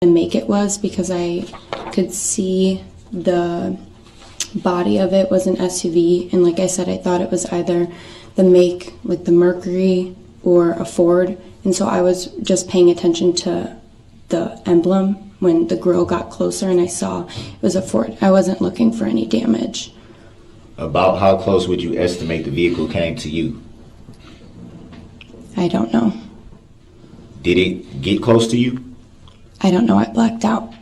make it was because I could see the body of it was an SUV, and like I said, I thought it was either the make, like the Mercury, or a Ford, and so I was just paying attention to the emblem when the grill got closer and I saw it was a Ford. I wasn't looking for any damage. About how close would you estimate the vehicle came to you? I don't know. Did it get close to you? I don't know. I blacked out.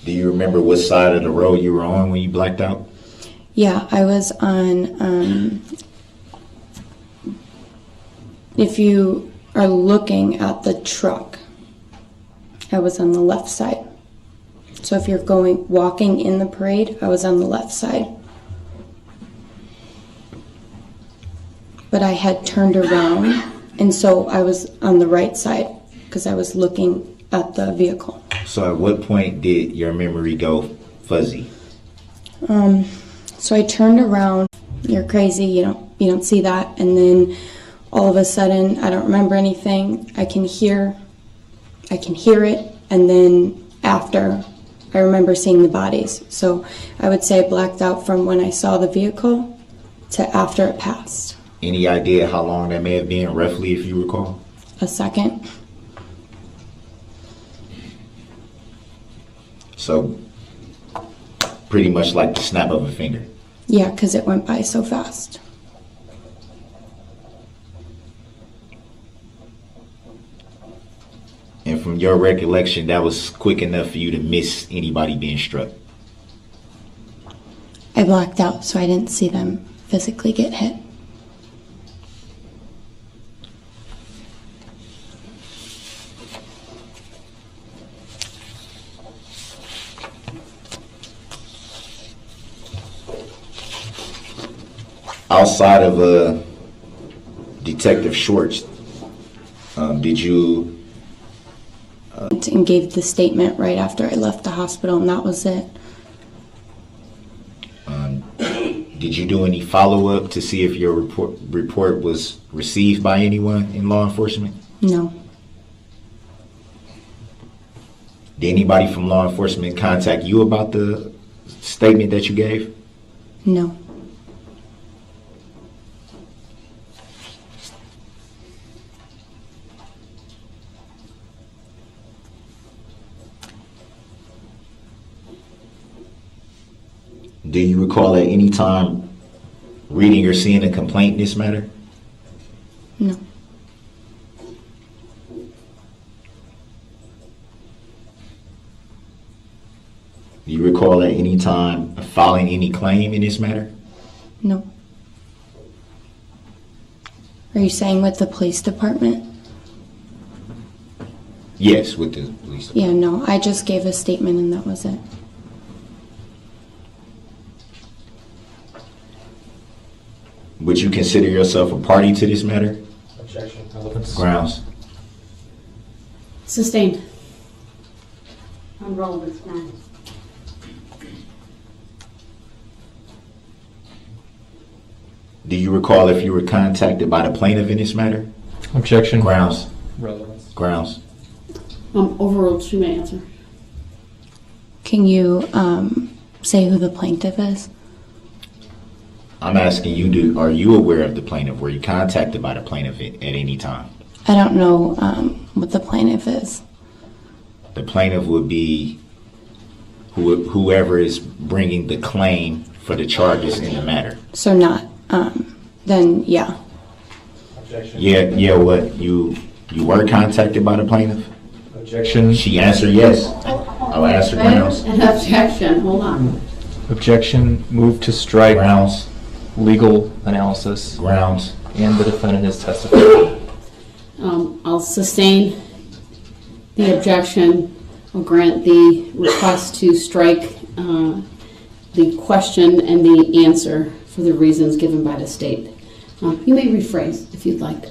Do you remember what side of the road you were on when you blacked out? Yeah, I was on, if you are looking at the truck, I was on the left side. So if you're walking in the parade, I was on the left side. But I had turned around, and so I was on the right side because I was looking at the vehicle. So at what point did your memory go fuzzy? So I turned around. You're crazy, you don't see that. And then all of a sudden, I don't remember anything. I can hear it. And then after, I remember seeing the bodies. So I would say I blacked out from when I saw the vehicle to after it passed. Any idea how long that may have been, roughly, if you recall? A second. So pretty much like the snap of a finger. Yeah, because it went by so fast. And from your recollection, that was quick enough for you to miss anybody being struck? I blacked out, so I didn't see them physically get hit. Outside of Detective Schwartz, did you... And gave the statement right after I left the hospital, and that was it. Did you do any follow-up to see if your report was received by anyone in law enforcement? No. Did anybody from law enforcement contact you about the statement that you gave? No. Do you recall at any time reading or seeing a complaint in this matter? No. Do you recall at any time filing any claim in this matter? No. Are you saying with the police department? Yes, with the police department. Yeah, no. I just gave a statement and that was it. Would you consider yourself a party to this matter? Objection. Relevance. Grounds. Sustained. On relevance grounds. Do you recall if you were contacted by the plaintiff in this matter? Objection. Grounds. Relevance. Grounds. Overruled. She may answer. Can you say who the plaintiff is? I'm asking you, are you aware of the plaintiff? Were you contacted by the plaintiff at any time? I don't know what the plaintiff is. The plaintiff would be whoever is bringing the claim for the charges in the matter. So not, then yeah. Objection. Yeah, what? You were contacted by the plaintiff? Objection. She answered yes. I'll answer grounds. An objection. Hold on. Objection. Move to strike Grounds. legal analysis, Grounds. and the defendant is testifying. I'll sustain the objection. I'll grant the request to strike the question and the answer for the reasons given by the state. You may rephrase if you'd like.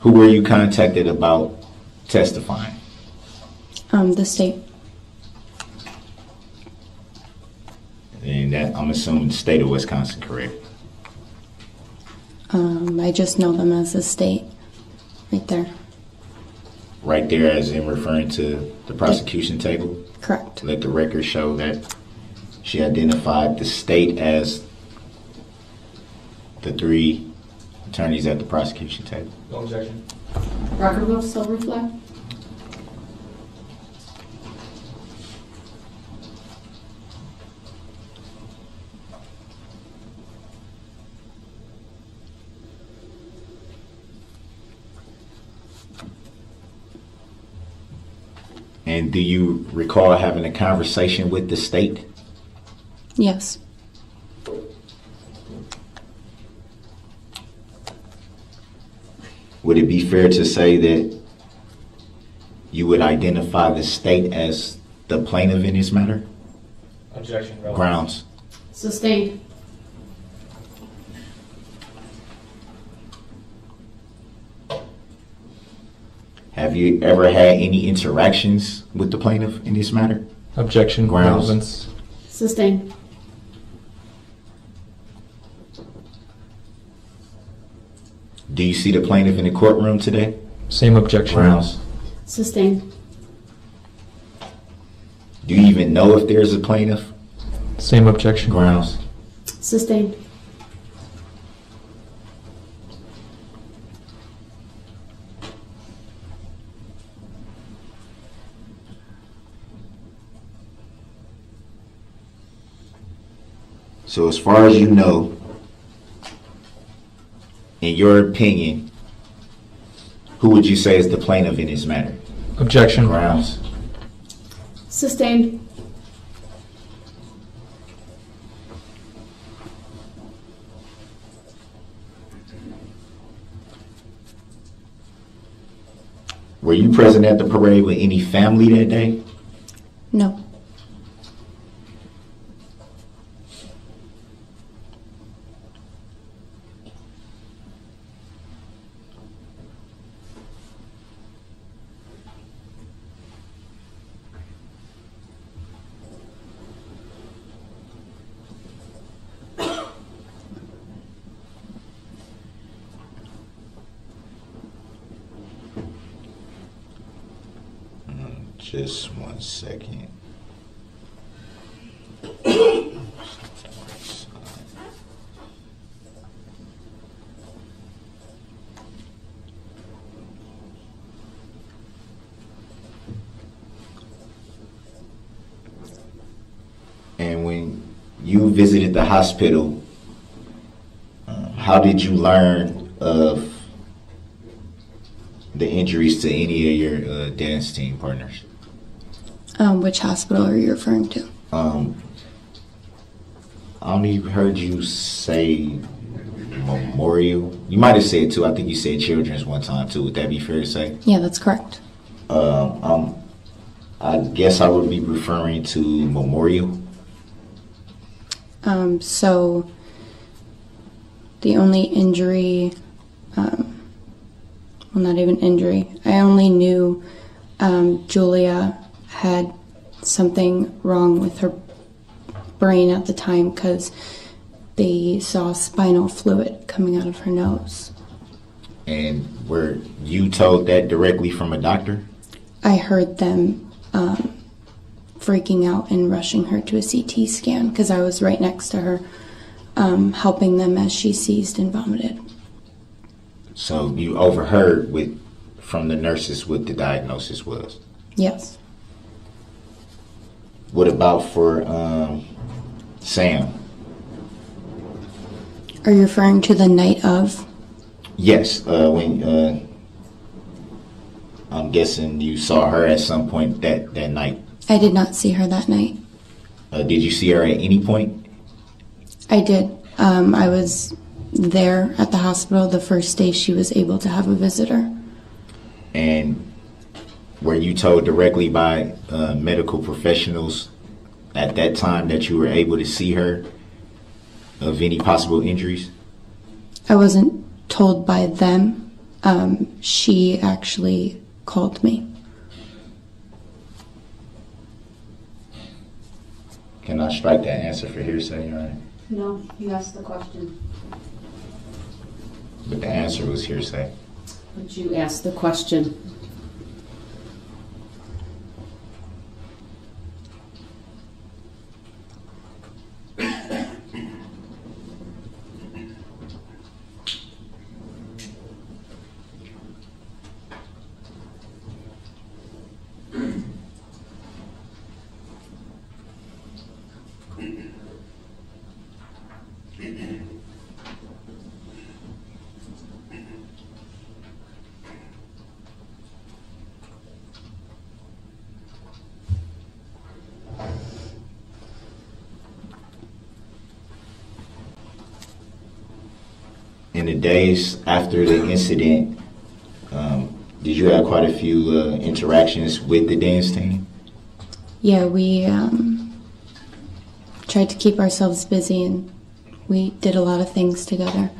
Who were you contacted about testifying? The state. And that, I'm assuming the state of Wisconsin, correct? I just know them as the state, right there. Right there, as in referring to the prosecution table? Correct. Let the record show that she identified the state as the three attorneys at the prosecution table. No objection. Record will still reflect? And do you recall having a conversation with the state? Yes. Would it be fair to say that you would identify the state as the plaintiff in this matter? Objection. relevant. Grounds. Sustained. Have you ever had any interactions with the plaintiff in this matter? Objection. Grounds. relevance. Sustained. Do you see the plaintiff in the courtroom today? Same objection. Grounds. Sustained. Do you even know if there's a plaintiff? Same objection. Grounds. Sustained. So as far as you know, in your opinion, who would you say is the plaintiff in this matter? Objection. Grounds. Sustained. Were you present at the parade with any family that day? No. Just 1 second. And when you visited the hospital, how did you learn of the injuries to any of your dance team partners? Which hospital are you referring to? I only heard you say Memorial. You might have said two. I think you said Children's one time too. Would that be fair to say? Yeah, that's correct. I guess I would be referring to Memorial. So the only injury, well, not even injury, I only knew Julia had something wrong with her brain at the time because they saw spinal fluid coming out of her nose. And were you told that directly from a doctor? I heard them freaking out and rushing her to a CT scan because I was right next to her, helping them as she seized and vomited. So you overheard from the nurses what the diagnosis was? Yes. What about for Sam? Are you referring to the night of? Yes, when I'm guessing you saw her at some point that night. I did not see her that night. Did you see her at any point? I did. I was there at the hospital the first day she was able to have a visitor. And were you told directly by medical professionals at that time that you were able to see her of any possible injuries? I wasn't told by them. She actually called me. Can I strike that answer for hearsay, Your Honor? No, you asked the question. But the answer was hearsay. But you asked the question. In the days after the incident, did you have quite a few interactions with the dance team? Yeah, we tried to keep ourselves busy, and we did a lot of things together.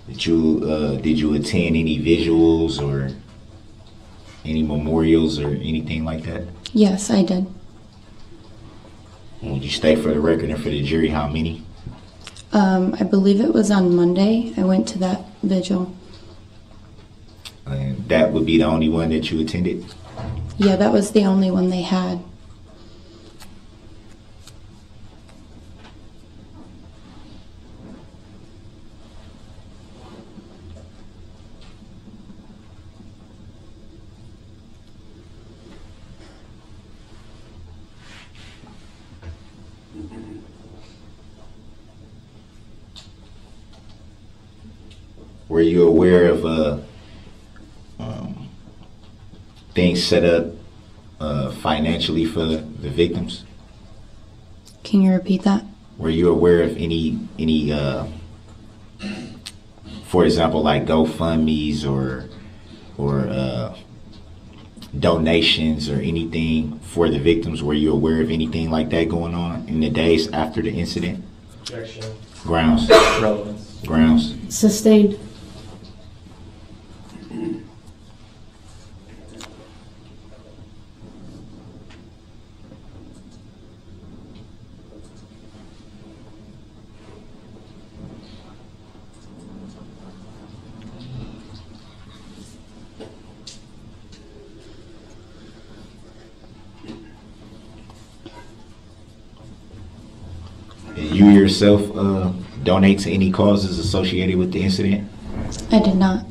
Did you attend any visuals or any memorials or anything like that? Yes, I did. Would you state for the record and for the jury how many? I believe it was on Monday. I went to that vigil. And that would be the only one that you attended? Yeah, that was the only one they had. Were you aware of things set up financially for the victims? Can you repeat that? Were you aware of any for example, like GoFundMe's or donations or anything for the victims? Were you aware of anything like that going on in the days after the incident? Objection. Grounds. Relevance. Grounds. Sustained. You yourself donate to any causes associated with the incident? I did not.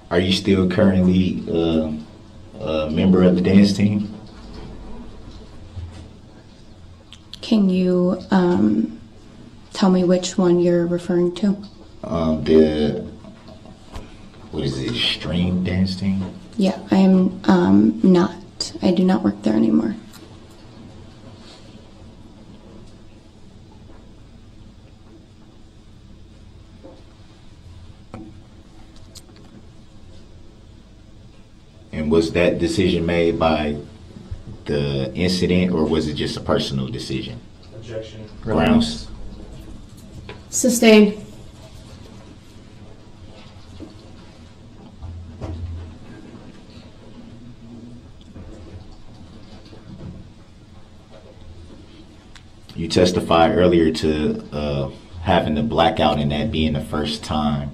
Are you still currently a member of the dance team? Can you tell me which one you're referring to? What is it, stream dance team? Yeah, I am not. I do not work there anymore. And was that decision made by the incident, or was it just a personal decision? Objection. Grounds. Sustained. You testified earlier to having the blackout and that being the first time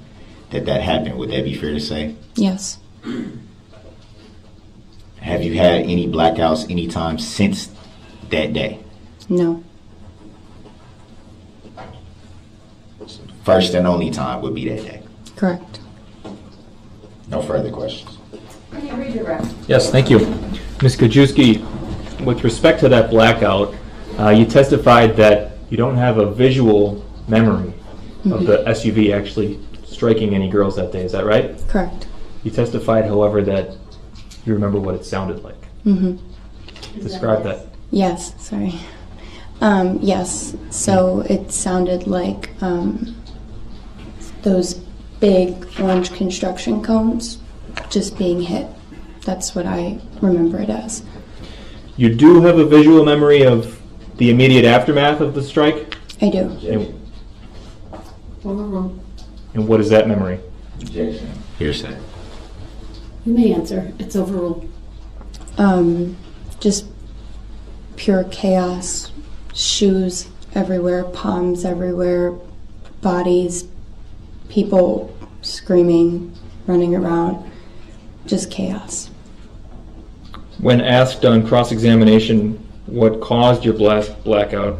that happened. Would that be fair to say? Yes. Have you had any blackouts anytime since that day? No. First and only time would be that day. Correct. No further questions. Yes, thank you. Ms. Kajewski, with respect to that blackout, you testified that you don't have a visual memory of the SUV actually striking any girls that day. Is that right? Correct. You testified, however, that you remember what it sounded like. Mm-hmm. Describe that. Yes, sorry. Yes, so it sounded like those big orange construction cones just being hit That's what I remember it as. You do have a visual memory of the immediate aftermath of the strike? I do. Overruled. And what is that memory? Objection. Hearsay. You may answer. It's overruled. Just pure chaos, shoes everywhere, palms everywhere, bodies, people screaming, running around, just chaos. When asked on cross-examination what caused your blackout,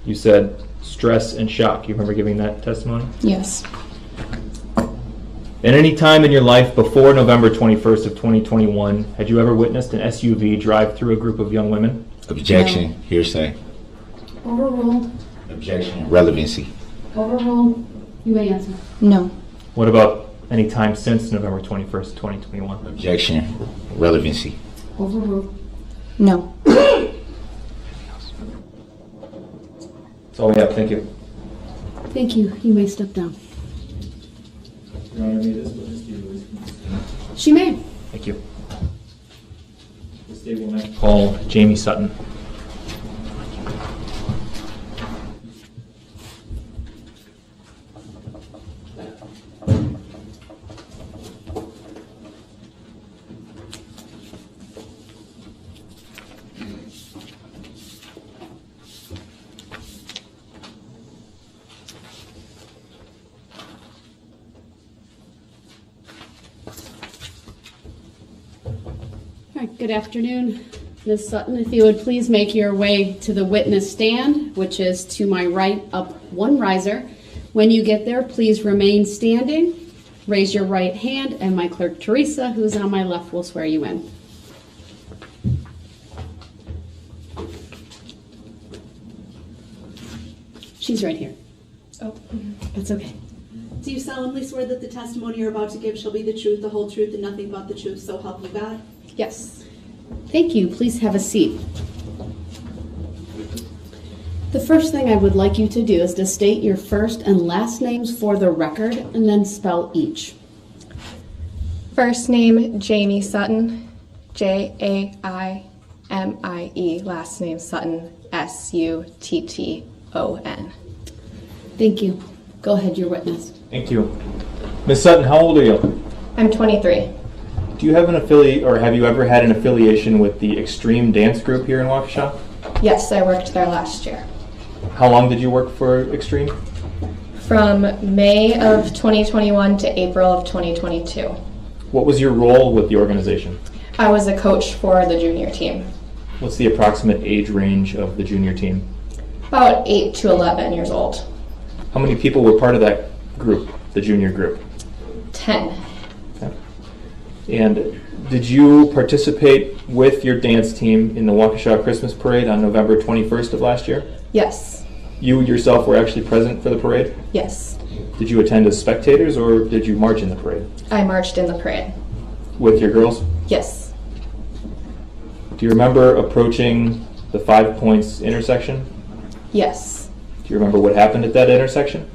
you said stress and shock. You remember giving that testimony? Yes. At any time in your life before November 21st of 2021, had you ever witnessed an SUV drive through a group of young women? Objection. No. Hearsay. Overruled. Objection. Relevancy. Overruled. You may answer. No. What about any time since November 21st, 2021? Objection. Relevancy. Overruled. No. That's all we have. Thank you. Thank you. You may step down. She may. Thank you. The state will next call Jamie Sutton. All right, good afternoon, Ms. Sutton. If you would please make your way to the witness stand, which is to my right up one riser. When you get there, please remain standing. Raise your right hand, and my clerk, Teresa, who's on my left, will swear you in. She's right here. Oh. That's okay. Do you solemnly swear that the testimony you're about to give shall be the truth, the whole truth, and nothing but the truth, so help you God? Yes. Thank you. Please have a seat. The first thing I would like you to do is to state your first and last names for the record and then spell each. First name, Jamie Sutton, Jaimie. Last name, Sutton, Sutton. Thank you. Go ahead, your witness. Thank you. Ms. Sutton, how old are you? I'm 23. Do you have an affiliate, or have you ever had an affiliation with the Extreme Dance Group here in Waukesha? Yes, I worked there last year. How long did you work for Extreme? From May of 2021 to April of 2022. What was your role with the organization? I was a coach for the junior team. What's the approximate age range of the junior team? About 8 to 11 years old. How many people were part of that group, the junior group? 10. Okay. And did you participate with your dance team in the Waukesha Christmas Parade on November 21st of last year? Yes. You yourself were actually present for the parade? Yes. Did you attend as spectators, or did you march in the parade? I marched in the parade. With your girls? Yes. Do you remember approaching the 5 Points intersection? Yes. Do you remember what happened at that intersection?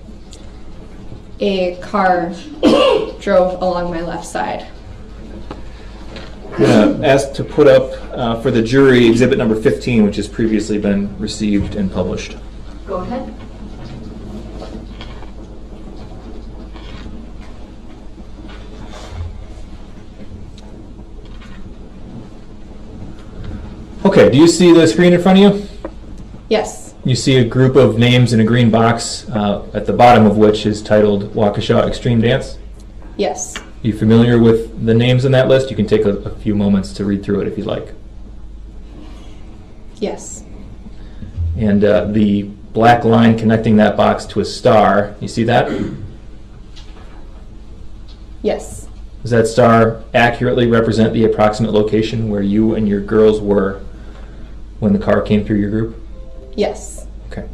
A car drove along my left side. I'm going to ask to put up for the jury exhibit number 15, which has previously been received and published. Go ahead. Okay, do you see the screen in front of you? Yes. You see a group of names in a green box, at the bottom of which is titled Waukesha Extreme Dance. Yes. Are you familiar with the names in that list? You can take a few moments to read through it if you'd like. Yes. And the black line connecting that box to a star, you see that? Yes. Does that star accurately represent the approximate location where you and your girls were when the car came through your group? Yes. Okay.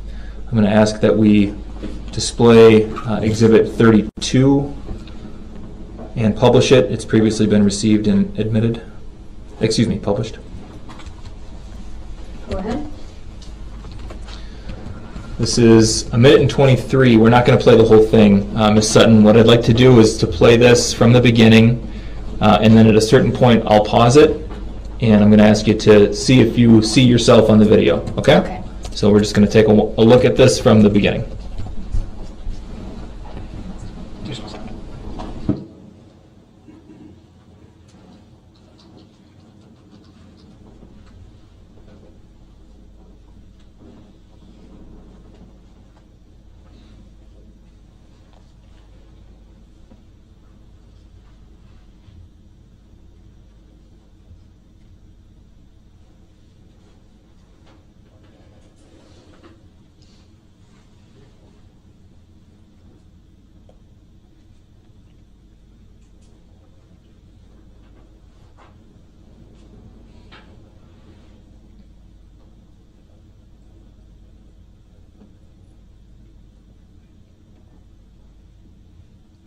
I'm going to ask that we display Exhibit 32 and publish it. It's previously been received and admitted. Excuse me, published. Go ahead. This is 1 minute and 23. We're not going to play the whole thing. Ms. Sutton, what I'd like to do is to play this from the beginning And then at a certain point, I'll pause it, and I'm going to ask you to see if you see yourself on the video, okay? Okay. So we're just going to take a look at this from the beginning.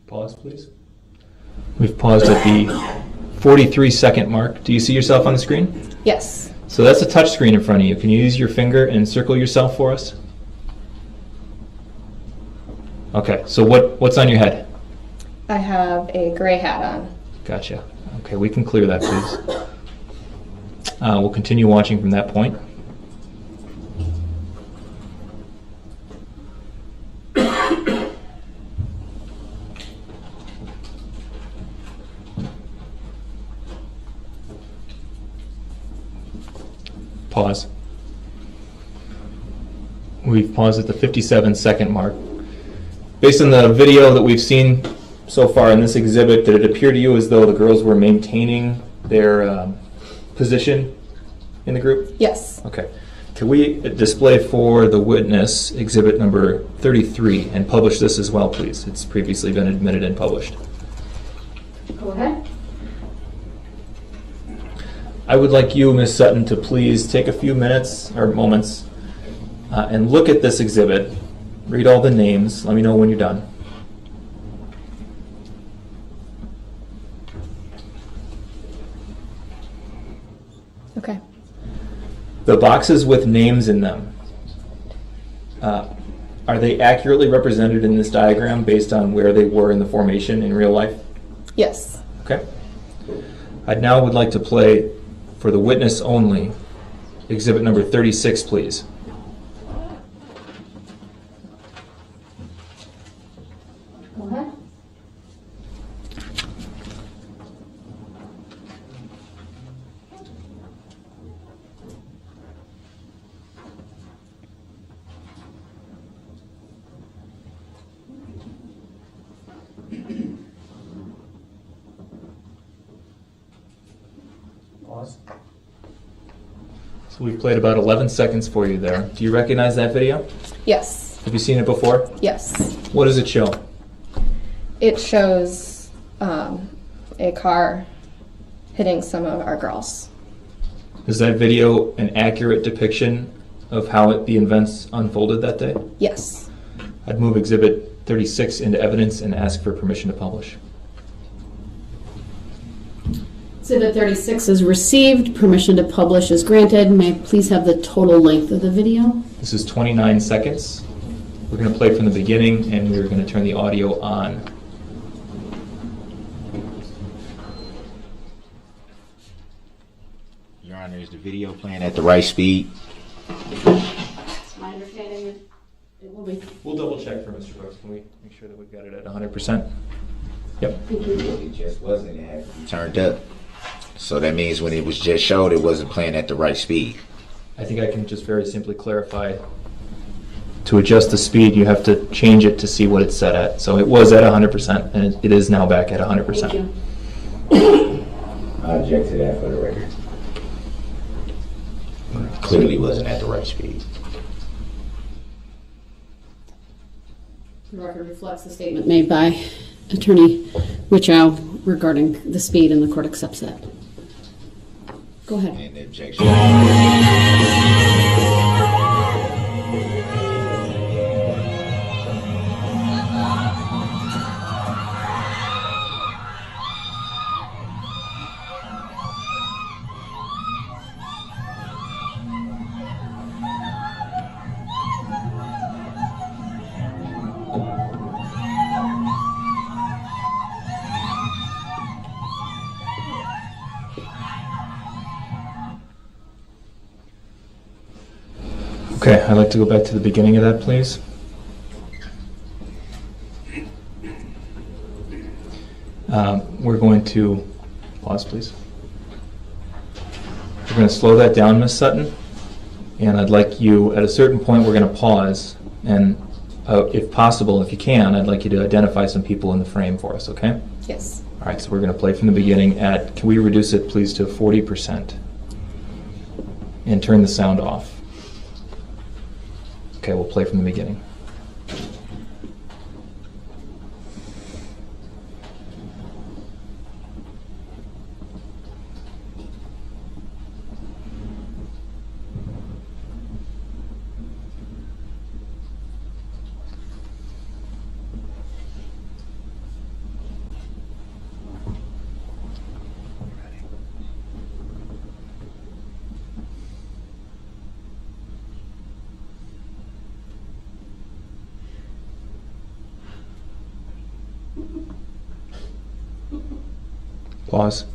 Pause, please. We've paused at the 43-second mark. Do you see yourself on the screen? Yes. So that's a touch screen in front of you. Can you use your finger and circle yourself for us? Okay, so what's on your head? I have a gray hat on. Gotcha. Okay, we can clear that, please. We'll continue watching from that point. Pause. We've paused at the 57-second mark. Based on the video that we've seen so far in this exhibit, did it appear to you as though the girls were maintaining their position in the group? Yes. Okay. Can we display for the witness exhibit number 33 and publish this as well, please? It's previously been admitted and published. Go ahead. I would like you, Ms. Sutton, to please take a few minutes or moments and look at this exhibit, read all the names, let me know when you're done. Okay. The boxes with names in them, are they accurately represented in this diagram based on where they were in the formation in real life? Yes. Okay. I now would like to play for the witness only exhibit number 36, please. Go ahead. Pause. So we've played about 11 seconds for you there. Do you recognize that video? Yes. Have you seen it before? Yes. What does it show? It shows a car hitting some of our girls. Is that video an accurate depiction of how the events unfolded that day? Yes. I'd move exhibit 36 into evidence and ask for permission to publish. Exhibit 36 is received. Permission to publish is granted. May I please have the total length of the video? This is 29 seconds. We're going to play from the beginning, and we're going to turn the audio on. Your Honor, is the video playing at the right speed? It's my understanding it will be. We'll double check for Mr. Brooks. Can we make sure that we've got it at 100%? Yep. It just wasn't. It had to be turned up. So that means when it was just showed, it wasn't playing at the right speed. I think I can just very simply clarify. To adjust the speed, you have to change it to see what it's set at. So it was at 100%, and it is now back at 100%. Thank you. I object to that for the record. Clearly wasn't at the right speed. The record reflects the statement made by Attorney Wichow regarding the speed, and the court accepts that. Go ahead. And the objection. Okay, I'd like to go back to the beginning of that, please. We're going to pause, please. We're going to slow that down, Ms. Sutton, and I'd like you, at a certain point, we're going to pause, and if possible, if you can, I'd like you to identify some people in the frame for us, okay? Yes. All right, so we're going to play from the beginning at, can we reduce it, please, to 40%? And turn the sound off. Okay, we'll play from the beginning. Pause.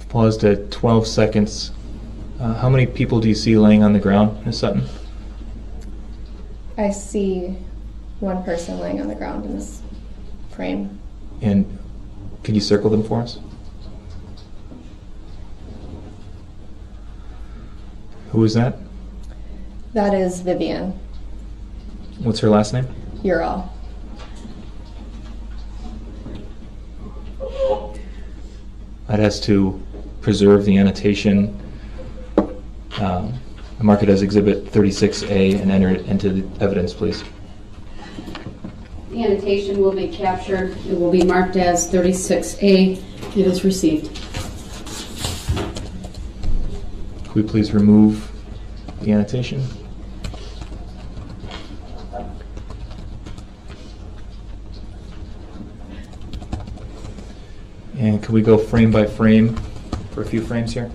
Paused at 12 seconds. How many people do you see laying on the ground, Ms. Sutton? I see one person laying on the ground in this frame. And can you circle them for us? Who is that? That is Vivian. What's her last name? Ural. I'd ask to preserve the annotation, mark it as Exhibit 36A, and enter it into the evidence, please. The annotation will be captured. It will be marked as 36A. It is received. Could we please remove the annotation? And could we go frame by frame for a few frames here?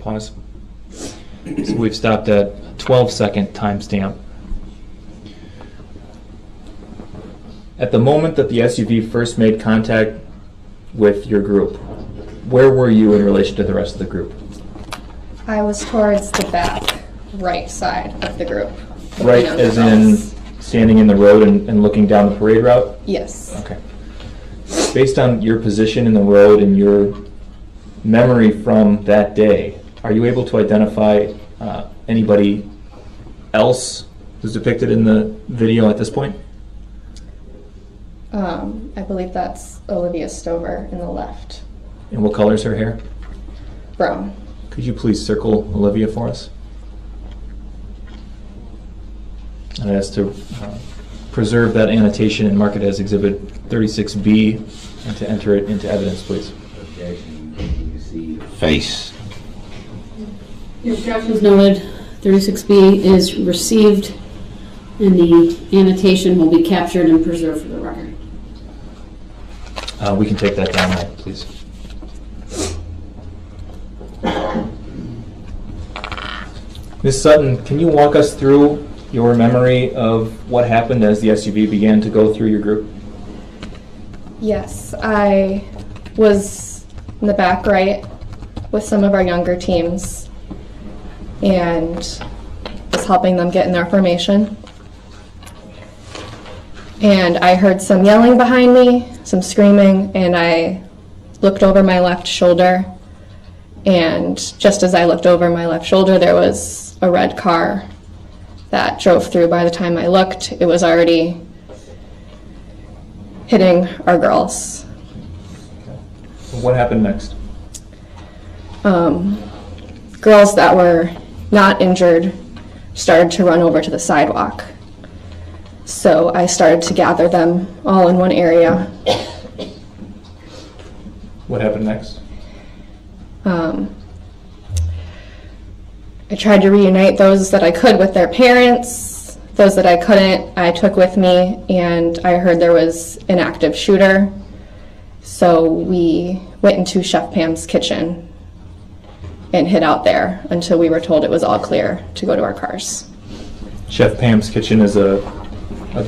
Pause. So we've stopped at 12-second timestamp. At the moment that the SUV first made contact with your group, where were you in relation to the rest of the group? I was towards the back right side of the group. Right, as in standing in the road and looking down the parade route? Yes. Okay. Based on your position in the road and your memory from that day, are you able to identify anybody else who's depicted in the video at this point? I believe that's Olivia Stover in the left. And what color is her hair? Brown. Could you please circle Olivia for us? And I ask to preserve that annotation and mark it as Exhibit 36B and to enter it into evidence, please. Objection. You see face. Your objection is noted. 36B is received, and the annotation will be captured and preserved for the record. We can take that down now, please. Ms. Sutton, can you walk us through your memory of what happened as the SUV began to go through your group? Yes, I was in the back right with some of our younger teams and was helping them get in their formation. And I heard some yelling behind me, some screaming, and I looked over my left shoulder, and just as I looked over my left shoulder, there was a red car that drove through. By the time I looked, it was already hitting our girls. What happened next? Girls that were not injured started to run over to the sidewalk. So I started to gather them all in one area. What happened next? I tried to reunite those that I could with their parents. Those that I couldn't, I took with me, and I heard there was an active shooter. So we went into Chef Pam's kitchen and hid out there until we were told it was all clear to go to our cars. Chef Pam's Kitchen is a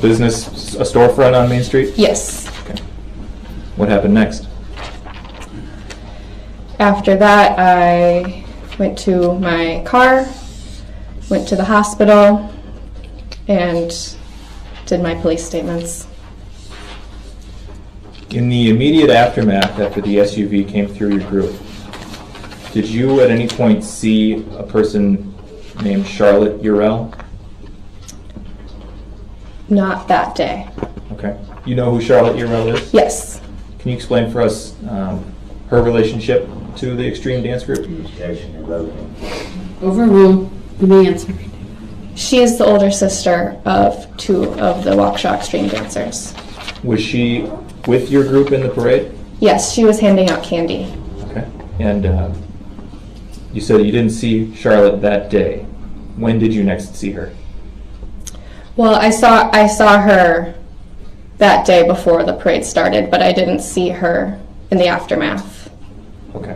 business, a storefront on Main Street? Yes. Okay. What happened next? After that, I went to my car, went to the hospital, and did my police statements. In the immediate aftermath, after the SUV came through your group, did you at any point see a person named Charlotte Urell? Not that day. Okay. You know who Charlotte Urell is? Yes. Can you explain for us her relationship to the extreme dance group? Overruled. You may answer. She is the older sister of 2 of the Waukesha extreme dancers. Was she with your group in the parade? Yes, she was handing out candy. Okay. And you said you didn't see Charlotte that day. When did you next see her? Well, I saw her that day before the parade started, but I didn't see her in the aftermath. Okay.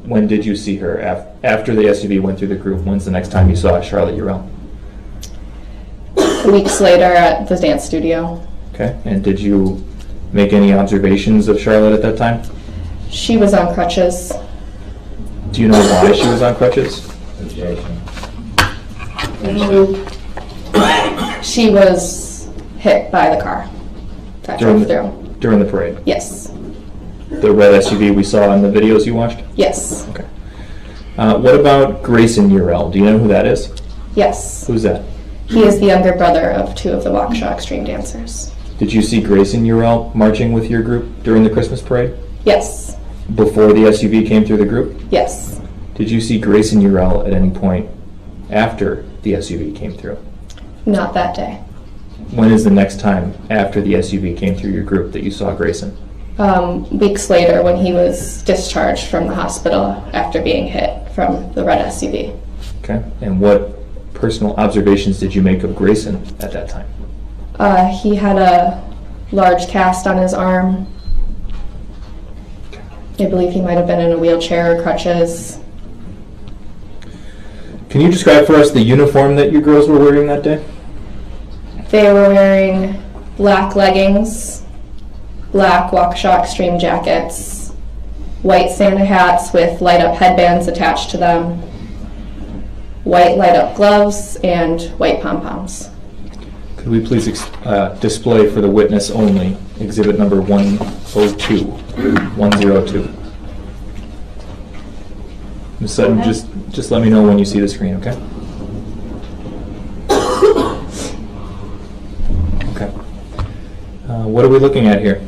When did you see her after the SUV went through the group? When's the next time you saw Charlotte Urell? Weeks later at the dance studio. Okay. And did you make any observations of Charlotte at that time? She was on crutches. Do you know why she was on crutches? Overruled. She was hit by the car that drove through. During the parade? Yes. The red SUV we saw in the videos you watched? Yes. Okay. What about Grayson Urell? Do you know who that is? Yes. Who's that? He is the younger brother of 2 of the Waukesha extreme dancers. Did you see Grayson Urell marching with your group during the Christmas parade? Yes. Before the SUV came through the group? Yes. Did you see Grayson Urell at any point after the SUV came through? Not that day. When is the next time after the SUV came through your group that you saw Grayson? Weeks later when he was discharged from the hospital after being hit from the red SUV. Okay. And what personal observations did you make of Grayson at that time? He had a large cast on his arm. I believe he might have been in a wheelchair or crutches. Can you describe for us the uniform that you girls were wearing that day? They were wearing black leggings, black Waukesha extreme jackets, white Santa hats with light-up headbands attached to them, white light-up gloves, and white pom-poms. Could we please display for the witness only exhibit number 102? 102. Ms. Sutton, just let me know when you see the screen, okay? Okay. What are we looking at here?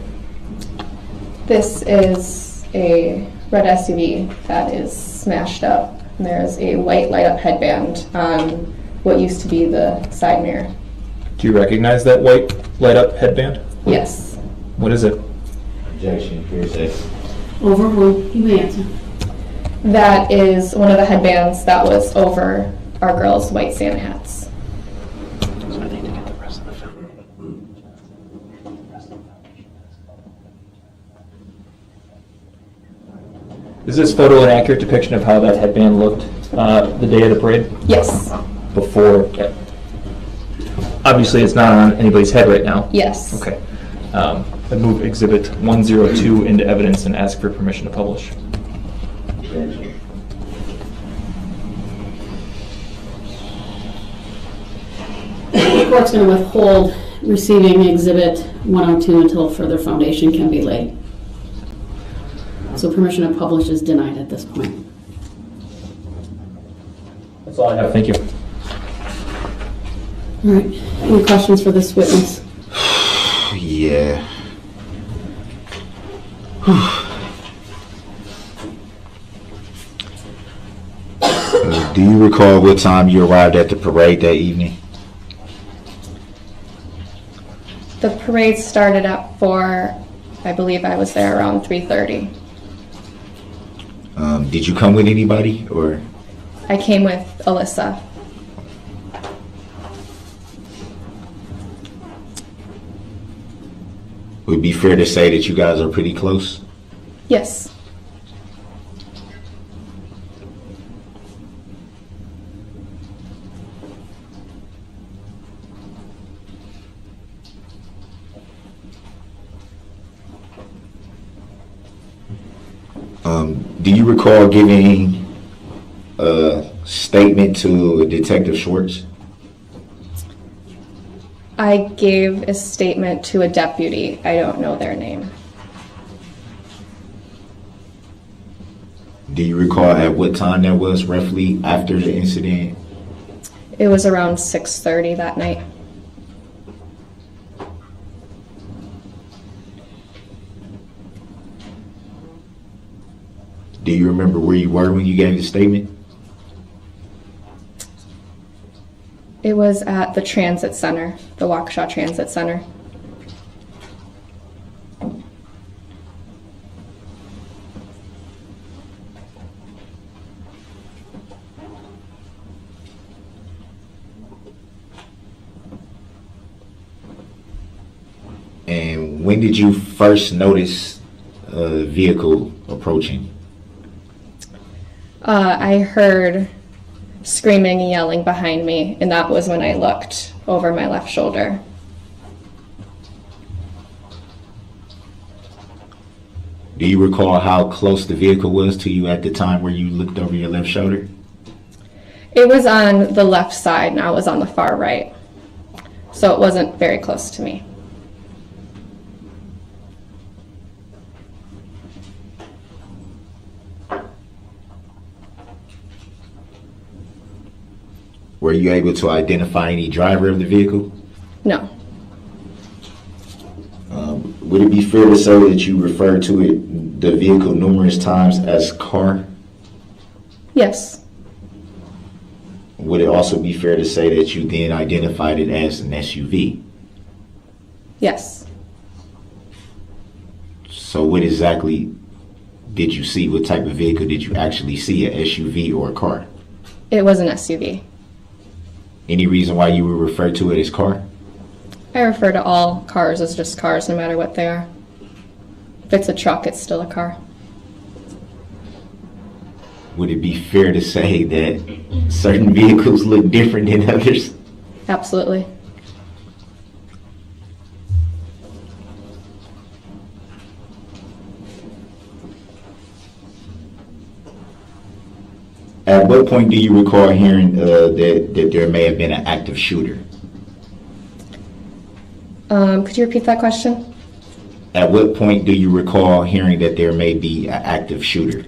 This is a red SUV that is smashed up. And there's a white light-up headband on what used to be the side mirror. Do you recognize that white light-up headband? Yes. What is it? Objection, hearsay. Overruled. You may answer. That is one of the headbands that was over our girls' white Santa hats. So I need to get the rest of the film. Is this photo an accurate depiction of how that headband looked the day of the parade? Yes. Before? Obviously, it's not on anybody's head right now. Yes. Okay. I move exhibit 102 into evidence and ask for permission to publish. The court's going to withhold receiving exhibit 102 until further foundation can be laid. So permission to publish is denied at this point. That's all I have. Thank you. All right. Any questions for this witness? Yeah. Do you recall what time you arrived at the parade that evening? The parade started at 4. I believe I was there around 3:30. Did you come with anybody, or? I came with Alyssa. Would it be fair to say that you guys are pretty close? Yes. Do you recall giving a statement to Detective Schwartz? I gave a statement to a deputy. I don't know their name. Do you recall at what time that was, roughly after the incident? It was around 6:30 that night. Do you remember where you were when you gave the statement? It was at the transit center, the Waukesha Transit Center. And when did you first notice a vehicle approaching? I heard screaming and yelling behind me, and that was when I looked over my left shoulder. Do you recall how close the vehicle was to you at the time where you looked over your left shoulder? It was on the left side, and I was on the far right, so it wasn't very close to me. Were you able to identify any driver of the vehicle? No. Would it be fair to say that you referred to it, the vehicle, numerous times as car? Yes. Would it also be fair to say that you then identified it as an SUV? Yes. So what exactly did you see? What type of vehicle did you actually see, an SUV or a car? It was an SUV. Any reason why you would refer to it as car? I refer to all cars as just cars, no matter what they are. If it's a truck, it's still a car. Would it be fair to say that certain vehicles look different than others? Absolutely. At what point do you recall hearing that there may have been an active shooter? Could you repeat that question? At what point do you recall hearing that there may be an active shooter?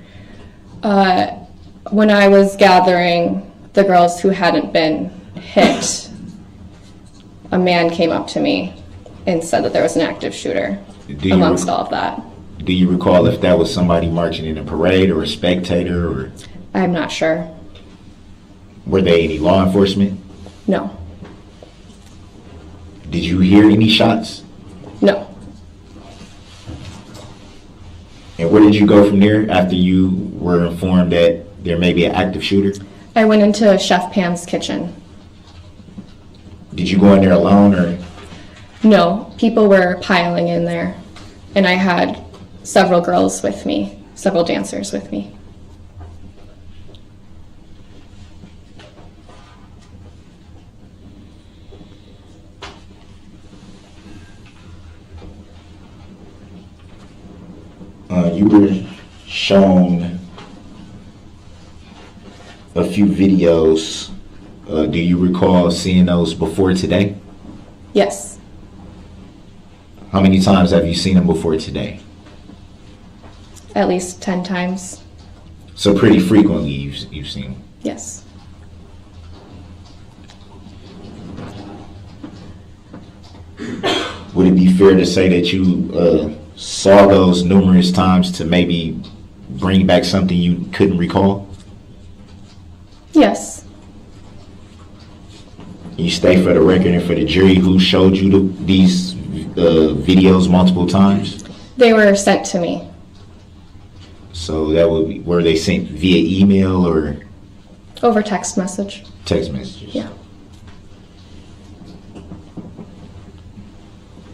When I was gathering the girls who hadn't been hit, a man came up to me and said that there was an active shooter amongst all of that. Do you recall if that was somebody marching in a parade or a spectator, or I'm not sure. were they any law enforcement? No. Did you hear any shots? No. And where did you go from there after you were informed that there may be an active shooter? I went into Chef Pam's kitchen. Did you go in there alone, or? No, people were piling in there, and I had several girls with me, several dancers with me. You were shown a few videos. Do you recall seeing those before today? Yes. How many times have you seen them before today? At least 10 times. So pretty frequently you've seen them. Yes. Would it be fair to say that you saw those numerous times to maybe bring back something you couldn't recall? Yes. You state for the record and for the jury who showed you these videos multiple times? They were sent to me. So that would be, were they sent via email or Over text message. text messages? Yeah.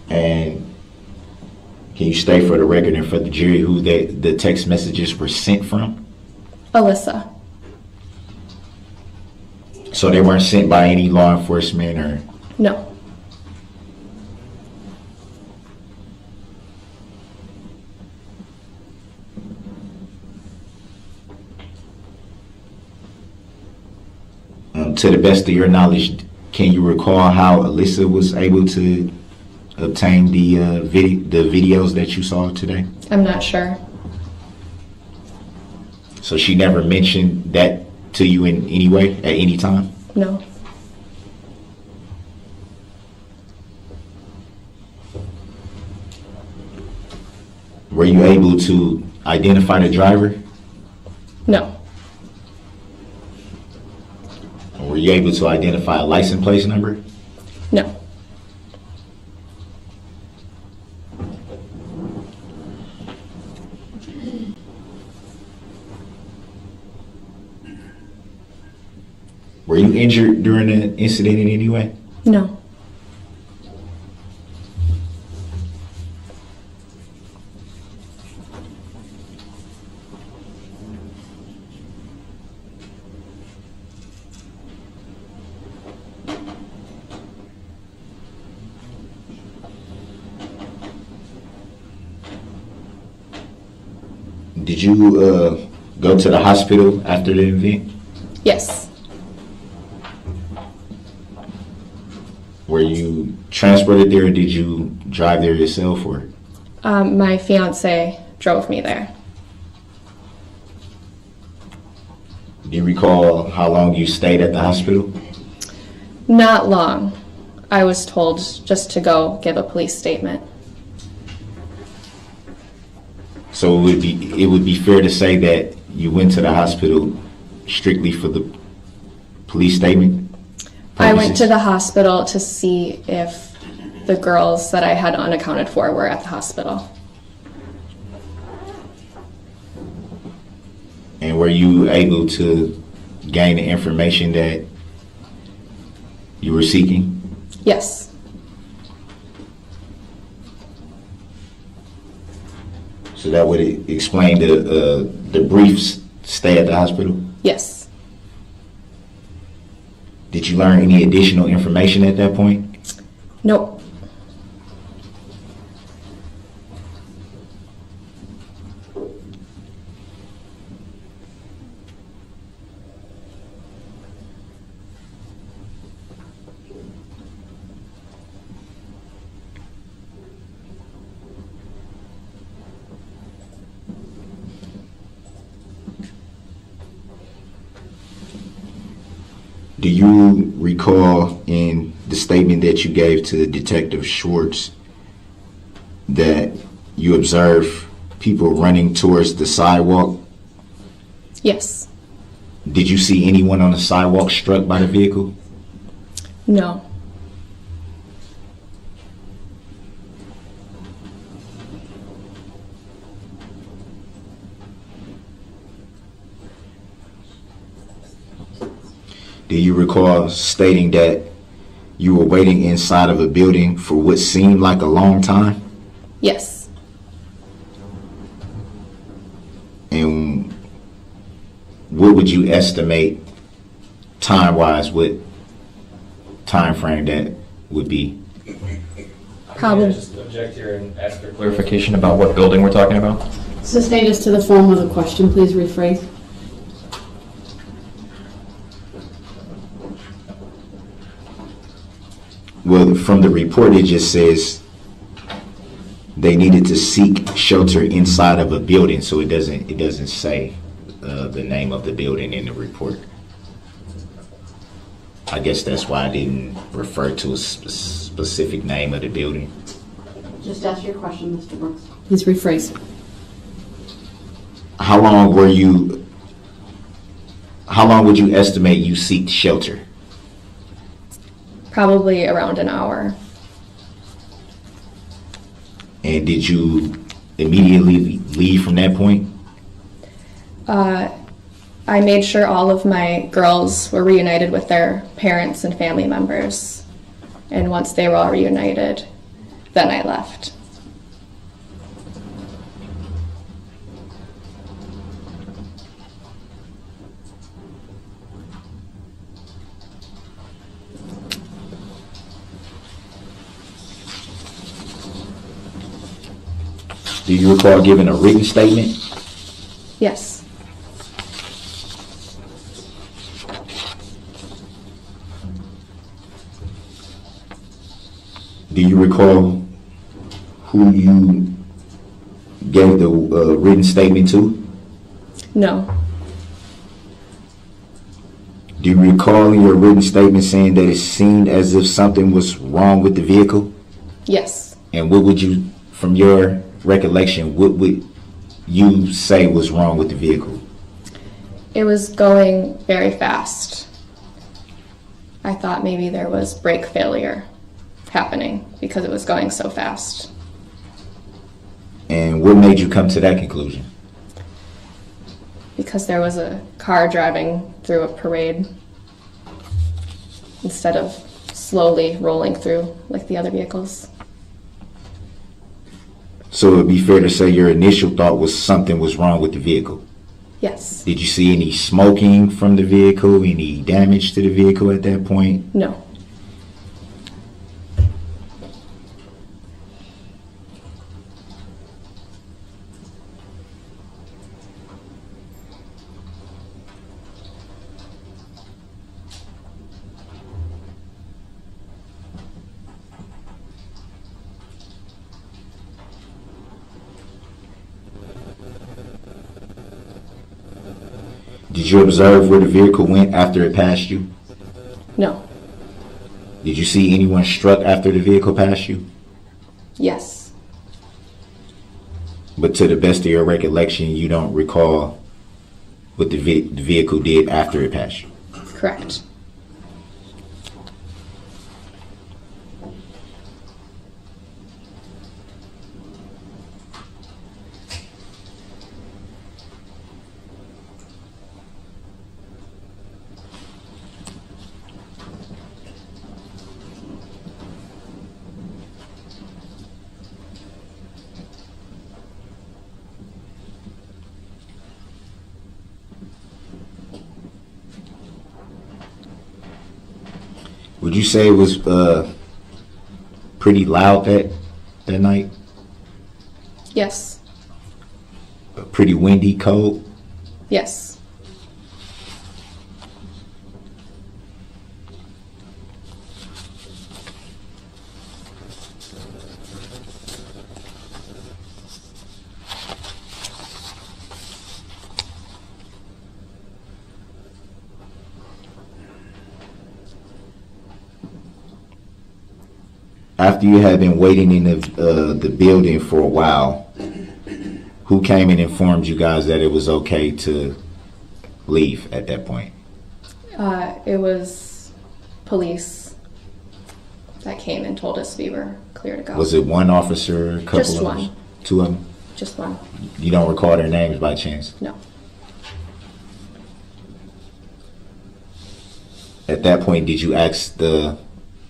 And can you state for the record and for the jury who the text messages were sent from? Alyssa. So they weren't sent by any law enforcement or? No. to the best of your knowledge, can you recall how Alyssa was able to obtain the videos that you saw today? I'm not sure. So she never mentioned that to you in any way at any time? No. Were you able to identify the driver? No. Were you able to identify a license plate number? No. Were you injured during the incident in any way? No. Did you go to the hospital after the event? Yes. Were you transported there, or did you drive there yourself, or? My fiance drove me there. Do you recall how long you stayed at the hospital? Not long. I was told just to go give a police statement. So it would be fair to say that you went to the hospital strictly for the police statement purposes? I went to the hospital to see if the girls that I had unaccounted for were at the hospital. And were you able to gain the information that you were seeking? Yes. So that would explain the brief stay at the hospital? Yes. Did you learn any additional information at that point? Nope. Do you recall in the statement that you gave to Detective Schwartz that you observed people running towards the sidewalk? Yes. Did you see anyone on the sidewalk struck by the vehicle? No. Do you recall stating that you were waiting inside of a building for what seemed like a long time? Yes. And what would you estimate time-wise, what time frame that would be? Probably. Just object here and ask for clarification about what building we're talking about. Sustain us to the form of the question, please rephrase. Well, from the report, it just says they needed to seek shelter inside of a building, so it doesn't say the name of the building in the report. I guess that's why I didn't refer to a specific name of the building. Just ask your question, Mr. Brooks. Please rephrase. How long would you estimate you seek shelter? Probably around an hour. And did you immediately leave from that point? I made sure all of my girls were reunited with their parents and family members. And once they were all reunited, then I left. Do you recall giving a written statement? Yes. Do you recall who you gave the written statement to? No. Do you recall in your written statement saying that it seemed as if something was wrong with the vehicle? Yes. And what would you, from your recollection, what would you say was wrong with the vehicle? It was going very fast. I thought maybe there was brake failure happening because it was going so fast. And what made you come to that conclusion? Because there was a car driving through a parade instead of slowly rolling through like the other vehicles. So it would be fair to say your initial thought was something was wrong with the vehicle. Yes. Did you see any smoking from the vehicle, any damage to the vehicle at that point? No. Did you observe where the vehicle went after it passed you? No. Did you see anyone struck after the vehicle passed you? Yes. But to the best of your recollection, you don't recall what the vehicle did after it passed you? Correct. Would you say it was pretty loud that night? Yes. Pretty windy, cold? Yes. After you had been waiting in the building for a while, who came and informed you guys that it was okay to leave at that point? It was police that came and told us we were clear to go. Was it one officer, a couple Just of one. them? Two of them? Just one. You don't recall their names by chance? No. At that point, did you ask the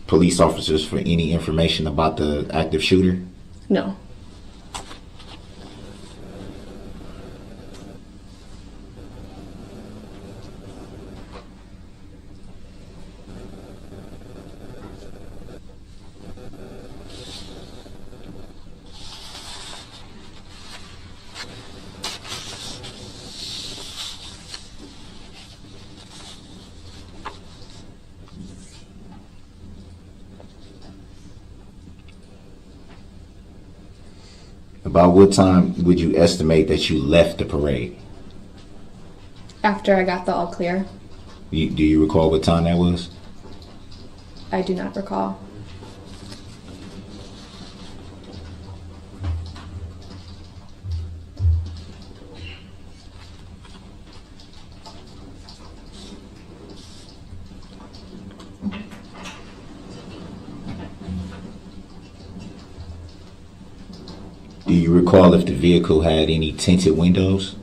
police officers for any information about the active shooter? No. About what time would you estimate that you left the parade? After I got the all clear, Do you recall what time that was? I do not recall. Do you recall if the vehicle had any tinted windows?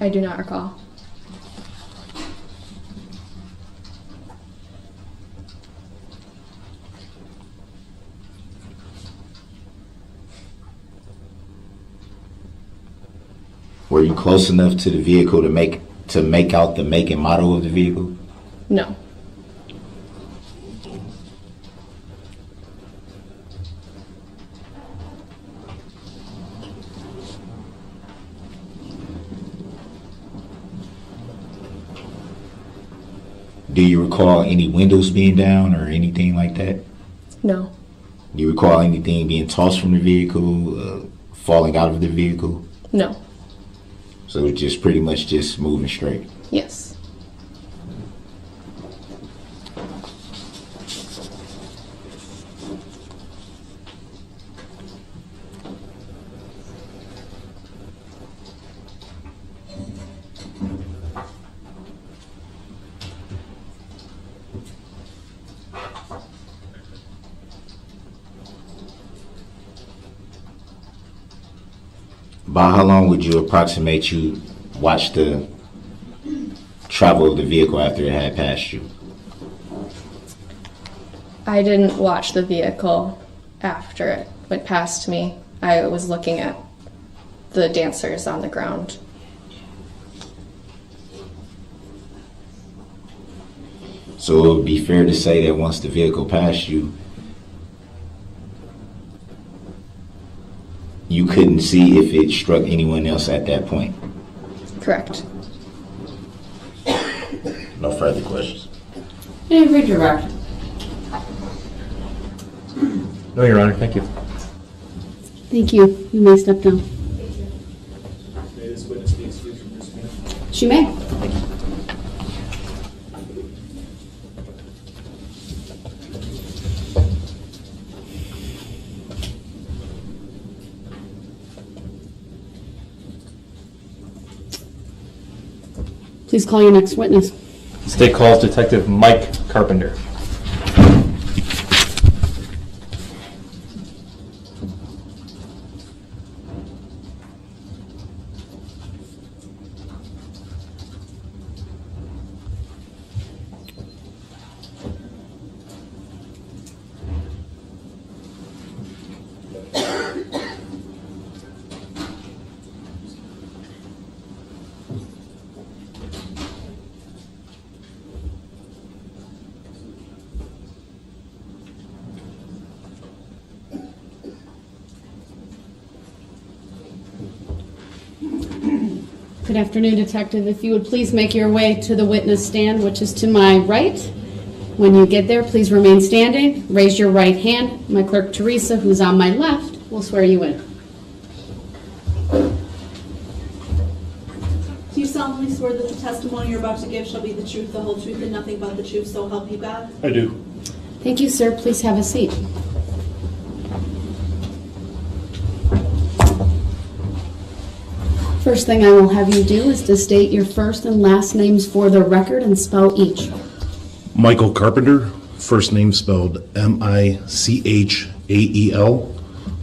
I do not recall. Were you close enough to the vehicle to make out the make and model of the vehicle? No. Do you recall any windows being down or anything like that? No. Do you recall anything being tossed from the vehicle, falling out of the vehicle? No. So it's just pretty much just moving straight. Yes. By how long would you approximate you watched the travel of the vehicle after it had passed you? I didn't watch the vehicle after it went past me. I was looking at the dancers on the ground. So it would be fair to say that once the vehicle passed you, you couldn't see if it struck anyone else at that point? Correct. No further questions. Any redirect? No, Your Honor, thank you. Thank you. You may step down. May this witness be excused from this meeting? She may. Please call your next witness. The state calls Detective Mike Carpenter. Good afternoon, Detective. If you would please make your way to the witness stand, which is to my right. When you get there, please remain standing. Raise your right hand. My clerk, Teresa, who's on my left, will swear you in. Do you solemnly swear that the testimony you're about to give shall be the truth, the whole truth, and nothing but the truth, so help you God? I do. Thank you, sir. Please have a seat. First thing I will have you do is to state your first and last names for the record and spell each. Michael Carpenter, first name spelled Michael,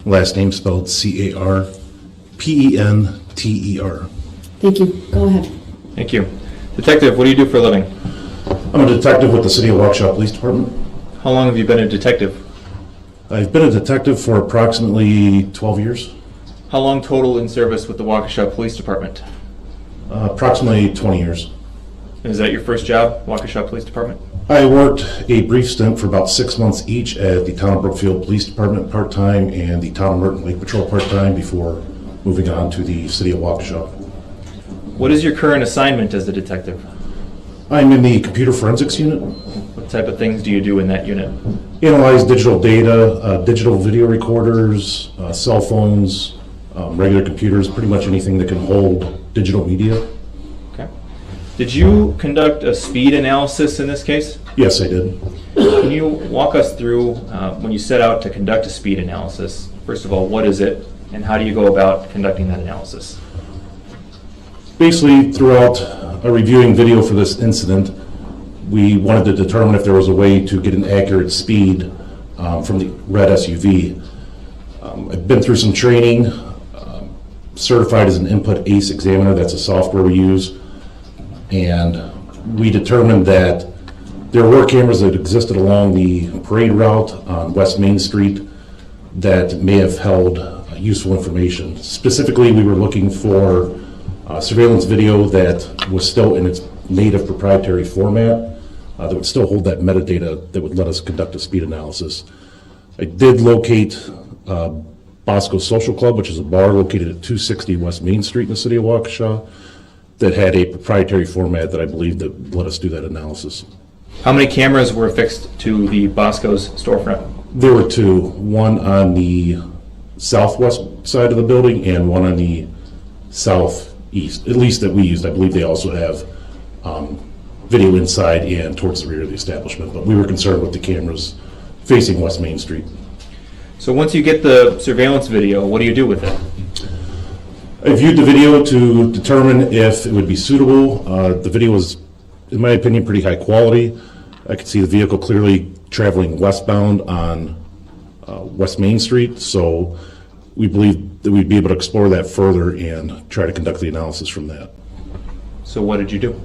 last name spelled Carpenter. Thank you. Go ahead. Thank you. Detective, what do you do for a living? I'm a detective with the City of Waukesha Police Department. How long have you been a detective? I've been a detective for approximately 12 years, How long total in service with the Waukesha Police Department? approximately 20 years. Is that your first job, Waukesha Police Department? I worked a brief stint for about 6 months each at the Town of Brookfield Police Department part-time and the Town of Merton Lake Patrol part-time before moving on to the City of Waukesha. What is your current assignment as a detective? I'm in the computer forensics unit. What type of things do you do in that unit? Analyze digital data, digital video recorders, cell phones, regular computers, pretty much anything that can hold digital media. Okay. Did you conduct a speed analysis in this case? Yes, I did. Can you walk us through when you set out to conduct a speed analysis? First of all, what is it, and how do you go about conducting that analysis? Basically, throughout reviewing video for this incident, we wanted to determine if there was a way to get an accurate speed from the red SUV. I've been through some training, certified as an input ACE examiner. That's a software we use. And we determined that there were cameras that existed along the parade route on West Main Street that may have held useful information. Specifically, we were looking for surveillance video that was still in its native proprietary format that would still hold that metadata that would let us conduct a speed analysis. I did locate Bosco Social Club, which is a bar located at 260 West Main Street in the City of Waukesha, that had a proprietary format that I believe that let us do that analysis. How many cameras were affixed to the Bosco's storefront? There were two, one on the southwest side of the building and one on the southeast, at least that we used. I believe they also have video inside and towards the rear of the establishment, but we were concerned with the cameras facing West Main Street. So once you get the surveillance video, what do you do with it? I viewed the video to determine if it would be suitable. The video was, in my opinion, pretty high quality. I could see the vehicle clearly traveling westbound on West Main Street, so we believe that we'd be able to explore that further and try to conduct the analysis from that. So what did you do?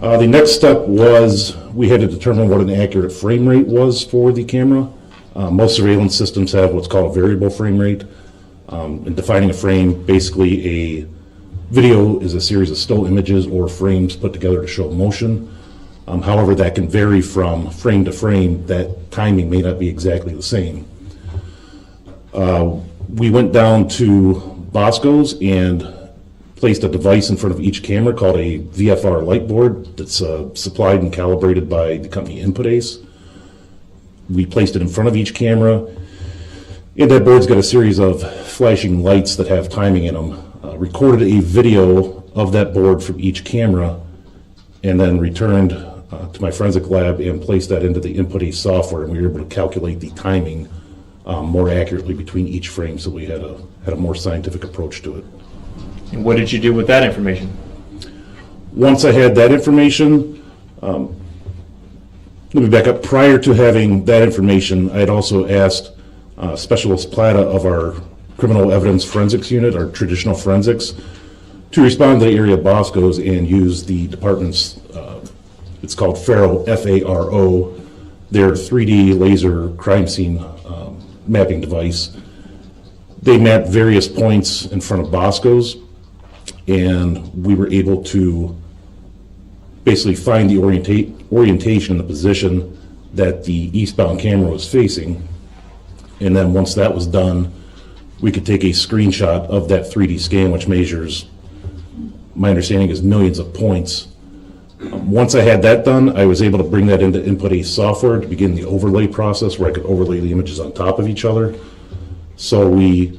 The next step was we had to determine what an accurate frame rate was for the camera. Most surveillance systems have what's called a variable frame rate. In defining a frame, basically a video is a series of still images or frames put together to show motion. However, that can vary from frame to frame. That timing may not be exactly the same. We went down to Bosco's and placed a device in front of each camera called a VFR light board that's supplied and calibrated by the company Input Ace. We placed it in front of each camera, and that board's got a series of flashing lights that have timing in them. Recorded a video of that board from each camera, and then returned to my forensic lab and placed that into the Input Ace software, and we were able to calculate the timing more accurately between each frame, so we had a more scientific approach to it. And what did you do with that information? Once I had that information, let me back up. Prior to having that information, I had also asked Specialist Plata of our Criminal Evidence Forensics Unit, our traditional forensics, to respond to the area of Bosco's and use the department's, it's called FARO, F-A-R-O, their 3D laser crime scene mapping device. They mapped various points in front of Bosco's, and we were able to basically find the orientation and the position that the eastbound camera was facing. And then once that was done, we could take a screenshot of that 3D scan, which measures, my understanding is, millions of points. Once I had that done, I was able to bring that into Input Ace software to begin the overlay process where I could overlay the images on top of each other. So we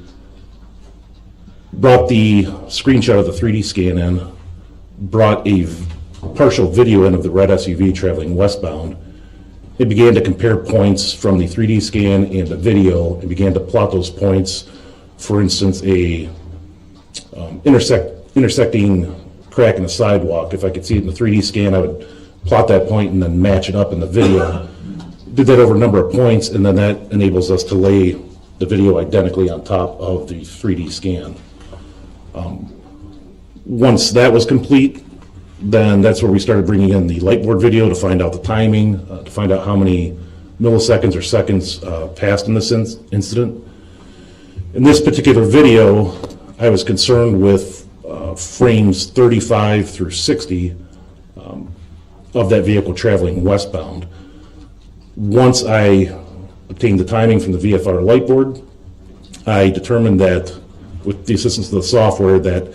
brought the screenshot of the 3D scan in, brought a partial video in of the red SUV traveling westbound. It began to compare points from the 3D scan and the video, and began to plot those points. For instance, a intersecting crack in a sidewalk. If I could see it in the 3D scan, I would plot that point and then match it up in the video. Did that over a number of points, and then that enables us to lay the video identically on top of the 3D scan. Once that was complete, then that's where we started bringing in the light board video to find out the timing, to find out how many milliseconds or seconds passed in this incident. In this particular video, I was concerned with frames 35 through 60 of that vehicle traveling westbound. Once I obtained the timing from the VFR light board, I determined that, with the assistance of the software, that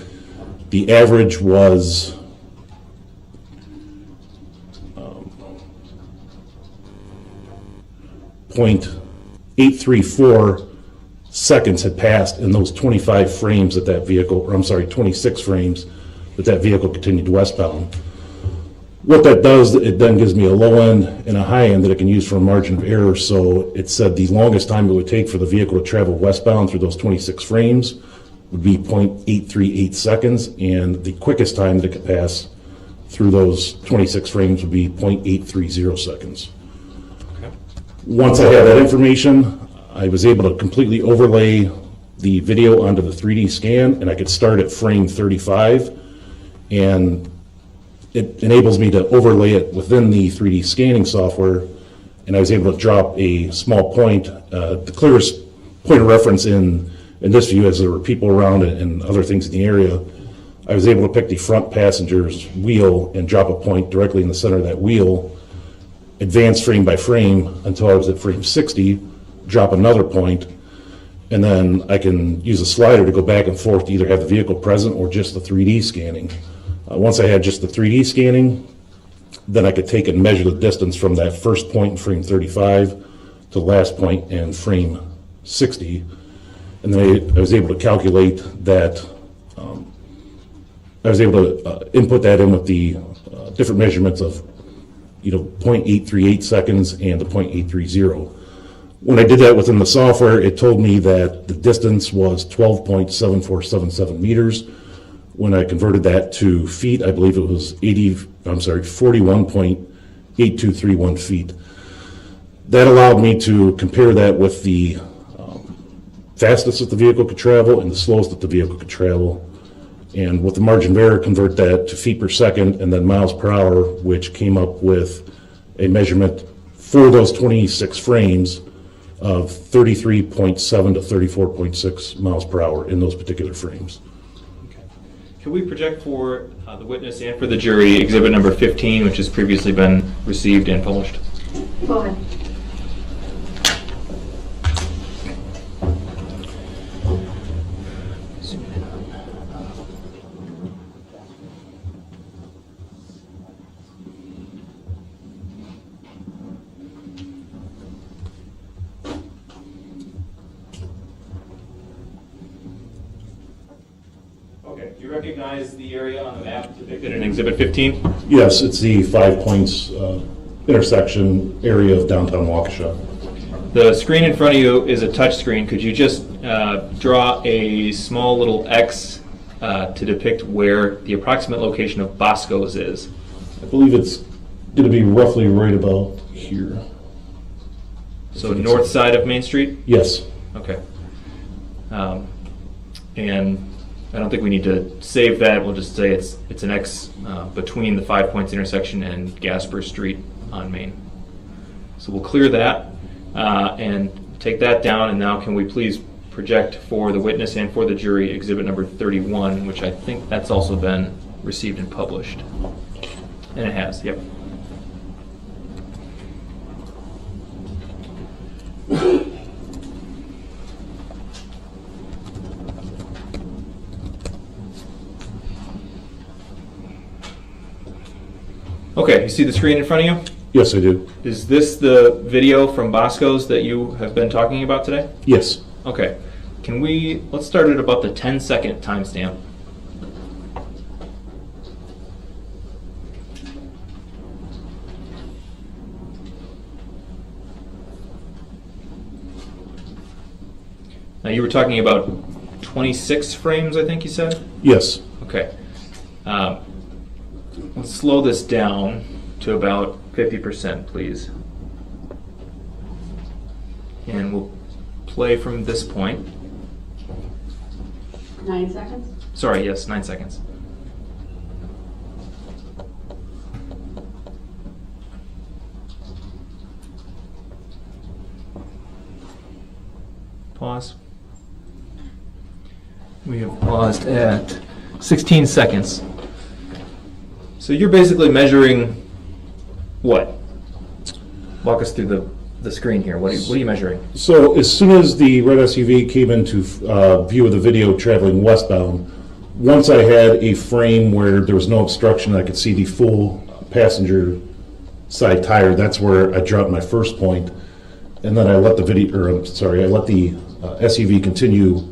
the average was .834 seconds had passed in those 25 frames that that vehicle, or I'm sorry, 26 frames that that vehicle continued westbound. What that does, it then gives me a low end and a high end that I can use for a margin of error. So it said the longest time it would take for the vehicle to travel westbound through those 26 frames would be 0.838 seconds, and the quickest time that it could pass through those 26 frames would be 0.830 seconds. Once I had that information, I was able to completely overlay the video onto the 3D scan, and I could start at frame 35, and it enables me to overlay it within the 3D scanning software, and I was able to drop a small point. The clearest point of reference in this view, as there were people around and other things in the area, I was able to pick the front passenger's wheel and drop a point directly in the center of that wheel, advance frame by frame until I was at frame 60, drop another point, and then I can use a slider to go back and forth to either have the vehicle present or just the 3D scanning. Once I had just the 3D scanning, then I could take and measure the distance from that first point in frame 35 to to the last point in frame 60. And then I was able to calculate that, I was able to input that in with the different measurements of 0.838 seconds and the 0.830. When I did that within the software, it told me that the distance was 12.7477 meters. When I converted that to feet, I believe it was 41.8231 feet. That allowed me to compare that with the fastest that the vehicle could travel and the slowest that the vehicle could travel. And with the margin of error, convert that to feet per second and then miles per hour, which came up with a measurement for those 26 frames of 33.7 to 34.6 miles per hour in those particular frames. Okay. Can we project for the witness and for the jury exhibit number 15, which has previously been received and published? Go ahead. Okay, do you recognize the area on the map depicted in Exhibit 15? Yes, it's the 5 Points intersection area of downtown Waukesha. The screen in front of you is a touch screen. Could you just draw a small little X to depict where the approximate location of Bosco's is? I believe it's going to be roughly right about here. So north side of Main Street? Yes. Okay. And I don't think we need to save that. We'll just say it's an X between the 5 Points intersection and Gasper Street on Main. So we'll clear that and take that down. And now can we please project for the witness and for the jury exhibit number 31, which I think that's also been received and published. And it has, yep. Okay, you see the screen in front of you? Yes, I do. Is this the video from Bosco's that you have been talking about today? Yes. Okay. Let's start at about the 10-second timestamp. Now you were talking about 26 frames, I think you said? Yes. Okay. Let's slow this down to about 50%, please. And we'll play from this point. 9 seconds? Sorry, yes, 9 seconds. Pause. We have paused at 16 seconds. So you're basically measuring what? Walk us through the screen here. What are you measuring? So as soon as the red SUV came into view of the video traveling westbound, once I had a frame where there was no obstruction, I could see the full passenger side tire. That's where I dropped my first point, and then I let the SUV continue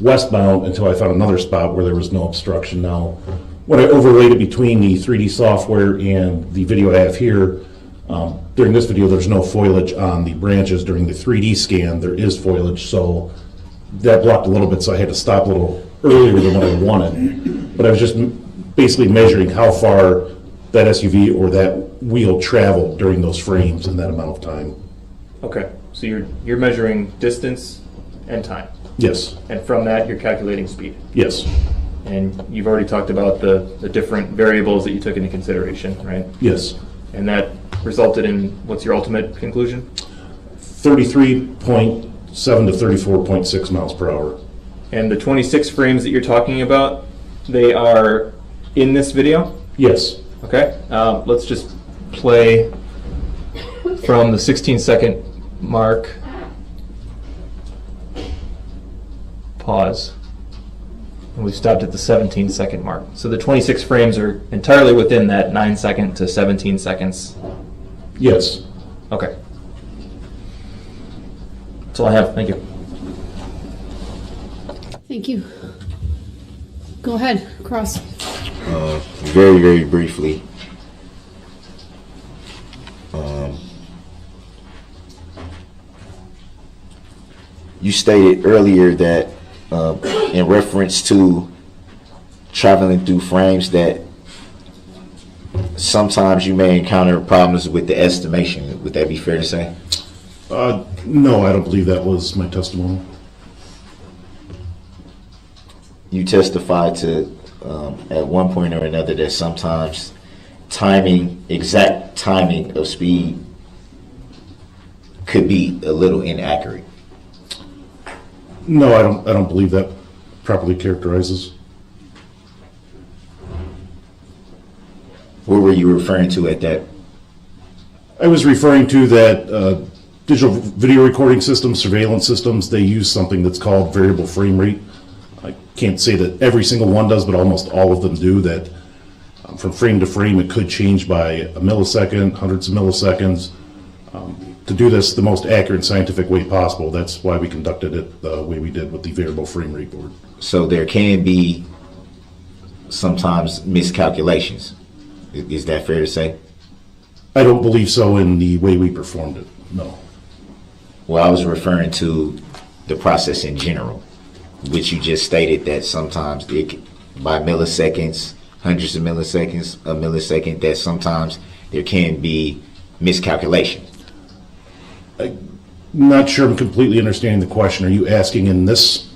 westbound until I found another spot where there was no obstruction. Now, when I overlaid it between the 3D software and the video I have here, during this video there's no foliage on the branches. During the 3D scan there is foliage, so that blocked a little bit, so I had to stop a little earlier than what I wanted. But I was just basically measuring how far that SUV or that wheel traveled during those frames in that amount of time. Okay, so you're measuring distance and time. Yes. And from that you're calculating speed. Yes. And you've already talked about the different variables that you took into consideration, right? Yes. And that resulted in, what's your ultimate conclusion? 33.7 to 34.6 miles per hour. And the 26 frames that you're talking about, they are in this video? Yes. Okay, let's just play from the 16-second mark. Pause. And we've stopped at the 17-second mark. So the 26 frames are entirely within that 9 second to 17 seconds. Yes. Okay. That's all I have. Thank you. Thank you. Go ahead, Cross. Very, very briefly. You stated earlier that in reference to traveling through frames that sometimes you may encounter problems with the estimation. Would that be fair to say? No, I don't believe that was my testimony. You testified to at one point or another that sometimes exact timing of speed could be a little inaccurate. No, I don't believe that properly characterizes. What were you referring to at that? I was referring to that digital video recording systems, surveillance systems, they use something that's called variable frame rate. I can't say that every single one does, but almost all of them do. That from frame to frame, it could change by a millisecond, hundreds of milliseconds. To do this the most accurate and scientific way possible, that's why we conducted it the way we did with the variable frame rate board. So there can be sometimes miscalculations. Is that fair to say? I don't believe so in the way we performed it, no. Well, I was referring to the process in general, which you just stated that sometimes by milliseconds, hundreds of milliseconds, a millisecond, that sometimes there can be miscalculation. Not sure I'm completely understanding the question. Are you asking in this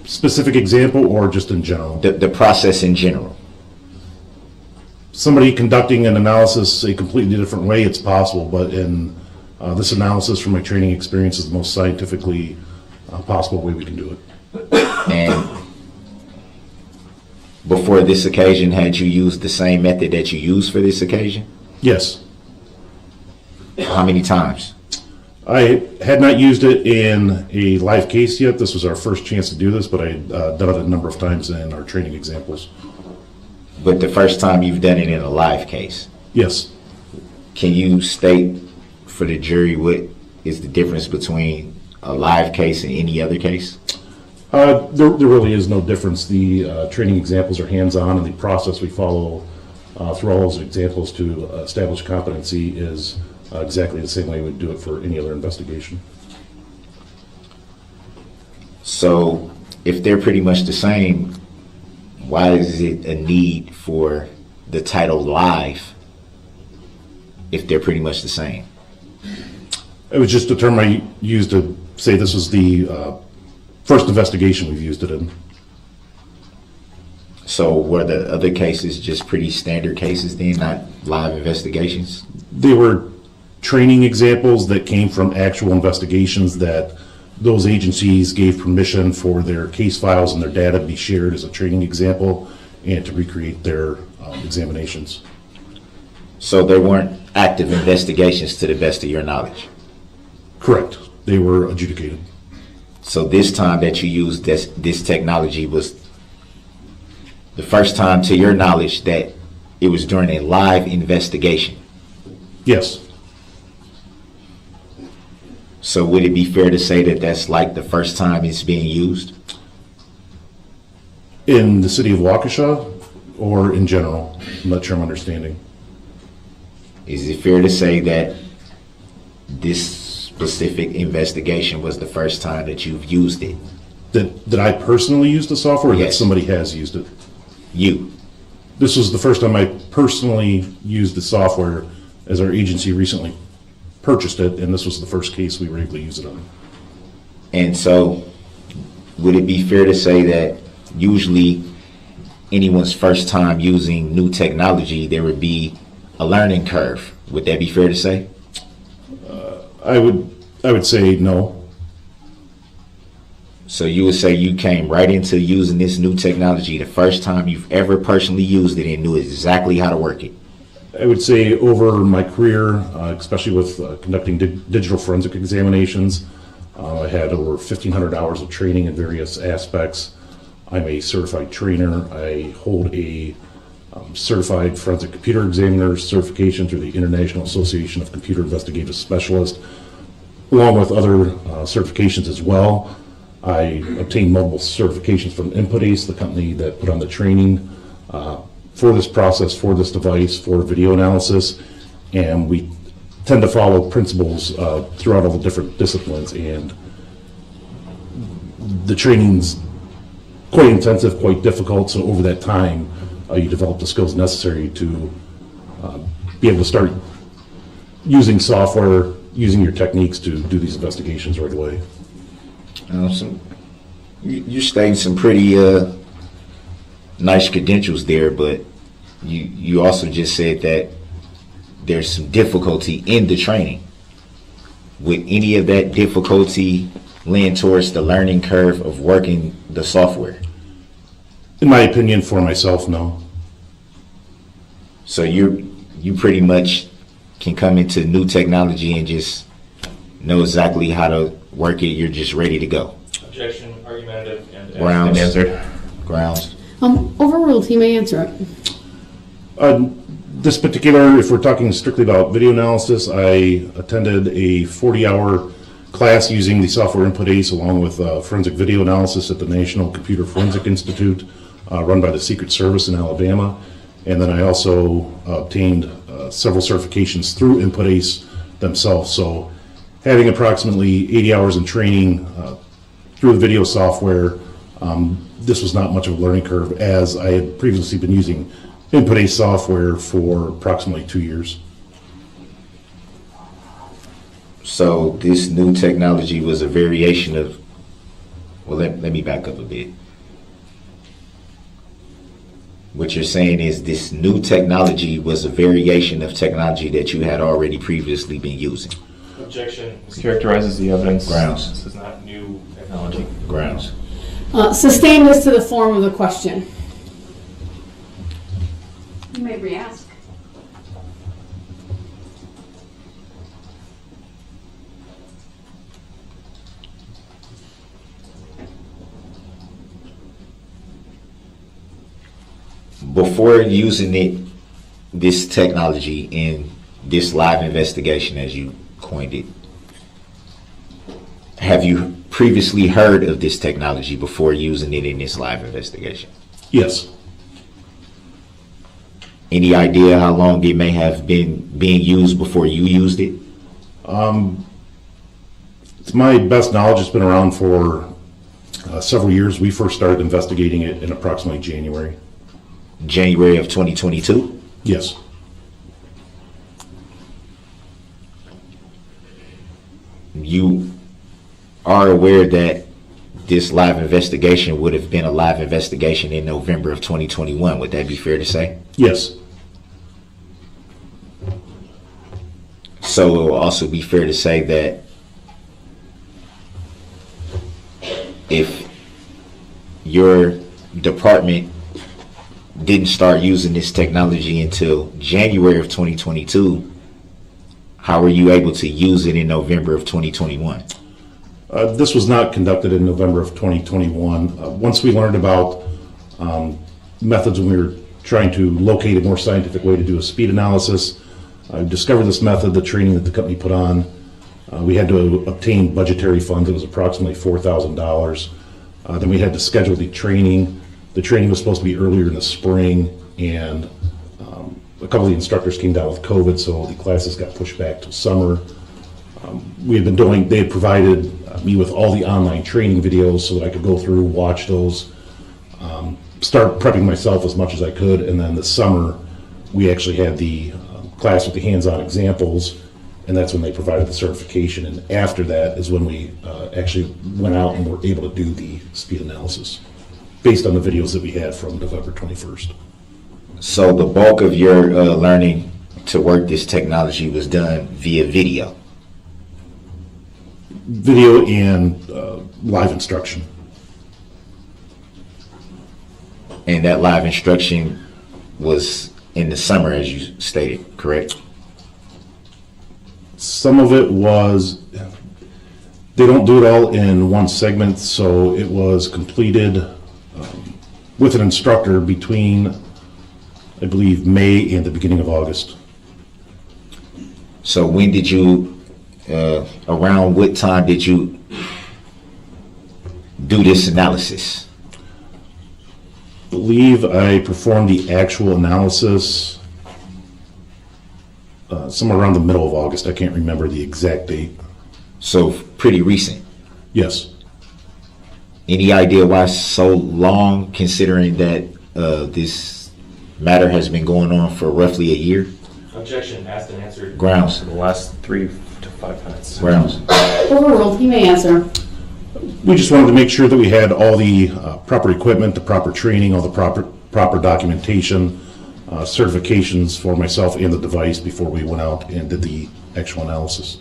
specific example or just in general? The process in general. Somebody conducting an analysis a completely different way, it's possible, but in this analysis from my training experience is the most scientifically possible way we can do it. And before this occasion, had you used the same method that you used for this occasion? Yes. How many times? I had not used it in a live case yet. This was our first chance to do this, but I had done it a number of times in our training examples. But the first time you've done it in a live case? Yes. Can you state for the jury what is the difference between a live case and any other case? There really is no difference. The training examples are hands-on, and the process we follow through all those examples to establish competency is exactly the same way we would do it for any other investigation. So if they're pretty much the same, why is it a need for the title live if they're pretty much the same? It was just a term I used to say this was the first investigation we've used it in. So were the other cases just pretty standard cases then, not live investigations? They were training examples that came from actual investigations that those agencies gave permission for their case files and their data to be shared as a training example and to recreate their examinations. So there weren't active investigations to the best of your knowledge? Correct. They were adjudicated. So this time that you used this technology was the first time to your knowledge that it was during a live investigation? Yes. So would it be fair to say that that's like the first time it's being used? In the city of Waukesha or in general? I'm not sure I'm understanding. Is it fair to say that this specific investigation was the first time that you've used it? That I personally used the software or that Yes. somebody has used it? You. This was the first time I personally used the software, as our agency recently purchased it, and this was the first case we were able to use it on. And so would it be fair to say that usually anyone's first time using new technology, there would be a learning curve? Would that be fair to say? I would say no. So you would say you came right into using this new technology the first time you've ever personally used it and knew exactly how to work it? I would say over my career, especially with conducting digital forensic examinations, I had over 1,500 hours of training in various aspects. I'm a certified trainer. I hold a certified forensic computer examiner certification through the International Association of Computer Investigative Specialists. along with other certifications as well. I obtained multiple certifications from Input Ace, the company that put on the training for this process, for this device, for video analysis, and we tend to follow principles throughout all the different disciplines, and the training's quite intensive, quite difficult, so over that time you develop the skills necessary to be able to start using software, using your techniques to do these investigations right away. You're stating some pretty nice credentials there, but you also just said that there's some difficulty in the training. Would any of that difficulty lean towards the learning curve of working the software? In my opinion, for myself, no. So you pretty much can come into new technology and just know exactly how to work it. You're just ready to go. Objection, argumentative, and Grounds. answered. Grounds. Overruled, he may answer it. This particular, if we're talking strictly about video analysis, I attended a 40-hour class using the software Input Ace along with forensic video analysis at the National Computer Forensic Institute, run by the Secret Service in Alabama. And then I also obtained several certifications through Input Ace themselves. So having approximately 80 hours in training through the video software, this was not much of a learning curve, as I had previously been using Input Ace software for approximately 2 years. So this new technology was a variation of, well, let me back up a bit. What you're saying is this new technology was a variation of technology that you had already previously been using. Objection. This characterizes the evidence. Grounds. This is not new technology. Grounds. Sustain this to the form of the question. You may re-ask. Before using this technology in this live investigation, as you coined it, have you previously heard of this technology before using it in this live investigation? Yes. Any idea how long it may have been being used before you used it? To my best knowledge, it's been around for several years. We first started investigating it in approximately January. January of 2022? Yes. You are aware that this live investigation would have been a live investigation in November of 2021. Would that be fair to say? Yes. So it will also be fair to say that if your department didn't start using this technology until January of 2022, how were you able to use it in November of 2021? This was not conducted in November of 2021. Once we learned about methods when we were trying to locate a more scientific way to do a speed analysis, I discovered this method, the training that the company put on. We had to obtain budgetary funds. It was approximately $4,000. Then we had to schedule the training. The training was supposed to be earlier in the spring, and a couple of the instructors came down with COVID, so the classes got pushed back to summer. They had provided me with all the online training videos so that I could go through, watch those, start prepping myself as much as I could, and then this summer we actually had the class with the hands-on examples, and that's when they provided the certification, and after that is when we actually went out and were able to do the speed analysis based on the videos that we had from November 21st. So the bulk of your learning to work this technology was done via video? Video and live instruction. And that live instruction was in the summer, as you stated, correct? Some of it was, they don't do it all in one segment, so it was completed with an instructor between, I believe, May and the beginning of August. So when did you around what time did you do this analysis? Believe I performed the actual analysis somewhere around the middle of August. I can't remember the exact date. So pretty recent. Yes. Any idea why so long, considering that this matter has been going on for roughly a year? Objection asked and answered. Grounds. In the last 3 to 5 minutes. Grounds. Overruled. He may answer. We just wanted to make sure that we had all the proper equipment, the proper training, all the proper documentation, certifications for myself and the device before we went out and did the actual analysis.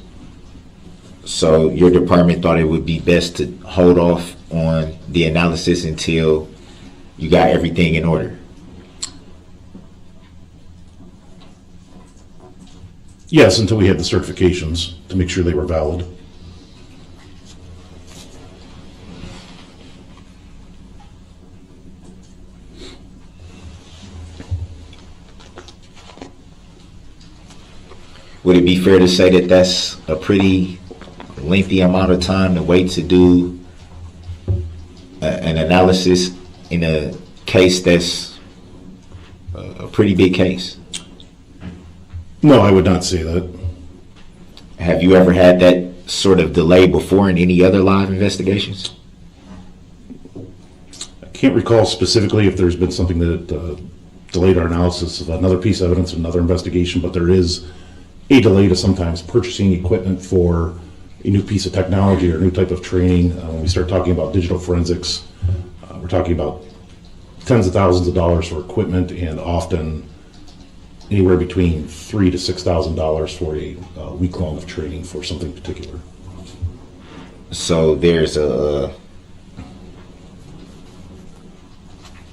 So your department thought it would be best to hold off on the analysis until you got everything in order? Yes, until we had the certifications to make sure they were valid. Would it be fair to say that that's a pretty lengthy amount of time to wait to do an analysis in a case that's a pretty big case? No, I would not say that. Have you ever had that sort of delay before in any other live investigations? I can't recall specifically if there's been something that delayed our analysis of another piece of evidence, another investigation, but there is a delay to sometimes purchasing equipment for a new piece of technology or a new type of training. When we start talking about digital forensics, we're talking about tens of thousands of dollars for equipment and often anywhere between $3,000 to $6,000 for a week long of training for something particular. So there's a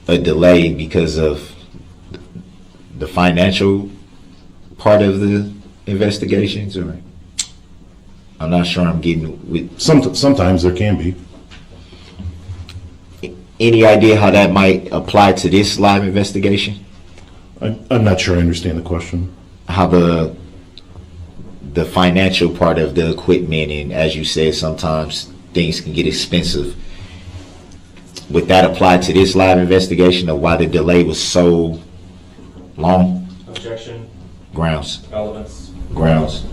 delay because of the financial part of the investigations, or I'm not sure I'm getting with. Sometimes there can be. Any idea how that might apply to this live investigation? I'm not sure I understand the question. How the financial part of the equipment, and as you said, sometimes things can get expensive. Would that apply to this live investigation of why the delay was so long? Objection. Grounds. Relevance. Grounds.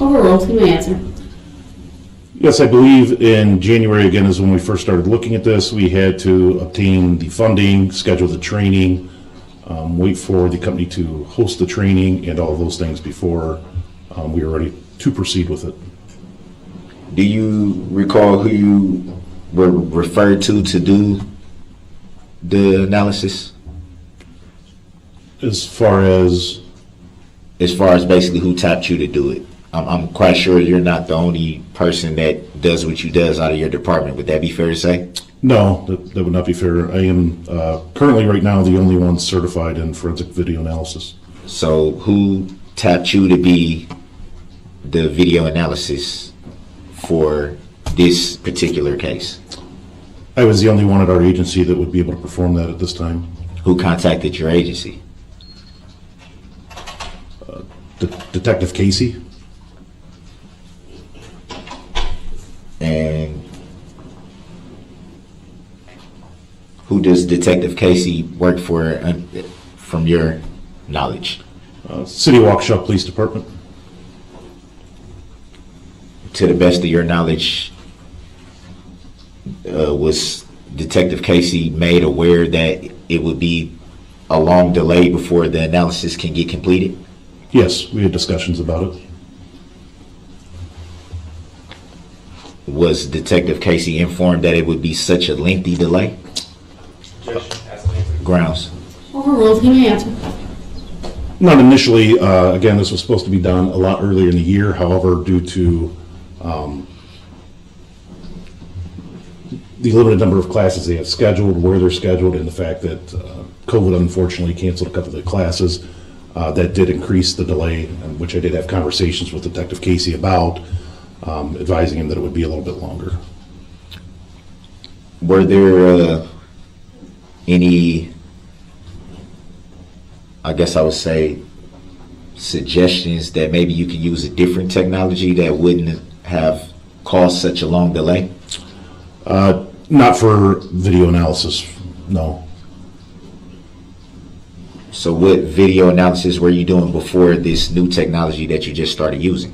Overruled. He may answer. Yes, I believe in January again is when we first started looking at this. We had to obtain the funding, schedule the training, wait for the company to host the training and all of those things before we were ready to proceed with it. Do you recall who you were referred to do the analysis? As far as basically who tapped you to do it? I'm quite sure you're not the only person that does what you does out of your department. Would that be fair to say? no, that would not be fair. I am currently right now the only one certified in forensic video analysis. So who tapped you to be the video analysis for this particular case? I was the only one at our agency that would be able to perform that at this time. Who contacted your agency? Detective Casey. And who does Detective Casey work for, from your knowledge? City Waukesha Police Department. To the best of your knowledge, was Detective Casey made aware that it would be a long delay before the analysis can get completed? Yes, we had discussions about it. Was Detective Casey informed that it would be such a lengthy delay? Grounds. Overruled. He may answer. Not initially. Again, this was supposed to be done a lot earlier in the year. However, due to the limited number of classes they have scheduled, where they're scheduled, and the fact that COVID unfortunately canceled a couple of the classes, that did increase the delay, which I did have conversations with Detective Casey about, advising him that it would be a little bit longer. Were there any, I guess I would say, suggestions that maybe you could use a different technology that wouldn't have caused such a long delay? Not for video analysis, no. So what video analysis were you doing before this new technology that you just started using?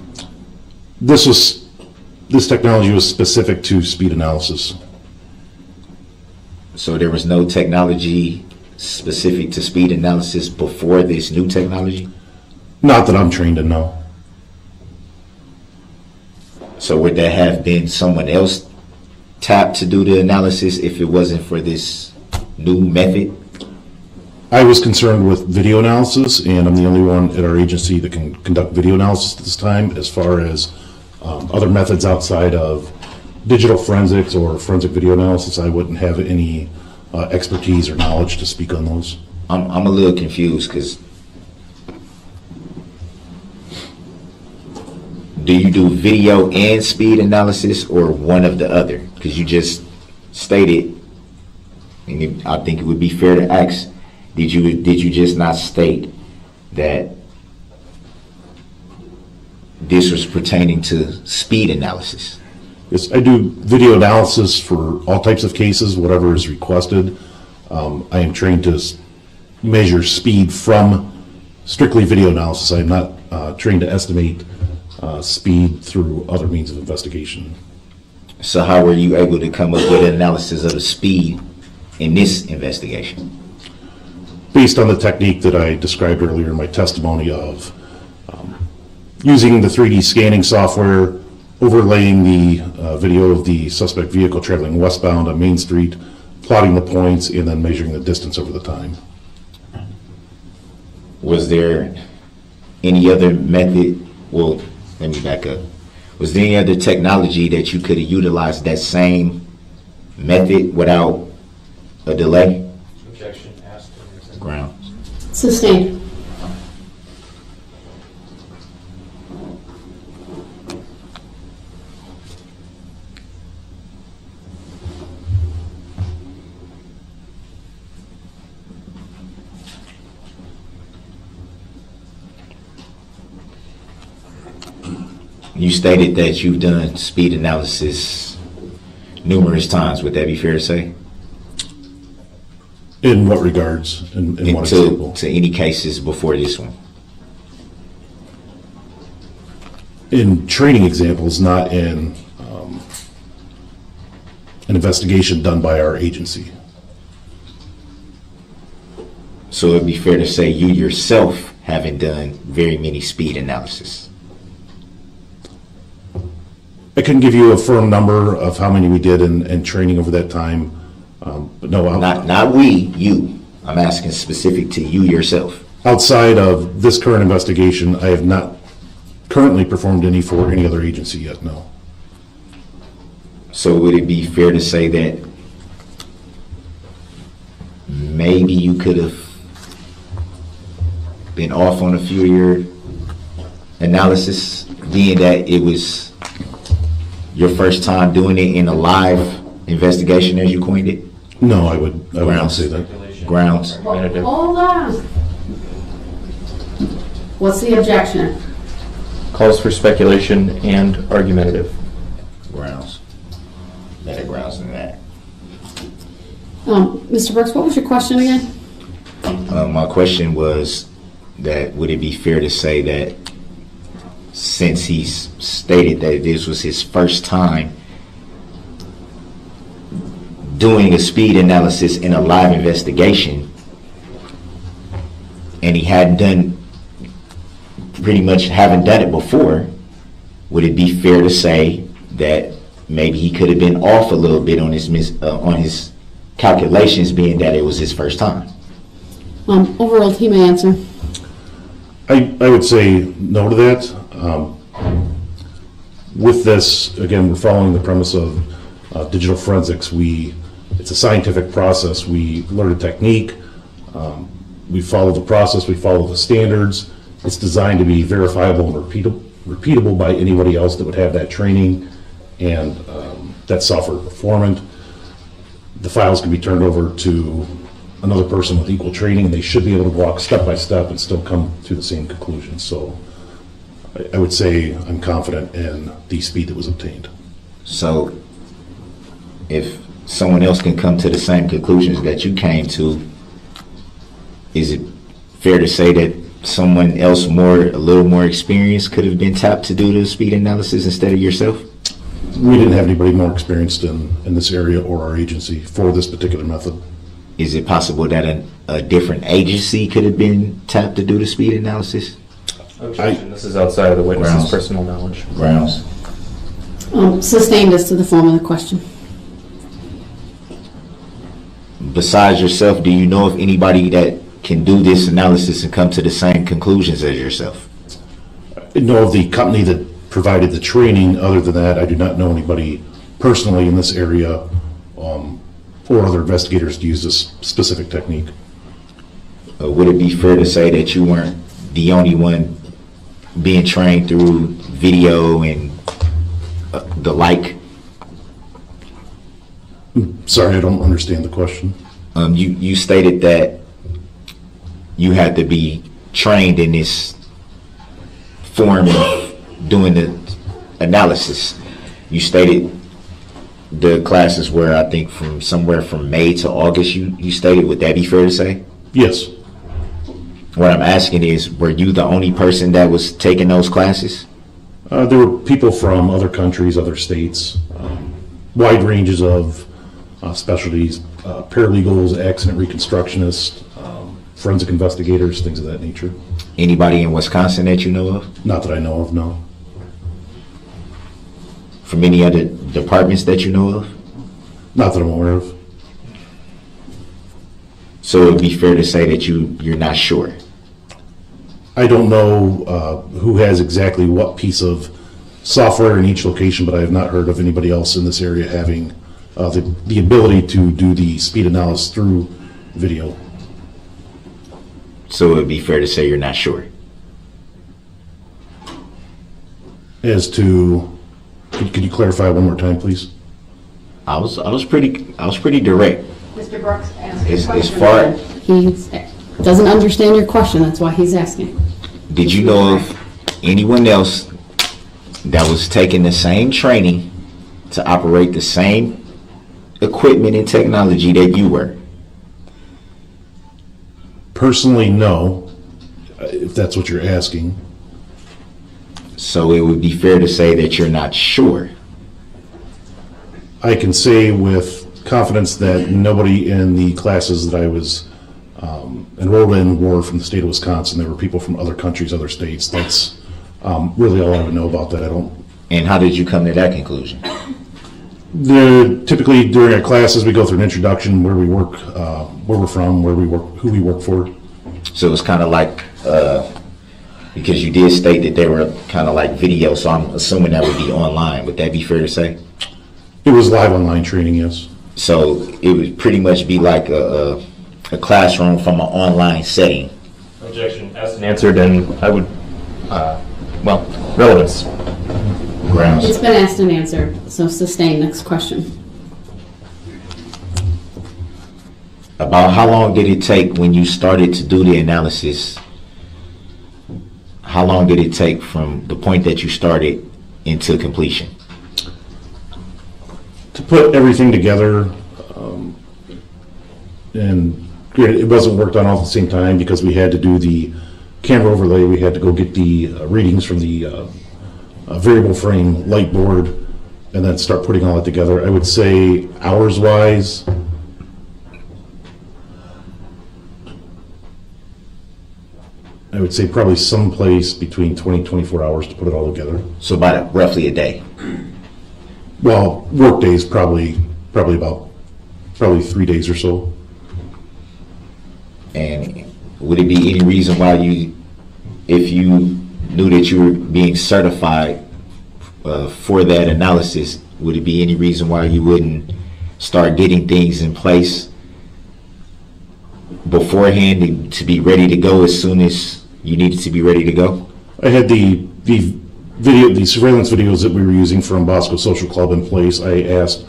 This technology was specific to speed analysis. So there was no technology specific to speed analysis before this new technology? Not that I'm trained in, no. So would there have been someone else tapped to do the analysis if it wasn't for this new method? I was concerned with video analysis, and I'm the only one at our agency that can conduct video analysis at this time. As far as other methods outside of digital forensics or forensic video analysis, I wouldn't have any expertise or knowledge to speak on those. I'm a little confused because do you do video and speed analysis or one of the other? Because you just stated, and I think it would be fair to ask, did you just not state that this was pertaining to speed analysis? Yes, I do video analysis for all types of cases, whatever is requested. I am trained to measure speed from strictly video analysis. I am not trained to estimate speed through other means of investigation. So how were you able to come up with an analysis of the speed in this investigation? Based on the technique that I described earlier in my testimony of using the 3D scanning software, overlaying the video of the suspect vehicle traveling westbound on Main Street, plotting the points, and then measuring the distance over the time. Was there any other method? Well, let me back up. Was there any other technology that you could have utilized that same method without a delay? Objection asked. Grounds. Sustained. You stated that you've done speed analysis numerous times. Would that be fair to say? In what regards? In what example? To any cases before this one? In training examples, not in an investigation done by our agency. So it'd be fair to say you yourself haven't done very many speed analysis. I couldn't give you a firm number of how many we did in training over that time, but no, Not we, you. I'm asking specific to you yourself. outside of this current investigation, I have not currently performed any for any other agency yet, no. So would it be fair to say that maybe you could have been off on a few of your analysis, being that it was your first time doing it in a live investigation, as you coined it? No, I would not say that. Grounds. Hold on. What's the objection? Calls for speculation and argumentative. Grounds. Better grounds than that. Mr. Brooks, what was your question again? My question was that would it be fair to say that since he's stated that this was his first time doing a speed analysis in a live investigation, and he hadn't done it before, would it be fair to say that maybe he could have been off a little bit on his calculations, being that it was his first time? Overall, he may answer. I would say no to that. With this, again, we're following the premise of digital forensics. It's a scientific process. We learn a technique, we follow the process, we follow the standards. It's designed to be verifiable and repeatable by anybody else that would have that training and that software performant. The files can be turned over to another person with equal training, and they should be able to walk step by step and still come to the same conclusion. So I would say I'm confident in the speed that was obtained. So if someone else can come to the same conclusions that you came to, is it fair to say that someone else a little more experienced could have been tapped to do the speed analysis instead of yourself? We didn't have anybody more experienced in this area or our agency for this particular method. Is it possible that a different agency could have been tapped to do the speed analysis? Objection. This is outside of the witness's Grounds. personal knowledge. Grounds. Sustained as to the form of the question. Besides yourself, do you know of anybody that can do this analysis and come to the same conclusions as yourself? I know of the company that provided the training. Other than that, I do not know anybody personally in this area or other investigators to use this specific technique. Would it be fair to say that you weren't the only one being trained through video and the like? Sorry, I don't understand the question. You stated that you had to be trained in this form of doing the analysis. You stated the classes were, I think, from somewhere from May to August, you stated. Would that be fair to say? Yes. What I'm asking is, were you the only person that was taking those classes? There were people from other countries, other states, wide ranges of specialties, paralegals, accident reconstructionists, forensic investigators, things of that nature. Anybody in Wisconsin that you know of? Not that I know of, no. From any other departments that you know of? Not that I'm aware of. So it would be fair to say that you're not sure? I don't know who has exactly what piece of software in each location, but I have not heard of anybody else in this area having the ability to do the speed analysis through video. So it would be fair to say you're not sure? As to, could you clarify one more time, please? I was pretty direct. Mr. Brooks, ask As far, He doesn't understand your question, that's why he's asking. did you know of anyone else that was taking the same training to operate the same equipment and technology that you were? Personally, no, if that's what you're asking. So it would be fair to say that you're not sure? I can say with confidence that nobody in the classes that I was enrolled in were from the state of Wisconsin. There were people from other countries, other states. That's really all I would know about that. I don't. And how did you come to that conclusion? Typically during our classes, we go through an introduction, where we work, where we're from, where we work, who we work for. So it's kind of like, because you did state that they were kind of like video, so I'm assuming that would be online. Would that be fair to say? It was live online training, yes. So it would pretty much be like a classroom from an online setting. Objection. Asked and answered, and I would, relevance. Grounds. It's been asked and answered, so sustain. Next question. About how long did it take when you started to do the analysis? How long did it take from the point that you started into completion? To put everything together, and it wasn't worked on all at the same time because we had to do the camera overlay. We had to go get the readings from the variable frame light board and then start putting all that together. I would say hours-wise, I would say probably someplace between 20 and 24 hours to put it all together. So about roughly a day. Well, work days probably 3 days or so. And would it be any reason why if you knew that you were being certified for that analysis, would it be any reason why you wouldn't start getting things in place beforehand to be ready to go as soon as you needed to be ready to go? I had the surveillance videos that we were using from Bosco Social Club in place. I asked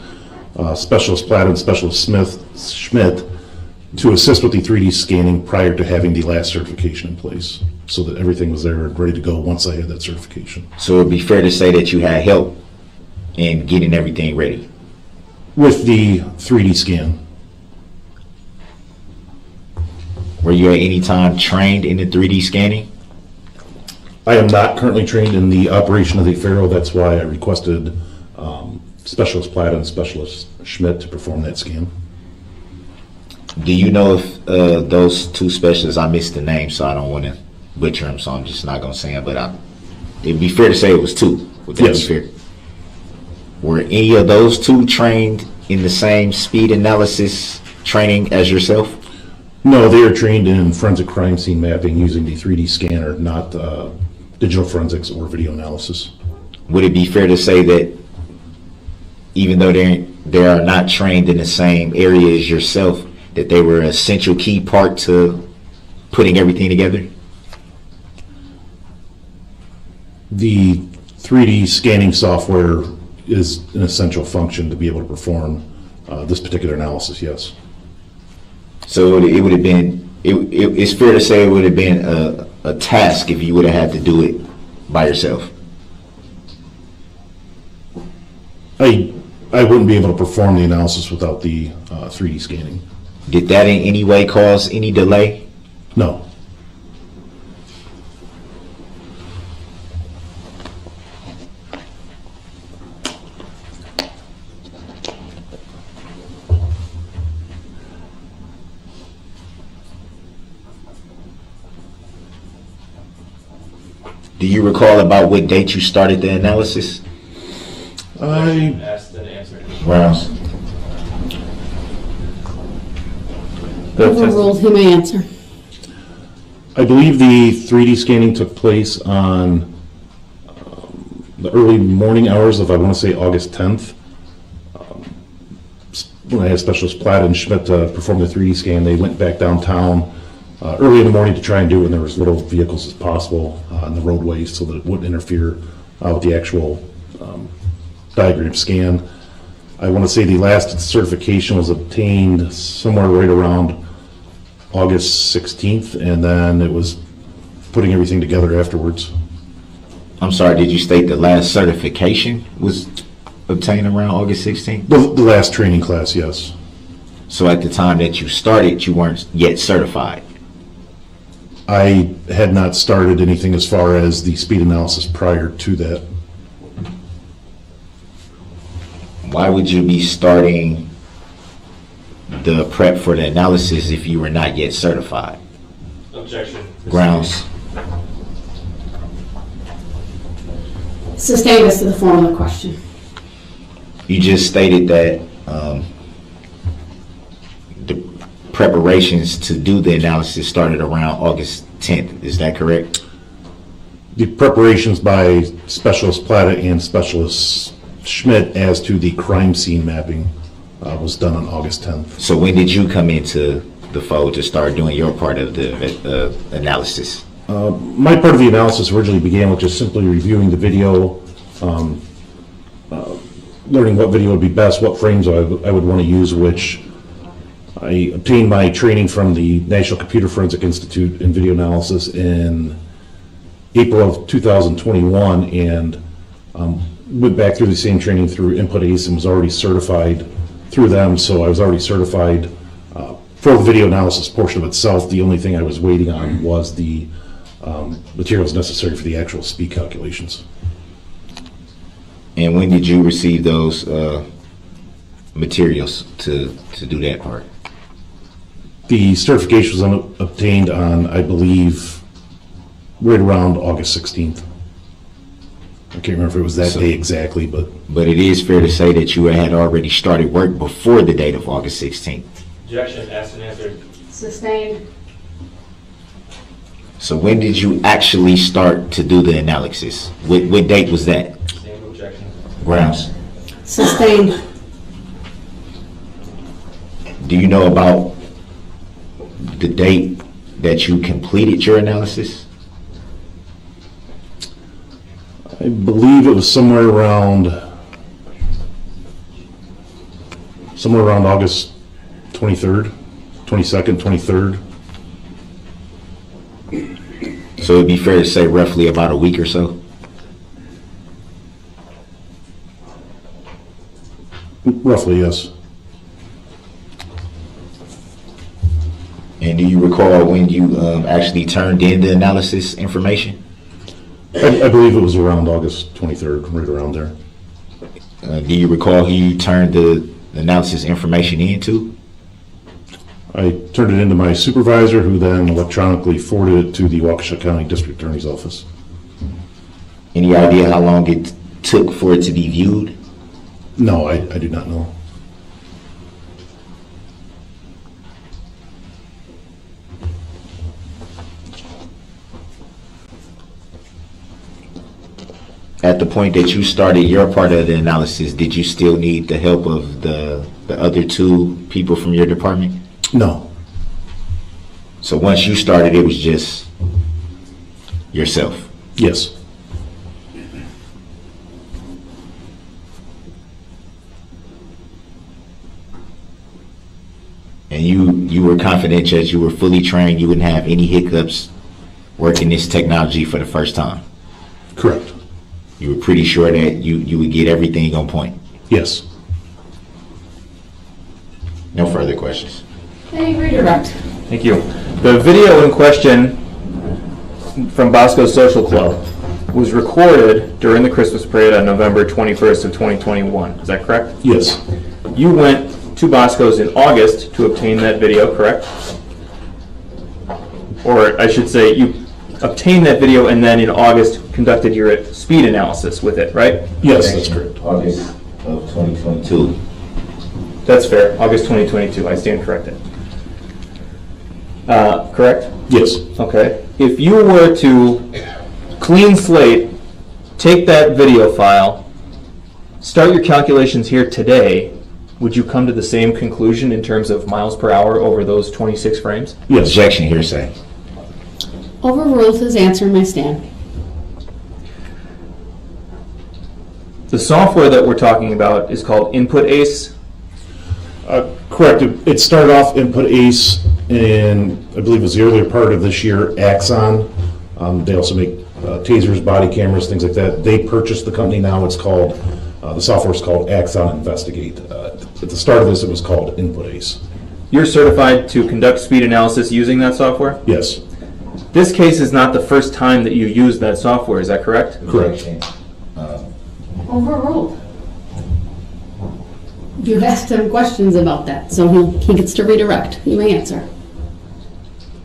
Specialist Platt and Specialist Schmidt to assist with the 3D scanning prior to having the last certification in place, so that everything was there and ready to go once I had that certification. So it'd be fair to say that you had help in getting everything ready. With the 3D scan, Were you at any time trained in the 3D scanning? I am not currently trained in the operation of the Faro. That's why I requested Specialist Platt and Specialist Schmidt to perform that scan. Do you know if those two specialists, I missed the name, so I don't want to butcher them, so I'm just not going to say it, but it'd be fair to say it was two. Would that Yes. be fair? Were any of those two trained in the same speed analysis training as yourself? No, they are trained in forensic crime scene mapping using the 3D scanner, not digital forensics or video analysis. Would it be fair to say that even though they are not trained in the same area as yourself, that they were an essential key part to putting everything together? The 3D scanning software is an essential function to be able to perform this particular analysis, yes. So it would have been, it's fair to say it would have been a task if you would have had to do it by yourself. I wouldn't be able to perform the analysis without the 3D scanning. Did that in any way cause any delay? No. Do you recall about what date you started the analysis? Asked and answered. Rounds. Overruled, he may answer. I believe the 3D scanning took place on the early morning hours of, I want to say, August 10th. When I had Specialist Platt and Schmidt perform the 3D scan, they went back downtown early in the morning to try and do it when there was little vehicles as possible on the roadways so that it wouldn't interfere with the actual diagram scan. I want to say the last certification was obtained somewhere right around August 16th, and then it was putting everything together afterwards. I'm sorry, did you state the last certification was obtained around August 16th? The last training class, yes. So at the time that you started, you weren't yet certified? I had not started anything as far as the speed analysis prior to that. Why would you be starting the prep for the analysis if you were not yet certified? Objection. Grounds. Sustained as to the form of the question. You just stated that the preparations to do the analysis started around August 10th. Is that correct? The preparations by Specialist Platt and Specialist Schmidt as to the crime scene mapping was done on August 10th. So when did you come into the fold to start doing your part of the analysis? My part of the analysis originally began with just simply reviewing the video, learning what video would be best, what frames I would want to use, which I obtained my training from the National Computer Forensic Institute in video analysis in April of 2021, and went back through the same training through Input Ace and was already certified through them, so I was already certified for the video analysis portion of itself. The only thing I was waiting on was the materials necessary for the actual speed calculations. And when did you receive those materials to do that part? The certification was obtained on, I believe, right around August 16th. I can't remember if it was that day exactly, but it is fair to say that you had already started work before the date of August 16th. Objection. Asked and answered. Sustained. So when did you actually start to do the analysis? What date was that? Same objection. Grounds. Sustained. Do you know about the date that you completed your analysis? I believe it was somewhere around August 23rd, 22nd, 23rd. So it'd be fair to say roughly about a week or so? Roughly, yes. And do you recall when you actually turned in the analysis information? I believe it was around August 23rd, right around there. Do you recall who you turned the analysis information into? I turned it into my supervisor, who then electronically forwarded it to the Waukesha County District Attorney's Office. Any idea how long it took for it to be viewed? No, I do not know. At the point that you started your part of the analysis, did you still need the help of the other two people from your department? No. So once you started, it was just yourself. Yes. And you were confident that you were fully trained, you wouldn't have any hiccups working this technology for the first time? Correct. You were pretty sure that you would get everything on point? Yes. No further questions. Hey, redirect. Thank you. The video in question from Bosco's Social Club was recorded during the Christmas parade on November 21st of 2021. Is that correct? Yes. You went to Bosco's in August to obtain that video, correct? Or I should say, you obtained that video and then in August conducted your speed analysis with it, right? Yes, that's correct. August of 2022. That's fair. August 2022. I stand corrected. Correct? Yes. Okay. If you were to clean slate, take that video file, start your calculations here today, would you come to the same conclusion in terms of miles per hour over those 26 frames? Yes. Objection, hearsay. Overruled. His answer may stand. The software that we're talking about is called Input Ace. Correct. It started off Input Ace in, I believe it was the earlier part of this year, Axon. They also make tasers, body cameras, things like that. They purchased the company now. It's called, the software is called Axon Investigate. At the start of this, it was called Input Ace. You're certified to conduct speed analysis using that software? Yes. This case is not the first time that you used that software, is that correct? Correct. Overruled. You asked him questions about that, so he gets to redirect. You may answer.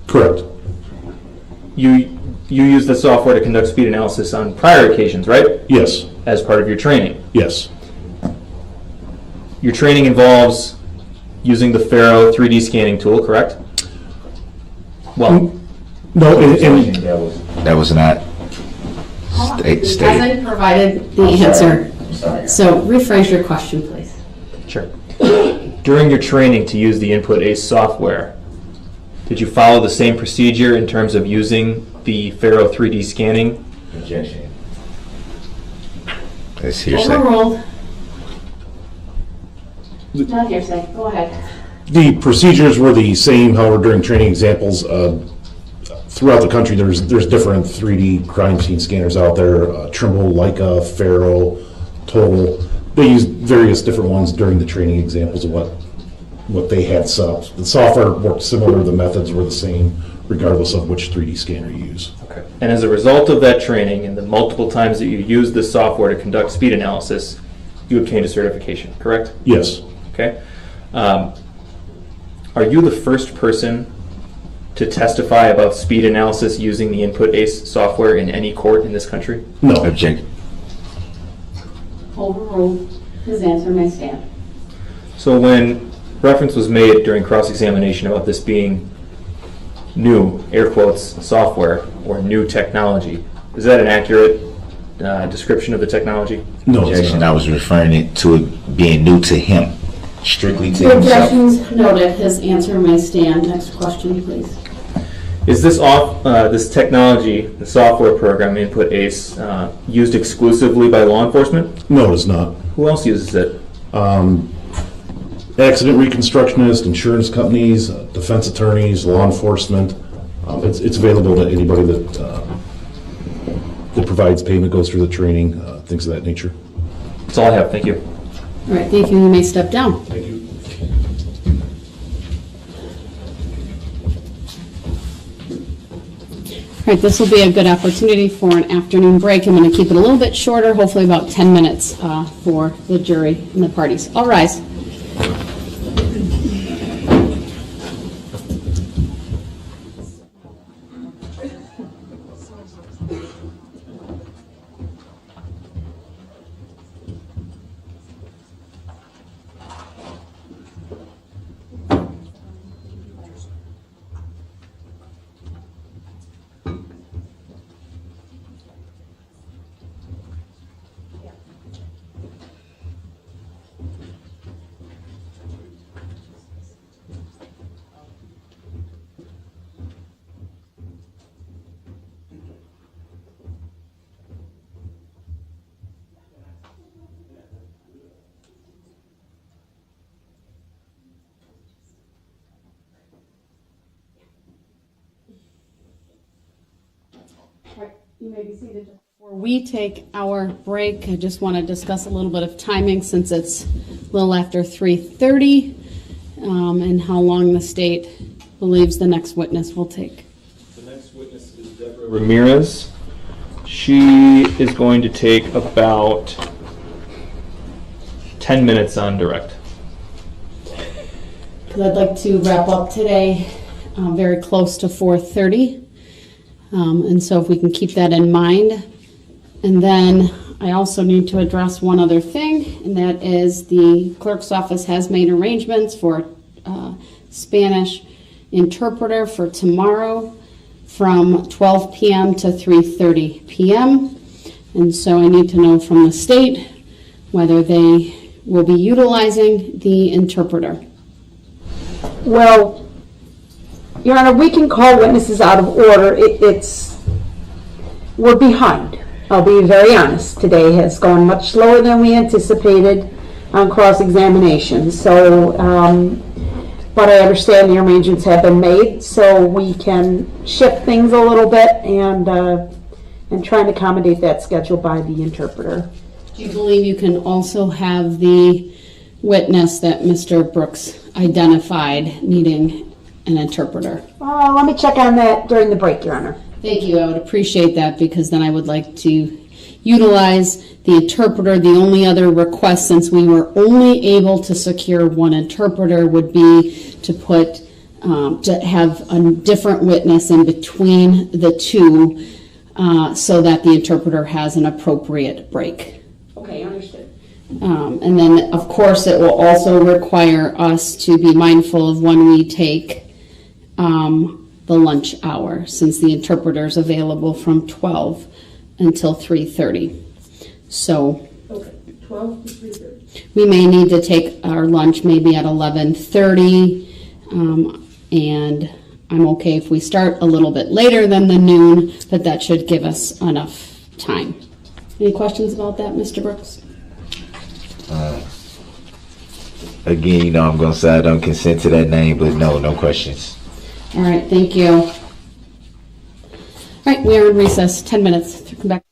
Correct. You used the software to conduct speed analysis on prior occasions, right? Yes. As part of your training. Yes. Your training involves using the Faro 3D scanning tool, correct? Well, No, That was not He stated. hasn't provided the answer. So rephrase your question, please. sure. During your training to use the Input Ace software, did you follow the same procedure in terms of using the Faro 3D scanning? Objection. That's hearsay. Overruled. Not hearsay. Go ahead. the procedures were the same, however, during training examples, throughout the country, there's different 3D crime scene scanners out there, Trimble, Leica, Faro, Total. They used various different ones during the training examples of what they had set up. The software worked similar, the methods were the same, regardless of which 3D scanner you use. Okay. And as a result of that training and the multiple times that you used this software to conduct speed analysis, you obtained a certification, correct? Yes. Okay. Are you the first person to testify about speed analysis using the Input Ace software in any court in this country? No. Object. Overruled. His answer may stand. So when reference was made during cross-examination about this being new, air quotes, software or new technology, is that an accurate description of the technology? No, it's Objection. not. I was referring it to it being new to him, strictly to Your himself. objections noted. His answer may stand. Next question, please. Is this this technology, the software program Input Ace, used exclusively by law enforcement? No, it's not. Who else uses it? accident reconstructionists, insurance companies, defense attorneys, law enforcement. It's available to anybody that provides payment, goes through the training, things of that nature. That's all I have. Thank you. All right, thank you. You may step down. Thank you. All right, this will be a good opportunity for an afternoon break. I'm going to keep it a little bit shorter, hopefully about 10 minutes for the jury and the parties. All rise. You may be seated. Before we take our break, I just want to discuss a little bit of timing since it's a little after 3:30 and how long the state believes the next witness will take. The next witness is Deborah Ramirez. She is going to take about 10 minutes on direct. Because I'd like to wrap up today very close to 4:30. And so if we can keep that in mind. And then I also need to address one other thing, and that is the clerk's office has made arrangements for Spanish interpreter for tomorrow from 12 p.m. to 3:30 p.m. And so I need to know from the state whether they will be utilizing the interpreter. Well, Your Honor, we can call witnesses out of order. We're behind. I'll be very honest. Today has gone much slower than we anticipated on cross-examination. So, but I understand the arrangements have been made, so we can shift things a little bit and try and accommodate that schedule by the interpreter. Do you believe you can also have the witness that Mr. Brooks identified needing an interpreter? Let me check on that during the break, Your Honor. Thank you. I would appreciate that because then I would like to utilize the interpreter. The only other request, since we were only able to secure one interpreter, would be to to have a different witness in between the two so that the interpreter has an appropriate break. Okay, understood. And then, of course, it will also require us to be mindful of when we take the lunch hour, since the interpreter is available from 12 until 3:30. So Okay, 12 to 3:30. we may need to take our lunch maybe at 11:30, and I'm okay if we start a little bit later than the noon, but that should give us enough time. Any questions about that, Mr. Brooks? Again, I'm going to say I don't consent to that name, but no questions. All right, thank you. All right, we are in recess, 10 minutes. Come back.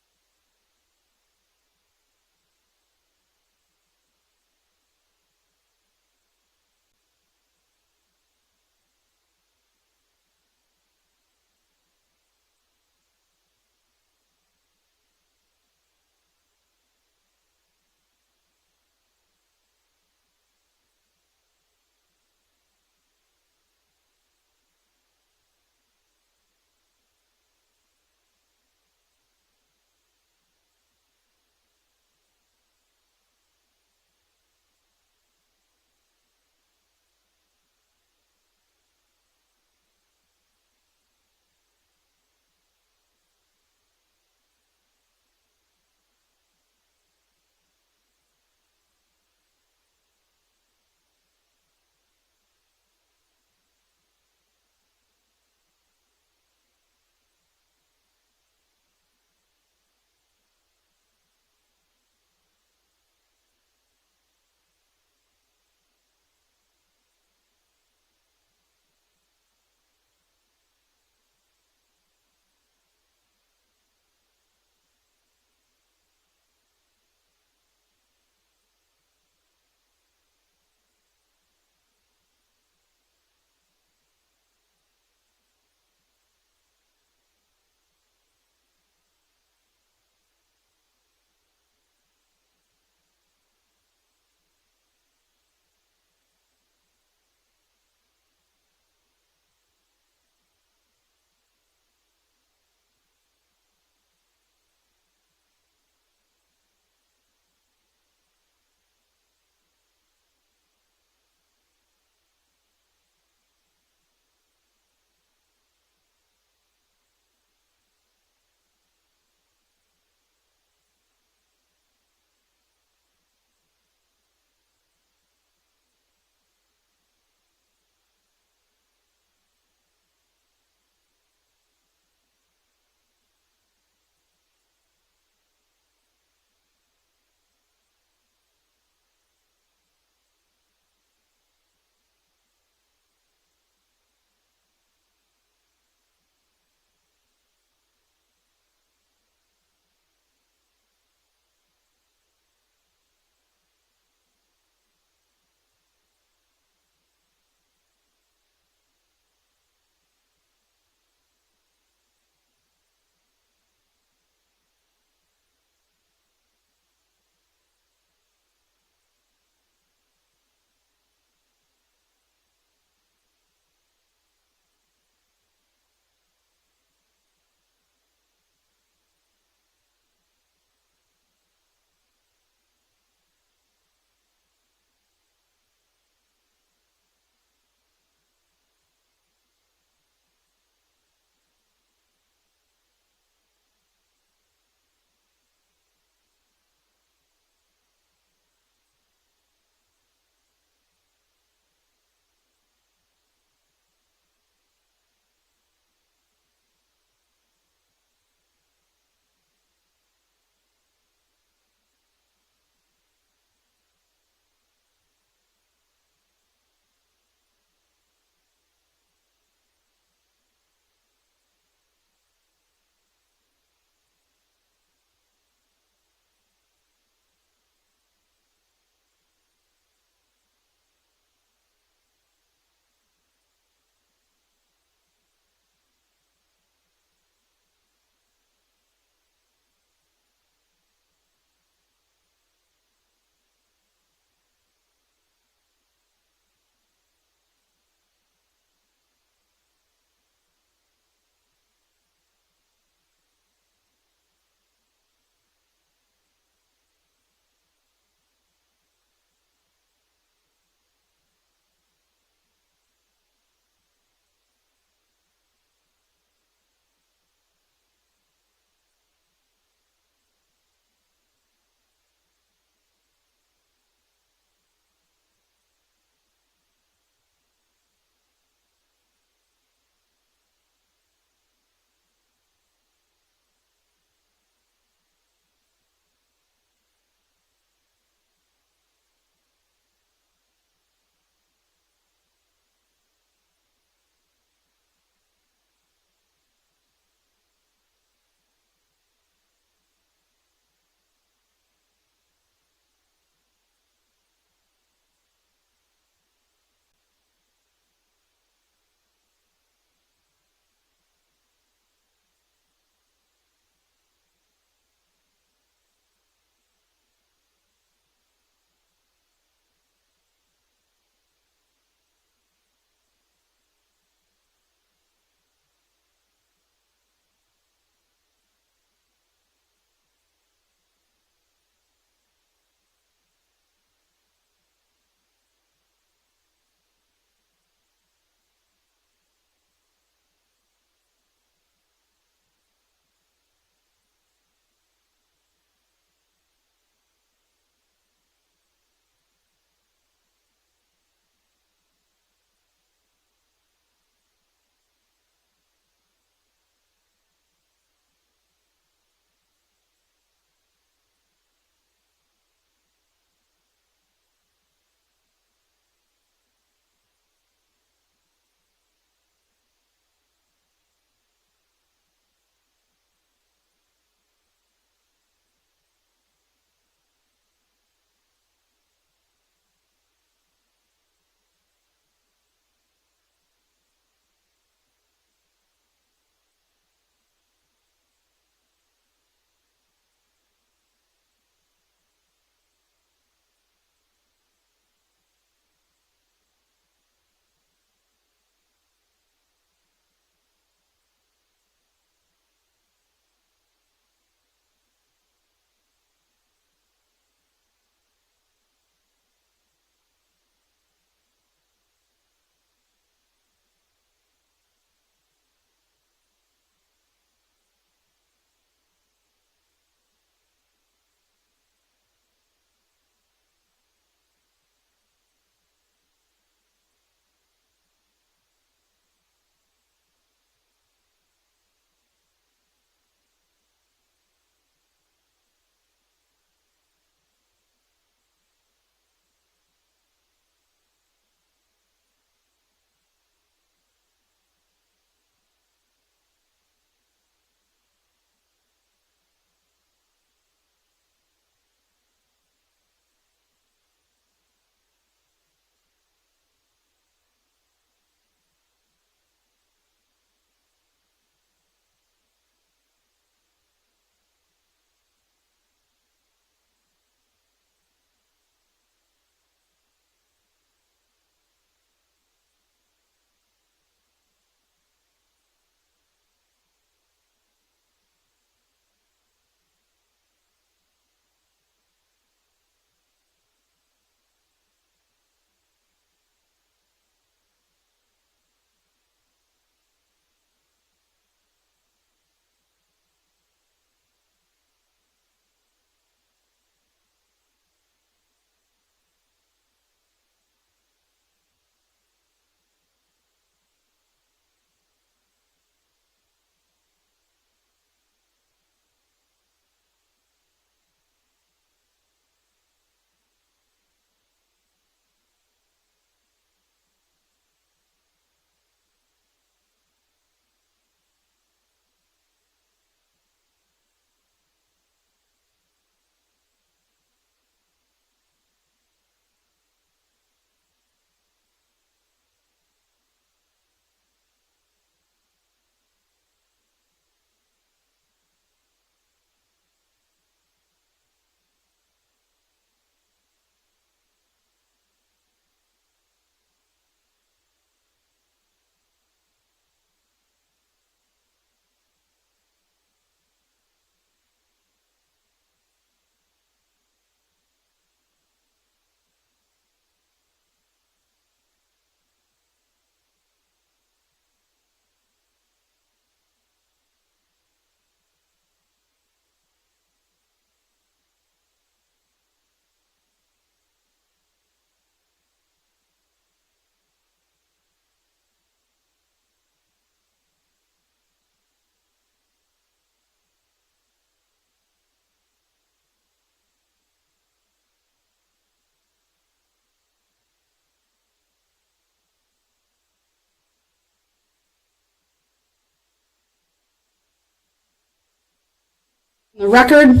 The record.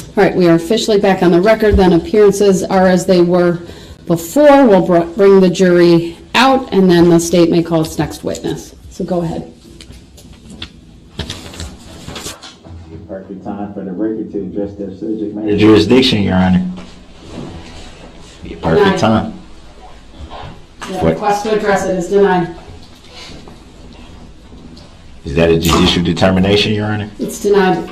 All right, we are officially back on the record. Then appearances are as they were before. We'll bring the jury out, and then the state may call its next witness. So go ahead. Perfect time for the record to address their subject matter. The jurisdiction, Your Honor. Be a perfect time. The request to address it is denied. Is that a judicial determination, Your Honor? It's denied.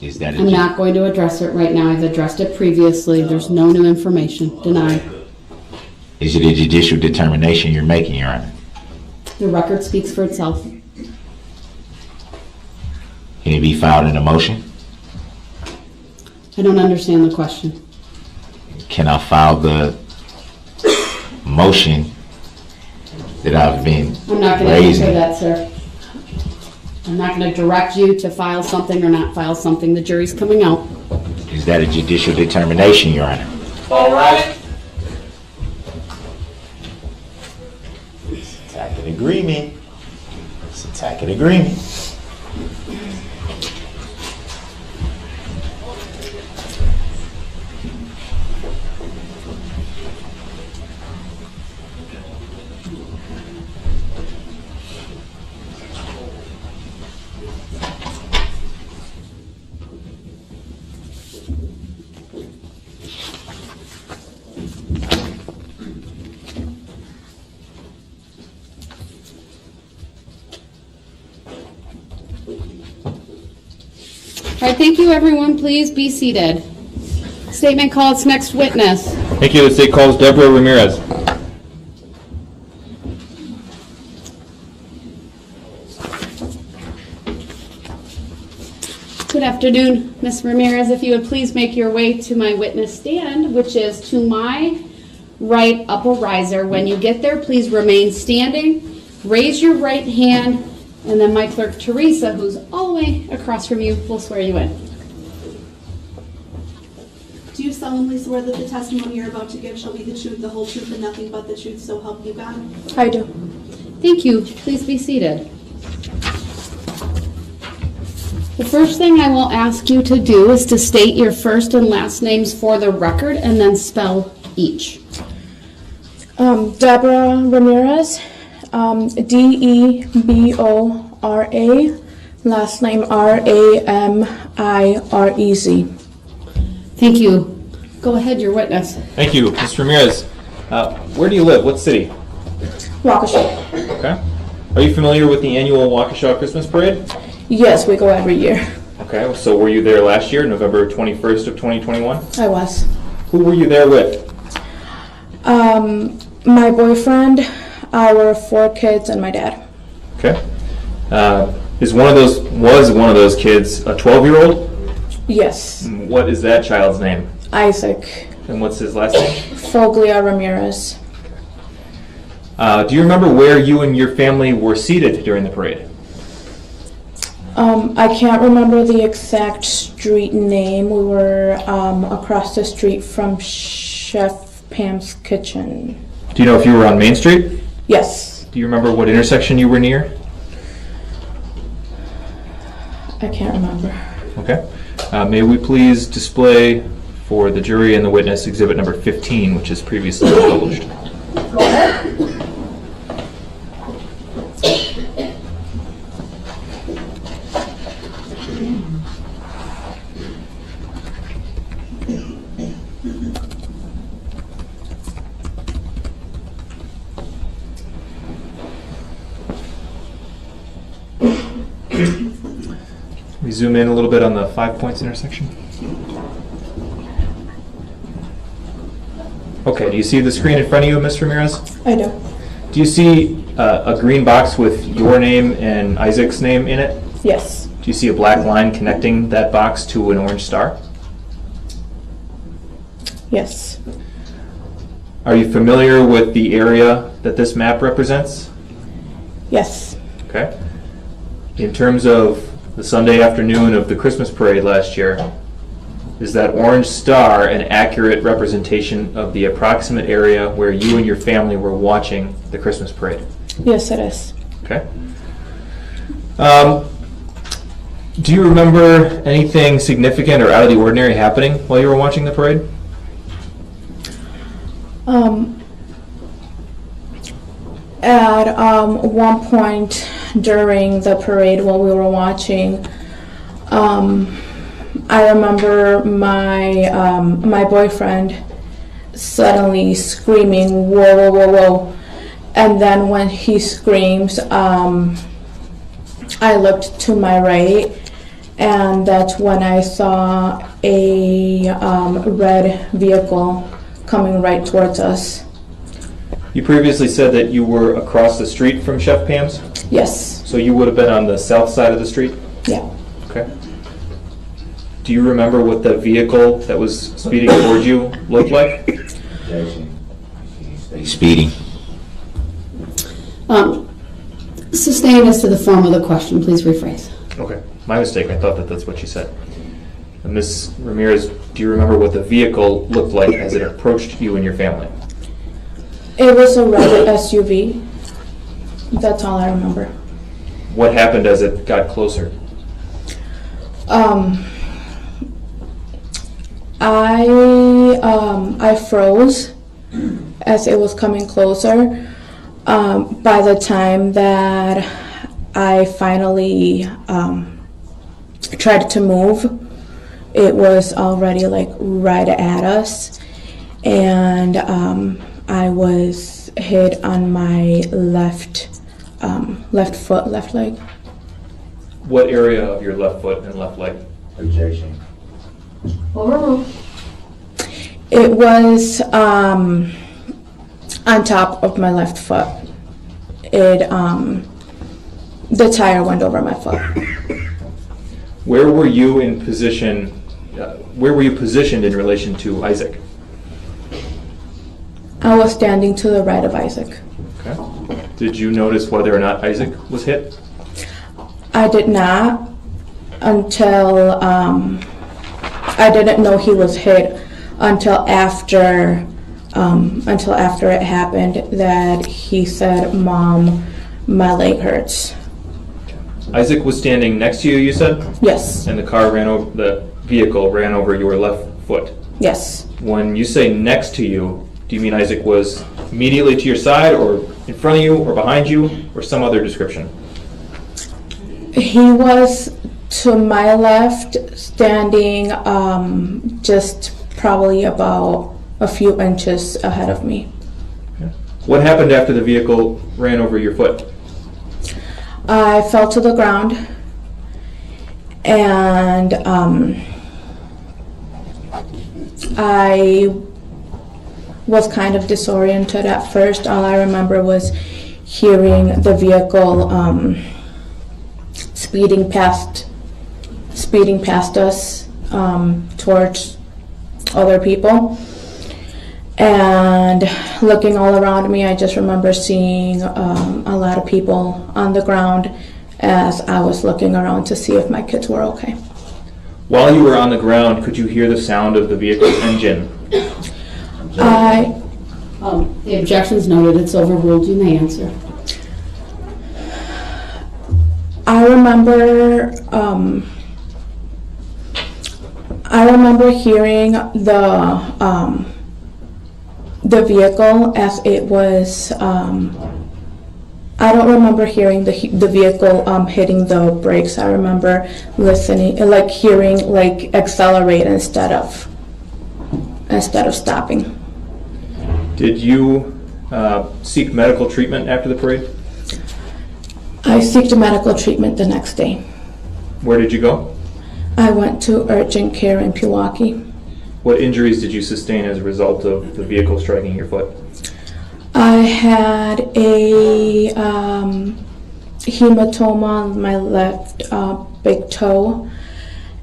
Is that I'm not going to address it right now. I've addressed it previously. There's no new information. Denied. Is it a judicial determination you're making, Your Honor? The record speaks for itself. Can it be filed in a motion? I don't understand the question. Can I file the motion that I've been I'm not going to raising? answer that, sir. I'm not going to direct you to file something or not file something. The jury's coming out. Is that a judicial determination, Your Honor? All right. It's a tacit agreement. It's a tacit agreement. All right, thank you, everyone. Please be seated. Statement call its next witness. Thank you. The state calls Deborah Ramirez. Good afternoon, Ms. Ramirez. If you would please make your way to my witness stand, which is to my right up a riser. When you get there, please remain standing. Raise your right hand, and then my clerk, Teresa, who's all the way across from you, will swear you in. Do you solemnly swear that the testimony you're about to give shall be the truth, the whole truth, and nothing but the truth, so help you God? I do. Thank you. Please be seated. The first thing I will ask you to do is to state your first and last names for the record and then spell each. Deborah Ramirez, Debora, last name Ramirez. Thank you. Go ahead, your witness. Thank you. Ms. Ramirez, where do you live? What city? Waukesha. Okay. Are you familiar with the annual Waukesha Christmas Parade? Yes, we go every year. Okay, so were you there last year, November 21st of 2021? I was. Who were you there with? My boyfriend, our 4 kids, and my dad. Okay. Was one of those kids a 12-year-old? Yes. What is that child's name? Isaac. And what's his last name? Foglia Ramirez. Do you remember where you and your family were seated during the parade? I can't remember the exact street name. We were across the street from Chef Pam's kitchen. Do you know if you were on Main Street? Yes. Do you remember what intersection you were near? I can't remember. Okay. May we please display for the jury and the witness exhibit number 15, which is previously published. Go ahead. We zoom in a little bit on the 5 points intersection. Okay, do you see the screen in front of you, Ms. Ramirez? I do. Do you see a green box with your name and Isaac's name in it? Yes. Do you see a black line connecting that box to an orange star? Yes. Are you familiar with the area that this map represents? Yes. Okay. In terms of the Sunday afternoon of the Christmas parade last year, is that orange star an accurate representation of the approximate area where you and your family were watching the Christmas parade? Yes, it is. Okay. Do you remember anything significant or out of the ordinary happening while you were watching the parade? At one point during the parade while we were watching, I remember my boyfriend suddenly screaming, "Whoa, whoa, whoa, whoa!" And then when he screams, I looked to my right, and that's when I saw a red vehicle coming right towards us. You previously said that you were across the street from Chef Pam's, Yes. so you would have been on the south side of the street? Yeah. Okay. Do you remember what the vehicle that was speeding towards you looked like? Speeding. Sustained as to the form of the question, please rephrase. Okay, my mistake. I thought that that's what you said. Ms. Ramirez, do you remember what the vehicle looked like as it approached you and your family? It was a red SUV. That's all I remember. What happened as it got closer? I froze as it was coming closer. By the time that I finally tried to move, it was already like right at us, and I was hit on my left foot, left leg. What area of your left foot and left leg? Objection. It was on top of my left foot. The tire went over my foot. Where were you in position? Where were you positioned in relation to Isaac? I was standing to the right of Isaac. Okay. Did you notice whether or not Isaac was hit? I did not until I didn't know he was hit until after it happened, that he said, "Mom, my leg hurts." Isaac was standing next to you, you said? Yes. And the vehicle ran over your left foot. Yes. When you say next to you, do you mean Isaac was immediately to your side, or in front of you, or behind you, or some other description? He was to my left, standing just probably about a few inches ahead of me. What happened after the vehicle ran over your foot? I fell to the ground, and I was kind of disoriented at first. All I remember was hearing the vehicle speeding past us towards other people. And looking all around me, I just remember seeing a lot of people on the ground as I was looking around to see if my kids were okay. While you were on the ground, could you hear the sound of the vehicle's engine? The objection's noted. It's overruled. You may answer. I remember hearing the vehicle as it was. I don't remember hearing the vehicle hitting the brakes. I remember listening, like hearing, like accelerate instead of stopping. Did you seek medical treatment after the parade? I sought medical treatment the next day. Where did you go? I went to urgent care in Pewaukee. What injuries did you sustain as a result of the vehicle striking your foot? I had a hematoma on my left big toe,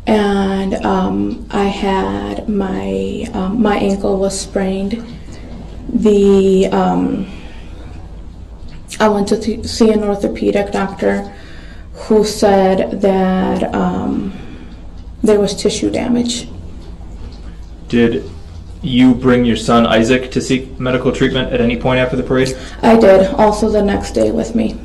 and I had my ankle was sprained. I went to see an orthopedic doctor who said that there was tissue damage. Did you bring your son Isaac to seek medical treatment at any point after the parade? I did, also the next day with me.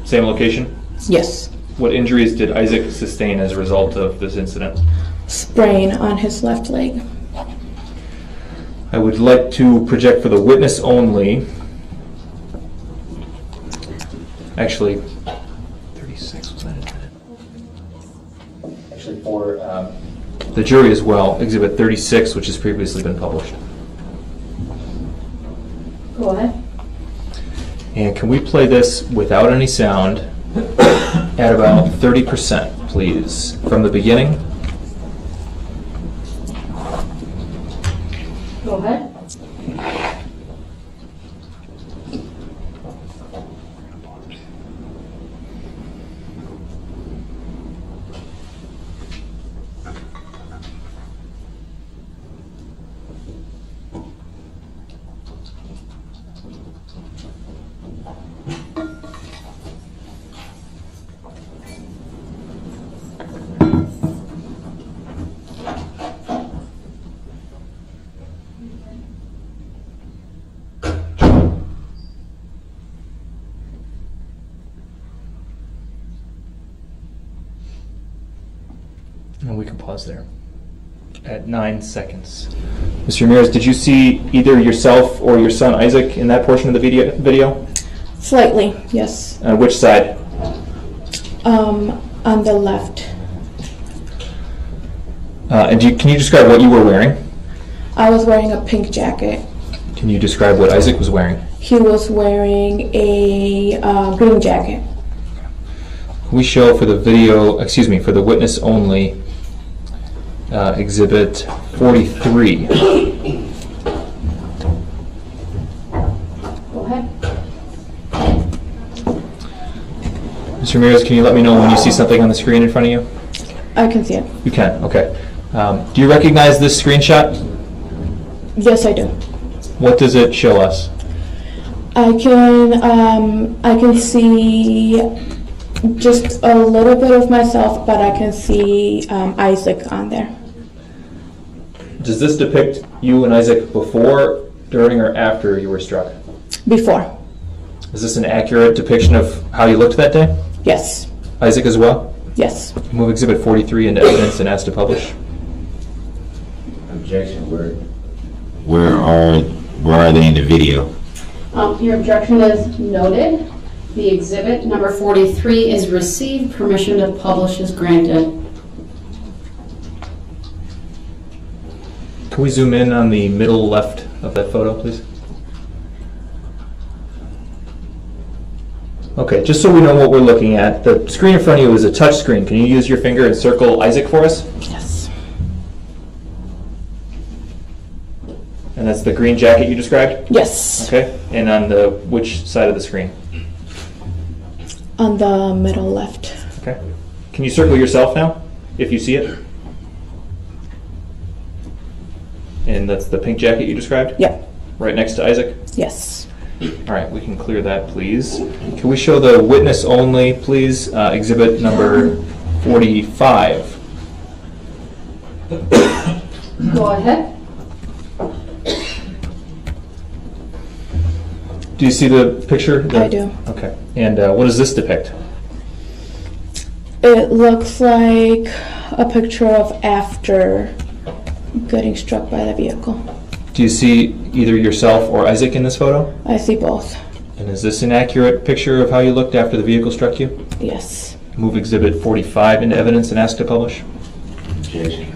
Same location? Yes. What injuries did Isaac sustain as a result of this incident? Sprain on his left leg. I would like to project for the witness only. Actually, 36 was that it? Actually, for the jury as well, Exhibit 36, which has previously been published. Go ahead. And can we play this without any sound at about 30%, please, from the beginning? Go ahead. And we can pause there at 9 seconds. Mr. Ramirez, did you see either yourself or your son Isaac in that portion of the video? Slightly, yes. Which side? On the left. And can you describe what you were wearing? I was wearing a pink jacket. Can you describe what Isaac was wearing? He was wearing a green jacket. We show for the video, excuse me, for the witness only, Exhibit 43. Go ahead. Mr. Ramirez, can you let me know when you see something on the screen in front of you? I can see it. You can, okay. Do you recognize this screenshot? Yes, I do. What does it show us? I can see just a little bit of myself, but I can see Isaac on there. Does this depict you and Isaac before, during, or after you were struck? Before. Is this an accurate depiction of how you looked that day? Yes. Isaac as well? Yes. Move Exhibit 43 into evidence and ask to publish. Objection. Where are they in the video? Your objection is noted. The exhibit number 43 is received. Permission to publish is granted. Can we zoom in on the middle left of that photo, please? Okay, just so we know what we're looking at, the screen in front of you is a touch screen. Can you use your finger and circle Isaac for us? Yes. And that's the green jacket you described? Yes. Okay, and on which side of the screen? On the middle left. Okay. Can you circle yourself now, if you see it? And that's the pink jacket you described? Yeah. Right next to Isaac? Yes. All right, we can clear that, please. Can we show the witness only, please? Exhibit number 45. Go ahead. Do you see the picture? I do. Okay. And what does this depict? It looks like a picture of after getting struck by the vehicle. Do you see either yourself or Isaac in this photo? I see both. And is this an accurate picture of how you looked after the vehicle struck you? Yes. Move Exhibit 45 into evidence and ask to publish. Objection.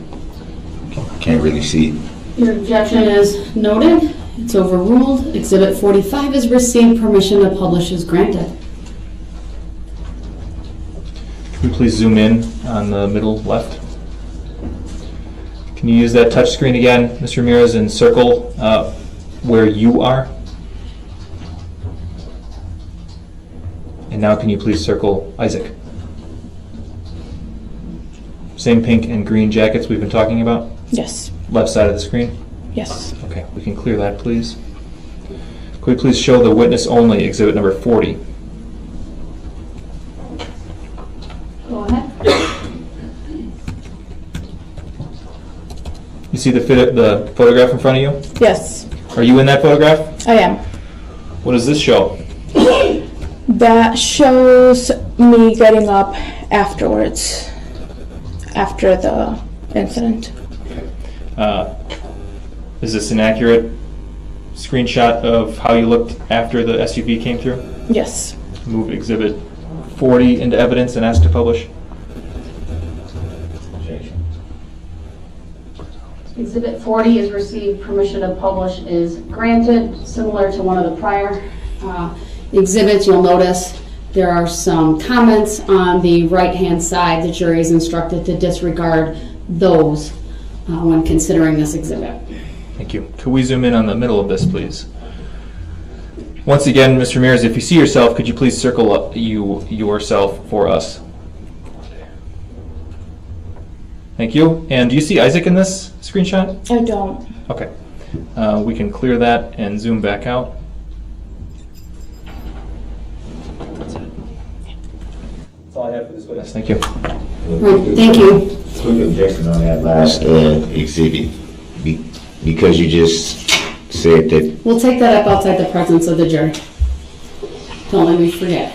Can't really see it. Your objection is noted. It's overruled. Exhibit 45 is received. Permission to publish is granted. Can we please zoom in on the middle left? Can you use that touch screen again, Mr. Ramirez, and circle where you are? And now can you please circle Isaac? Same pink and green jackets we've been talking about? Yes. Left side of the screen? Yes. Okay, we can clear that, please. Could we please show the witness only, exhibit number 40? Go ahead. You see the photograph in front of you? Yes. Are you in that photograph? I am. What does this show? That shows me getting up afterwards, after the incident. Is this an accurate screenshot of how you looked after the SUV came through? Yes. Move Exhibit 40 into evidence and ask to publish. Exhibit 40 is received, permission to publish is granted, similar to one of the prior exhibits. You'll notice there are some comments on the right-hand side. The jury is instructed to disregard those when considering this exhibit. Thank you. Could we zoom in on the middle of this, please? Once again, Mr. Ramirez, if you see yourself, could you please circle up yourself for us? Thank you. And do you see Isaac in this screenshot? I don't. Okay. We can clear that and zoom back out. That's all I have for this witness. Thank you. Right, thank you. Quick objection on that last exhibit. Because you just said that. We'll take that up outside the presence of the jury. Don't let me forget.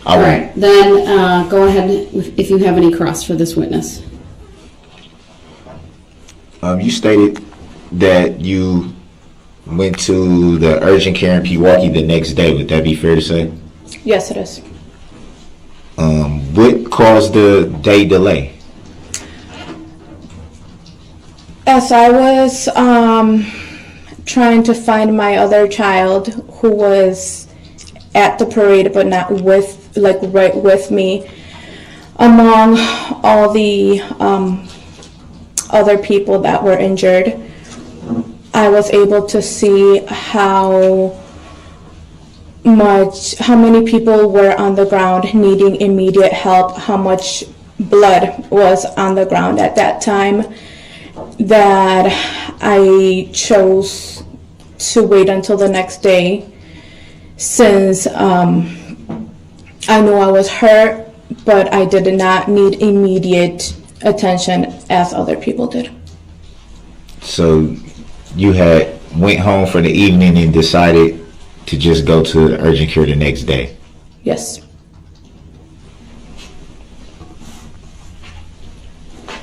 All right, then go ahead if you have any cross for this witness. You stated that you went to the urgent care in Pewaukee the next day. Would that be fair to say? Yes, it is. What caused the day delay? As I was trying to find my other child who was at the parade but not with, like, right with me, among all the other people that were injured, I was able to see how many people were on the ground needing immediate help, how much blood was on the ground at that time, that I chose to wait until the next day, since I knew I was hurt, but I did not need immediate attention as other people did. So you had went home for the evening and decided to just go to the urgent care the next day? Yes.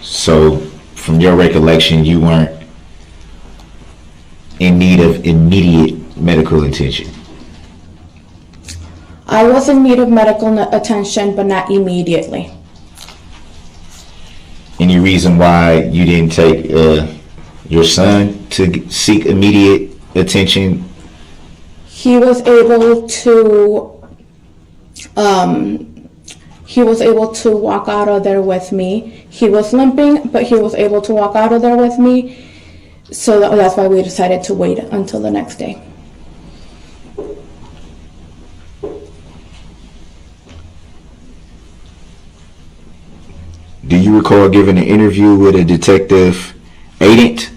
So from your recollection, you weren't in need of immediate medical attention? I was in need of medical attention, but not immediately. Any reason why you didn't take your son to seek immediate attention? He was able to walk out of there with me. He was limping, but he was able to walk out of there with me. So that's why we decided to wait until the next day. Do you recall giving an interview with a detective agent?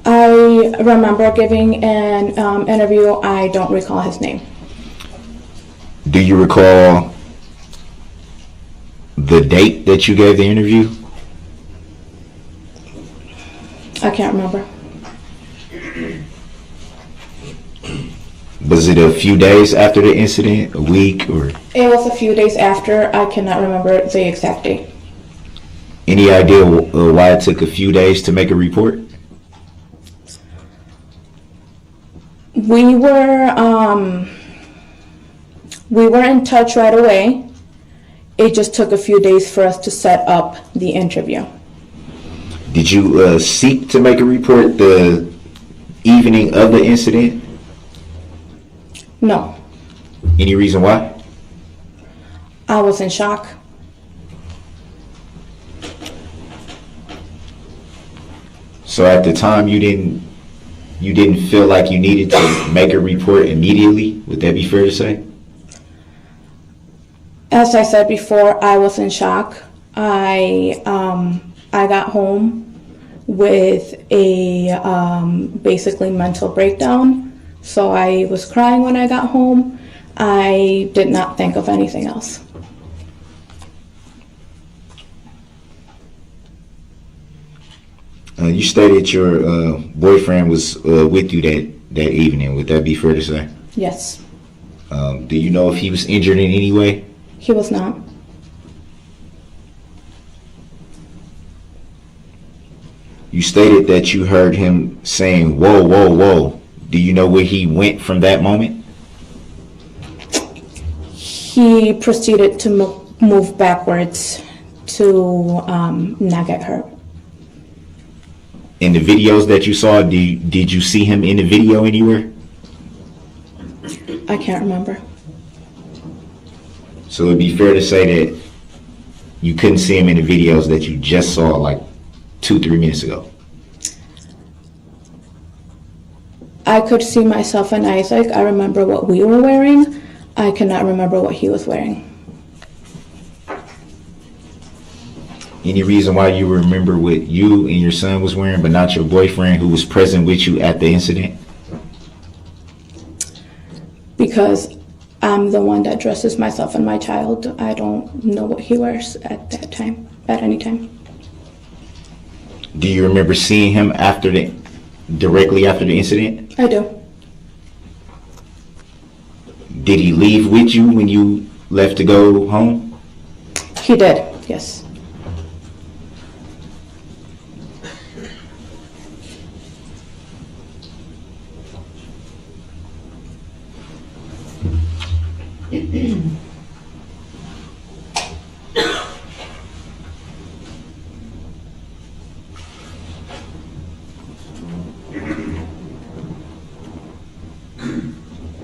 I remember giving an interview. I don't recall his name. Do you recall the date that you gave the interview? I can't remember. Was it a few days after the incident, a week, or? It was a few days after. I cannot remember the exact date. Any idea why it took a few days to make a report? We were in touch right away. It just took a few days for us to set up the interview. Did you seek to make a report the evening of the incident? No. Any reason why? I was in shock. So at the time you didn't feel like you needed to make a report immediately? Would that be fair to say? As I said before, I was in shock. I got home with a basically mental breakdown. So I was crying when I got home. I did not think of anything else. You stated your boyfriend was with you that that evening. Would that be fair to say? Yes. Do you know if he was injured in any way? He was not. You stated that you heard him saying, "Whoa, whoa, whoa." Do you know where he went from that moment? He proceeded to move backwards to not get hurt. In the videos that you saw, did you see him in the video anywhere? I can't remember. So it'd be fair to say that you couldn't see him in the videos that you just saw like 2-3 minutes ago. I could see myself and Isaac. I remember what we were wearing. I cannot remember what he was wearing. Any reason why you remember what you and your son was wearing, but not your boyfriend who was present with you at the incident? Because I'm the one that dresses myself and my child. I don't know what he wears at that time, at any time. Do you remember seeing him directly after the incident? I do. Did he leave with you when you left to go home? He did, yes.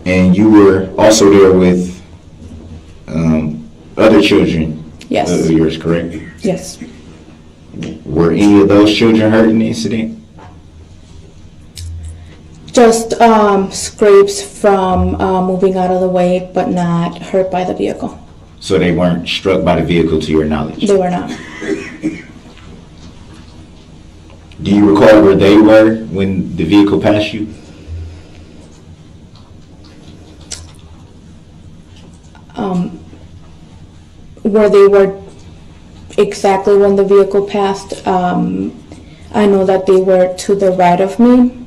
And you were also there with other children Yes. of yours, correct? Yes. Were any of those children hurt in the incident? Just scrapes from moving out of the way, but not hurt by the vehicle. So they weren't struck by the vehicle to your knowledge? They were not. Do you recall where they were when the vehicle passed you? Where they were exactly when the vehicle passed, I know that they were to the right of me.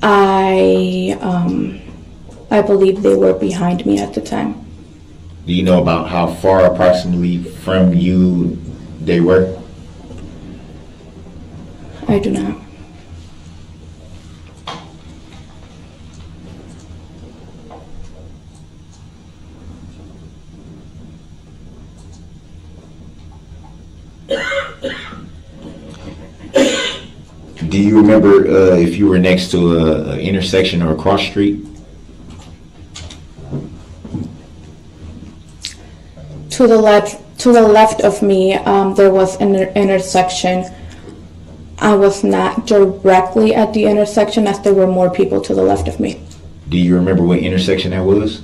I believe they were behind me at the time. Do you know about how far approximately from you they were? I do not. Do you remember if you were next to an intersection or a cross street? To the left of me, there was an intersection. I was not directly at the intersection, as there were more people to the left of me. Do you remember what intersection that was?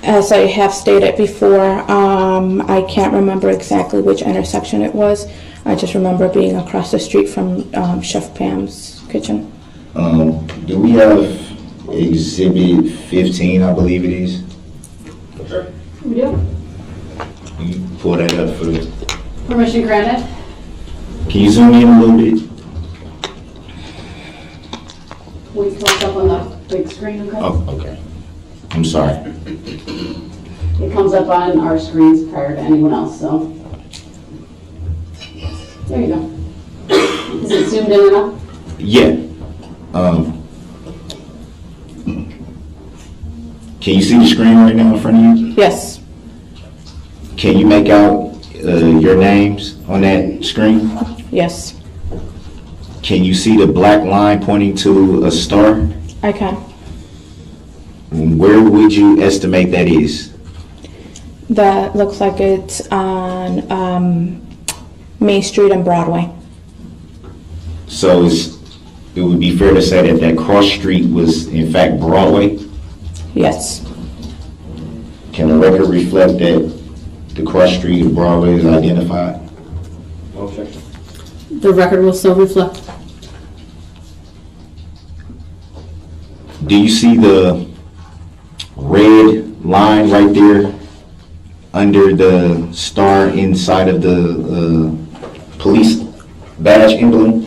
As I have stated before, I can't remember exactly which intersection it was. I just remember being across the street from Chef Pam's kitchen. Do we have Exhibit 15, I believe it is? Sure. We do. Can you pull that up for us? Permission granted. Can you zoom in a little bit? We close up on the big screen, okay? Oh, okay. I'm sorry. It comes up on our screens prior to anyone else, so. There you go. Is it zoomed in enough? Yeah. Can you see the screen right now in front of you? Yes. Can you make out your names on that screen? Yes. Can you see the black line pointing to a star? I can. Where would you estimate that is? That looks like it's on Main Street and Broadway. So it would be fair to say that that cross street was in fact Broadway? Yes. Can the record reflect that the cross street of Broadway is identified? The record will still reflect. Do you see the red line right there under the star inside of the police badge emblem?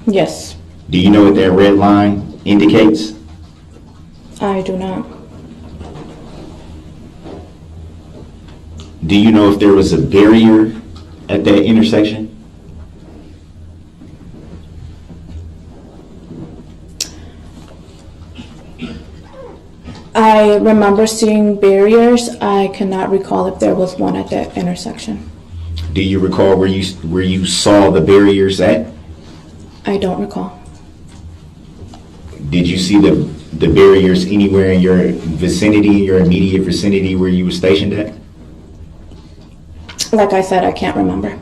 Yes, Do you know what that red line indicates? I do not. Do you know if there was a barrier at that intersection? I remember seeing barriers. I cannot recall if there was one at that intersection. Do you recall where you saw the barriers at? I don't recall. Did you see the barriers anywhere in your vicinity, your immediate vicinity where you were stationed at? Like I said, I can't remember.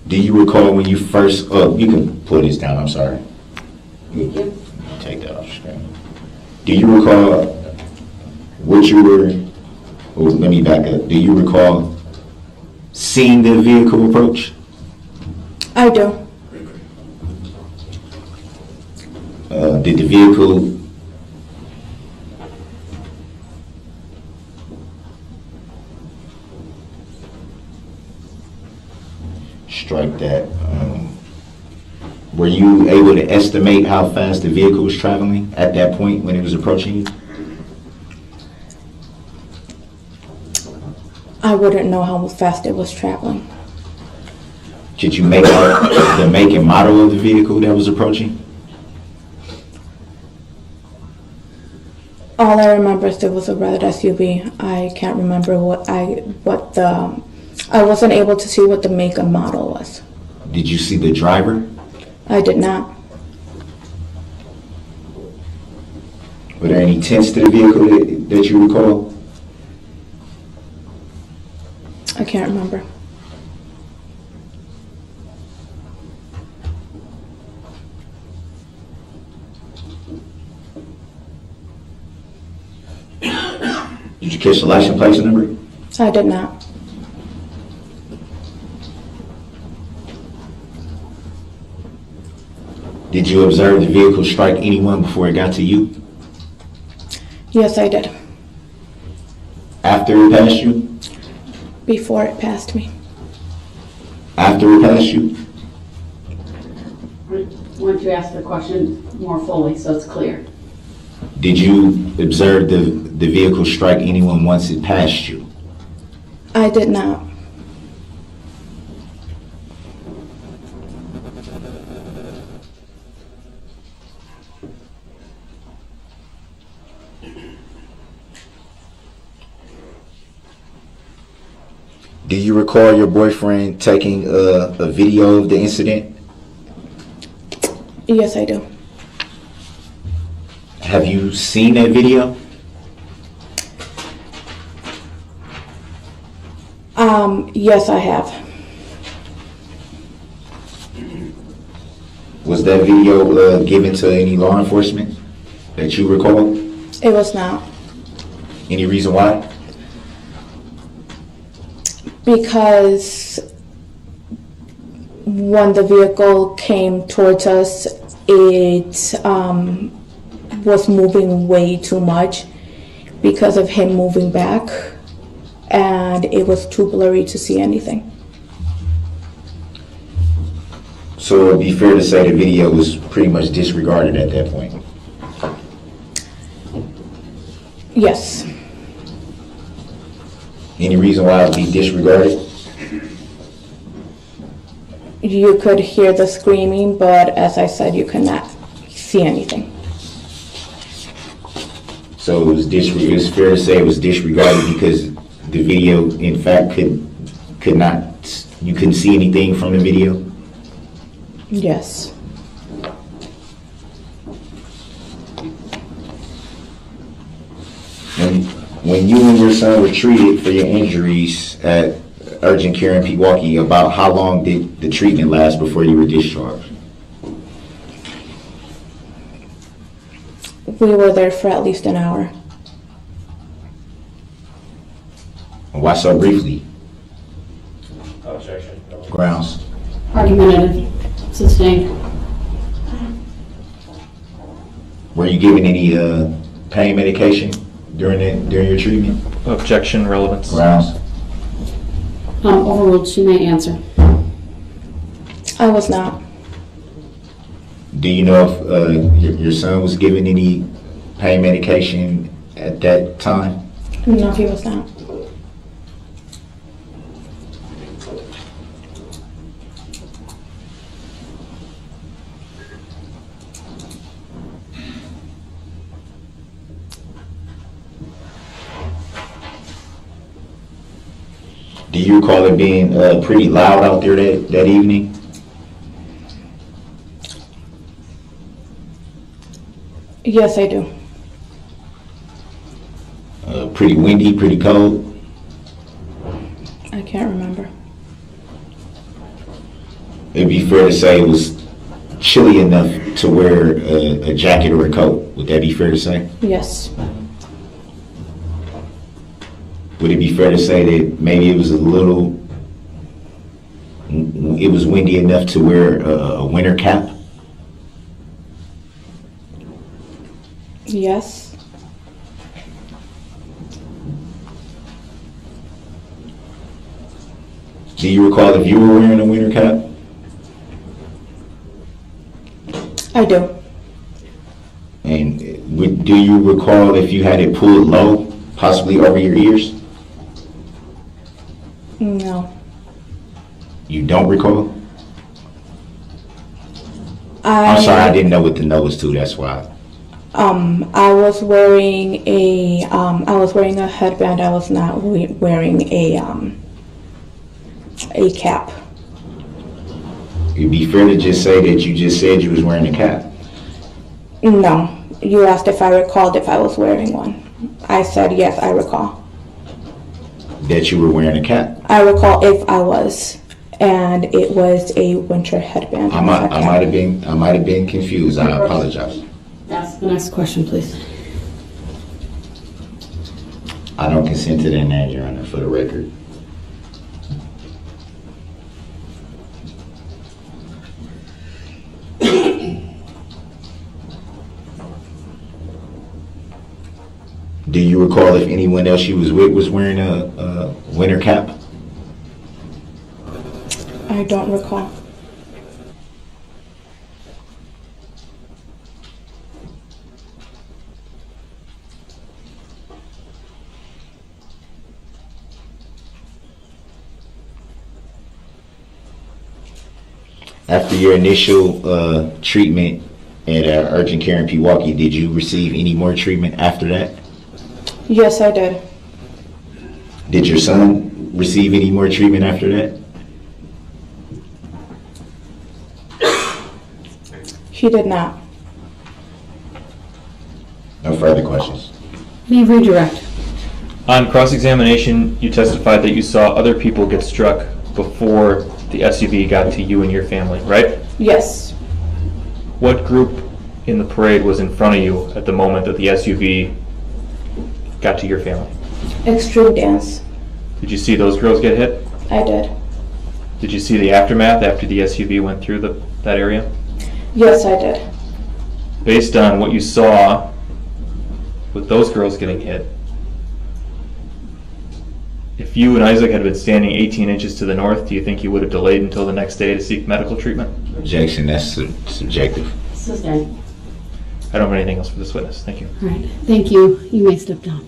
Do you recall when you first, you can pull this down, I'm sorry. Thank you. Take that off the screen. Do you recall what you were, let me back up. Do you recall seeing the vehicle approach? I do. Did the vehicle strike that? Were you able to estimate how fast the vehicle was traveling at that point when it was approaching you? I wouldn't know how fast it was traveling. Could you make out the make and model of the vehicle that was approaching? All I remember is there was a red SUV. I can't remember I wasn't able to see what the make and model was. Did you see the driver? I did not. Were there any tints to the vehicle that you recall? I can't remember. Did you catch the license plate number? I did not. Did you observe the vehicle strike anyone before it got to you? Yes, I did. After it passed you? Before it passed me. After it passed you? Why don't you ask the question more fully so it's clear? Did you observe the vehicle strike anyone once it passed you? I did not. Do you recall your boyfriend taking a video of the incident? Yes, I do. Have you seen that video? Yes, I have. Was that video given to any law enforcement that you recall? It was not. Any reason why? Because when the vehicle came towards us, it was moving way too much because of him moving back, and it was too blurry to see anything. So it would be fair to say the video was pretty much disregarded at that point. Yes. Any reason why it would be disregarded? You could hear the screaming, but as I said, you could not see anything. So it was fair to say it was disregarded because the video, in fact, could not, you couldn't see anything from the video? Yes. When you and your son were treated for your injuries at urgent care in Pewaukee about how long did the treatment last before you were discharged? We were there for at least an hour. Why so briefly? Objection. Grounds. Argumentative. Sustained. Were you given any pain medication during your treatment? Objection, relevance. Grounds. Overruled. She may answer. I was not. Do you know if your son was given any pain medication at that time? No, he was not. Do you recall it being pretty loud out there that evening? Yes, I do. Pretty windy, pretty cold? I can't remember. It'd be fair to say it was chilly enough to wear a jacket or a coat. Would that be fair to say? Yes. Would it be fair to say that maybe it was windy enough to wear a winter cap? Yes. Do you recall if you were wearing a winter cap? I do. And do you recall if you had it pulled low, possibly over your ears? No. You don't recall? I'm sorry, I didn't know what the no was to, that's why. I was wearing a headband. I was not wearing a cap. It'd be fair to just say that you just said you was wearing a cap. No. You asked if I recalled if I was wearing one. I said yes, I recall. That you were wearing a cap. I recall if I was, and it was a winter headband. I might have been confused. I apologize. Ask the next question, please. I don't consent to that now, Your Honor, for the record. Do you recall if anyone else you was with was wearing a winter cap? I don't recall. After your initial treatment at urgent care in Pewaukee, did you receive any more treatment after that? Yes, I did. Did your son receive any more treatment after that? He did not. No further questions. May redirect. On cross-examination, you testified that you saw other people get struck before the SUV got to you and your family, right? Yes. What group in the parade was in front of you at the moment that the SUV got to your family? Extreme dance. Did you see those girls get hit? I did. Did you see the aftermath after the SUV went through that area? Yes, I did. Based on what you saw with those girls getting hit, if you and Isaac had been standing 18 inches to the north, do you think you would have delayed until the next day to seek medical treatment? Objection, that's subjective. Sustained. I don't have anything else for this witness. Thank you. All right. Thank you. You may step down.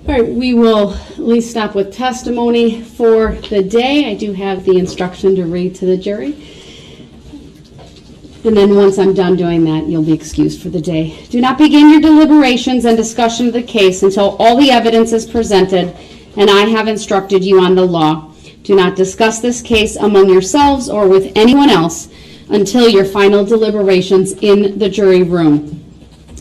All right, we will at least stop with testimony for the day. I do have the instruction to read to the jury. And then once I'm done doing that, you'll be excused for the day. Do not begin your deliberations and discussion of the case until all the evidence is presented and I have instructed you on the law. Do not discuss this case among yourselves or with anyone else until your final deliberations in the jury room.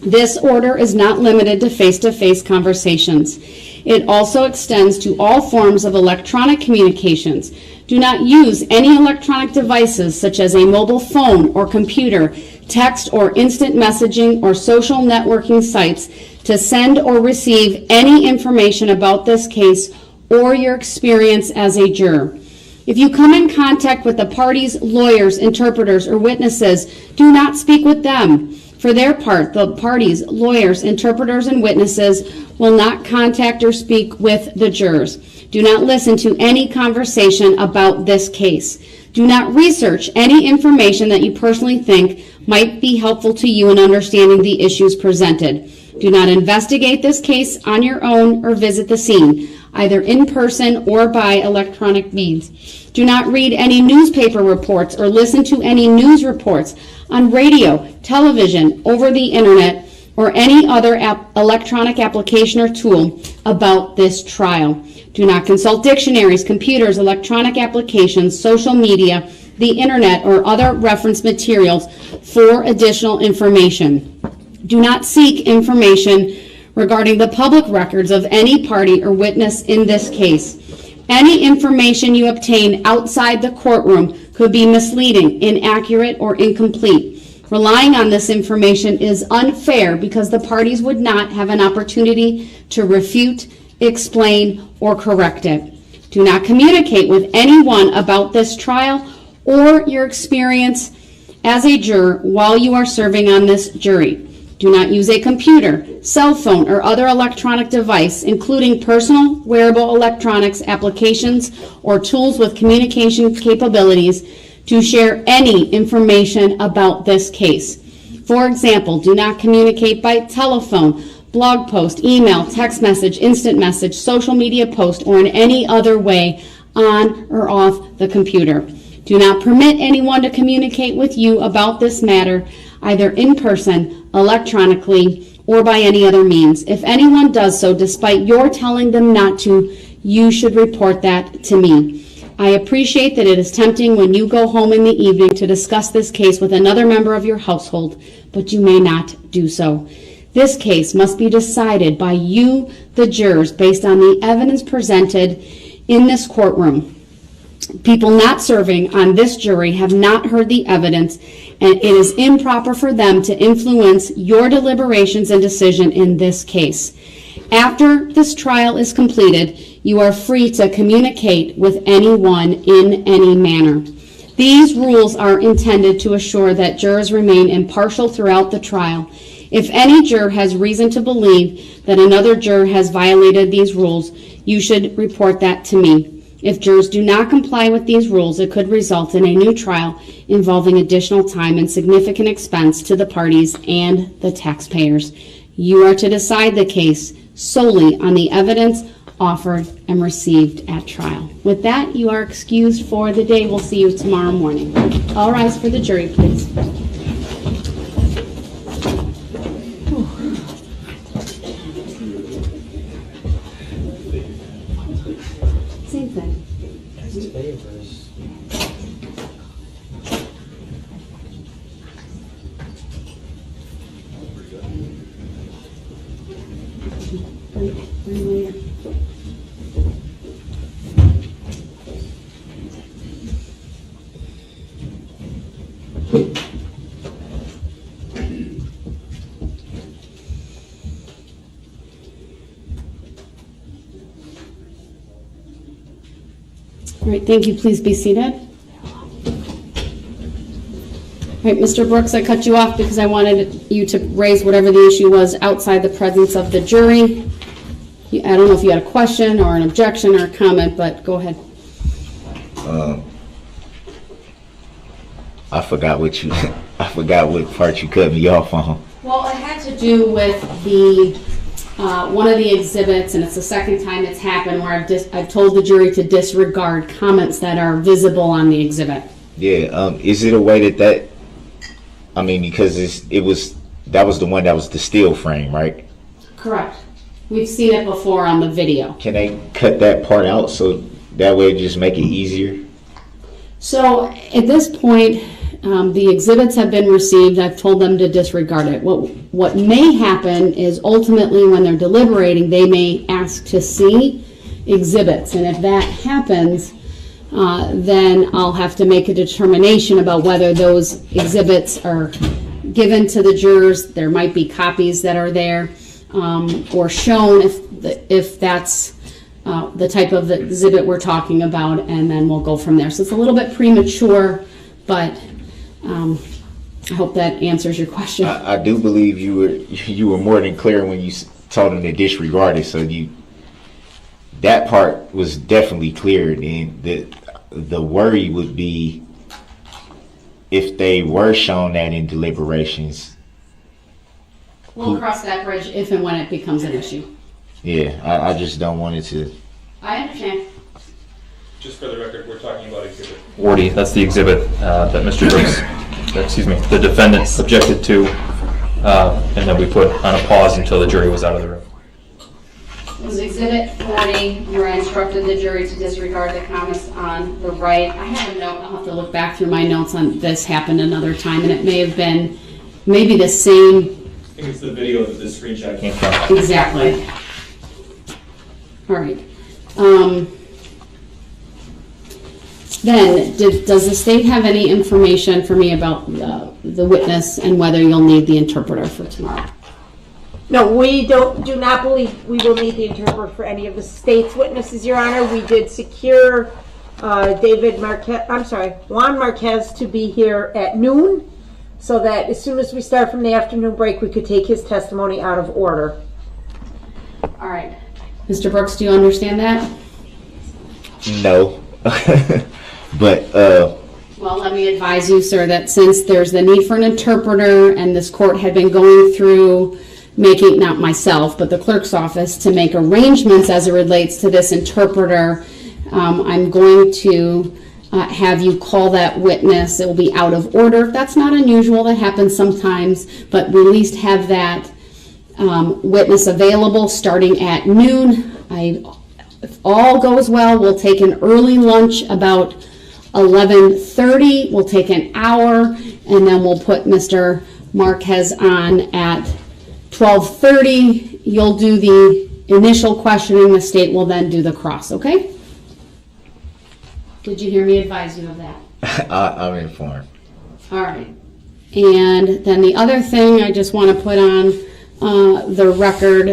This order is not limited to face-to-face conversations. It also extends to all forms of electronic communications. Do not use any electronic devices such as a mobile phone or computer, text or instant messaging or social networking sites to send or receive any information about this case or your experience as a juror. If you come in contact with the parties, lawyers, interpreters, or witnesses, do not speak with them. For their part, the parties, lawyers, interpreters, and witnesses will not contact or speak with the jurors. Do not listen to any conversation about this case. Do not research any information that you personally think might be helpful to you in understanding the issues presented. Do not investigate this case on your own or visit the scene, either in person or by electronic means. Do not read any newspaper reports or listen to any news reports on radio, television, over the internet, or any other electronic application or tool about this trial. Do not consult dictionaries, computers, electronic applications, social media, the internet, or other reference materials for additional information. Do not seek information regarding the public records of any party or witness in this case. Any information you obtain outside the courtroom could be misleading, inaccurate, or incomplete. Relying on this information is unfair because the parties would not have an opportunity to refute, explain, or correct it. Do not communicate with anyone about this trial or your experience as a juror while you are serving on this jury. Do not use a computer, cell phone, or other electronic device, including personal wearable electronics applications or tools with communication capabilities, to share any information about this case. For example, do not communicate by telephone, blog post, email, text message, instant message, social media post, or in any other way on or off the computer. Do not permit anyone to communicate with you about this matter, either in person, electronically, or by any other means. If anyone does so despite your telling them not to, you should report that to me. I appreciate that it is tempting when you go home in the evening to discuss this case with another member of your household, but you may not do so. This case must be decided by you, the jurors, based on the evidence presented in this courtroom. People not serving on this jury have not heard the evidence, and it is improper for them to influence your deliberations and decision in this case. After this trial is completed, you are free to communicate with anyone in any manner. These rules are intended to assure that jurors remain impartial throughout the trial. If any juror has reason to believe that another juror has violated these rules, you should report that to me. If jurors do not comply with these rules, it could result in a new trial involving additional time and significant expense to the parties and the taxpayers. You are to decide the case solely on the evidence offered and received at trial. With that, you are excused for the day. We'll see you tomorrow morning. All rise for the jury, please. Same thing. All right, thank you. Please be seated. All right, Mr. Brooks, I cut you off because I wanted you to raise whatever the issue was outside the presence of the jury. I don't know if you had a question or an objection or a comment, but go ahead. I forgot what part you cut me off on. Well, it had to do with the one of the exhibits, and it's the second time it's happened where I've told the jury to disregard comments that are visible on the exhibit. Yeah. Is it a way that I mean, because that was the one that was the steel frame, right? Correct. We've seen it before on the video. Can they cut that part out so that way just make it easier? So at this point, the exhibits have been received. I've told them to disregard it. What may happen is ultimately when they're deliberating, they may ask to see exhibits. And if that happens, then I'll have to make a determination about whether those exhibits are given to the jurors. There might be copies that are there, or shown if that's the type of exhibit we're talking about, and then we'll go from there. So it's a little bit premature, but I hope that answers your question. I do believe you were more than clear when you told them to disregard it. So that part was definitely clear. And the worry would be if they were shown that in deliberations. We'll cross that bridge if and when it becomes an issue. Yeah, I just don't want it to. I understand. Just for the record, we're talking about Exhibit 40. That's the exhibit that Mr. Brooks, the defendant objected to, and then we put on a pause until the jury was out of the room. It was Exhibit 40. You were instructed the jury to disregard the comments on the right. I have a note. I'll have to look back through my notes on this happened another time, and it may have been maybe the same. I think it's the video that this screenshot came from. Exactly. All right. Then, does the state have any information for me about the witness and whether you'll need the interpreter for tomorrow? No, we do not believe we will need the interpreter for any of the state's witnesses, Your Honor. We did secure Juan Marquez to be here at noon, so that as soon as we start from the afternoon break, we could take his testimony out of order. All right. Mr. Brooks, do you understand that? No. But well, let me advise you, sir, that since there's the need for an interpreter and this court had been going through making, not myself, but the clerk's office, to make arrangements as it relates to this interpreter, I'm going to have you call that witness. It will be out of order. That's not unusual. That happens sometimes, but we at least have that witness available starting at noon. If all goes well, we'll take an early lunch about 11:30. We'll take an hour, and then we'll put Mr. Marquez on at 12:30. You'll do the initial questioning. The state will then do the cross, okay? Did you hear me advise you of that? I'm informed. All right. And then the other thing I just want to put on the record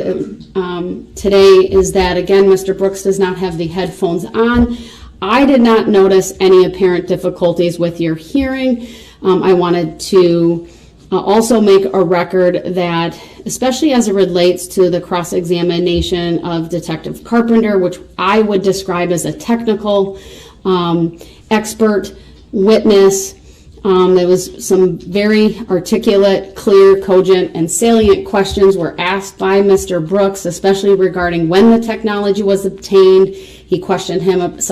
today is that, again, Mr. Brooks does not have the headphones on. I did not notice any apparent difficulties with your hearing. I wanted to also make a record that, especially as it relates to the cross-examination of Detective Carpenter, which I would describe as a technical expert witness, there was some very articulate, clear, cogent, and salient questions were asked by Mr. Brooks, especially regarding when the technology was obtained. He questioned him about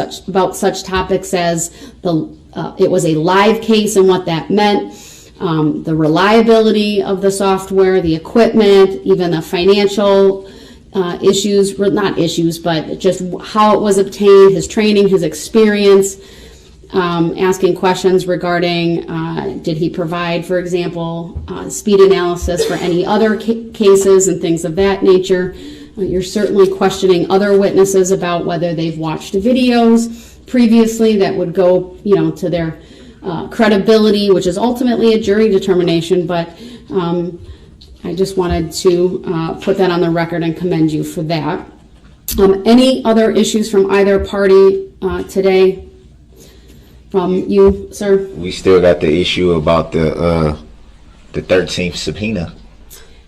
such topics as it was a live case and what that meant, the reliability of the software, the equipment, even the financial issues, not issues, but just how it was obtained, his training, his experience. Asking questions regarding did he provide, for example, speed analysis for any other cases and things of that nature. You're certainly questioning other witnesses about whether they've watched videos previously that would go, to their credibility, which is ultimately a jury determination. But I just wanted to put that on the record and commend you for that. Any other issues from either party today? From you, sir? We still got the issue about the 13th subpoena.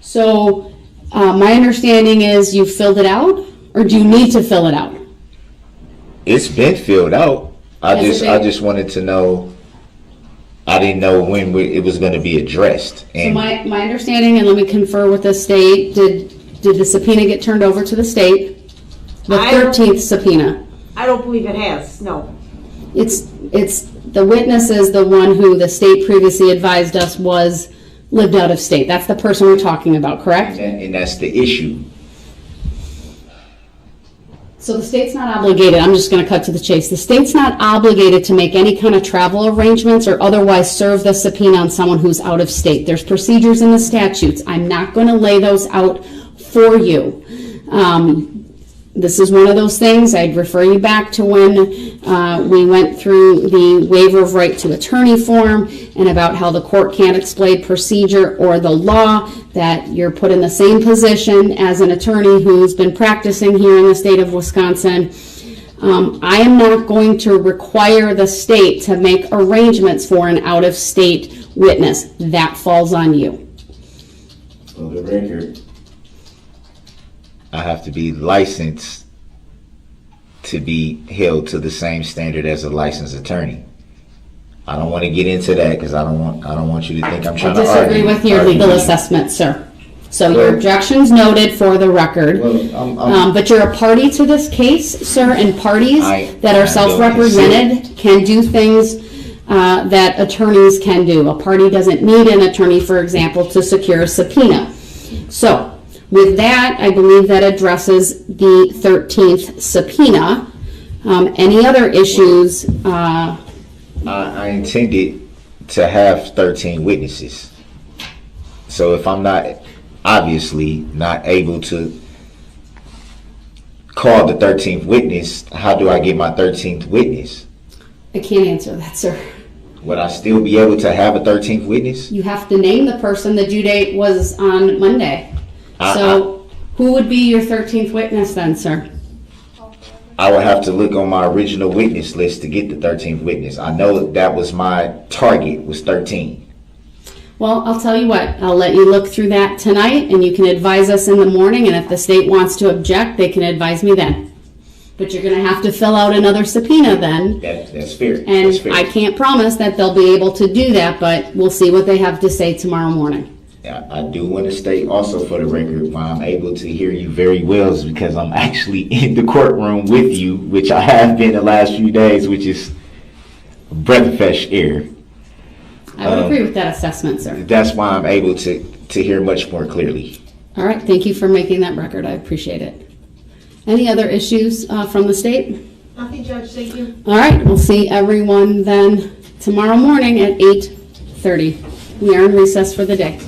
So my understanding is you filled it out, or do you need to fill it out? It's been filled out. I just wanted to know. I didn't know when it was going to be addressed. And so my understanding, and let me confer with the state, did the subpoena get turned over to the state? The 13th subpoena. I don't believe it has, no. It's The witness is the one who the state previously advised us lived out of state. That's the person we're talking about, correct? And that's the issue. So the state's not obligated, I'm just going to cut to the chase. The state's not obligated to make any kind of travel arrangements or otherwise serve the subpoena on someone who's out of state. There's procedures in the statutes. I'm not going to lay those out for you. This is one of those things. I'd refer you back to when we went through the waiver of right to attorney form and about how the court can't explain procedure or the law, that you're put in the same position as an attorney who's been practicing here in the state of Wisconsin. I am not going to require the state to make arrangements for an out-of-state witness. That falls on you. For the record, I have to be licensed to be held to the same standard as a licensed attorney. I don't want to get into that because I don't want you to think I'm trying to argue. I disagree with your legal assessment, sir. So your objection's noted for the record. Well, but you're a party to this case, sir, and parties that are self-represented can do things that attorneys can do. A party doesn't need an attorney, for example, to secure a subpoena. So with that, I believe that addresses the 13th subpoena. Any other issues? I intended to have 13 witnesses. So if I'm obviously not able to call the 13th witness, how do I get my 13th witness? I can't answer that, sir. Would I still be able to have a 13th witness? You have to name the person. The due date was on Monday. So who would be your 13th witness then, sir? I would have to look on my original witness list to get the 13th witness. I know that was my target, was 13. Well, I'll tell you what. I'll let you look through that tonight, and you can advise us in the morning, and if the state wants to object, they can advise me then. But you're going to have to fill out another subpoena then. That's fair. And that's fair. I can't promise that they'll be able to do that, but we'll see what they have to say tomorrow morning. I do want to state also for the record why I'm able to hear you very well is because I'm actually in the courtroom with you, which I have been the last few days, which is a breath of fresh air. I would agree with that assessment, sir. That's why I'm able to hear much more clearly. All right, thank you for making that record. I appreciate it. Any other issues from the state? Nothing, Judge, thank you. All right, we'll see everyone then tomorrow morning at 8:30. We are in recess for the day.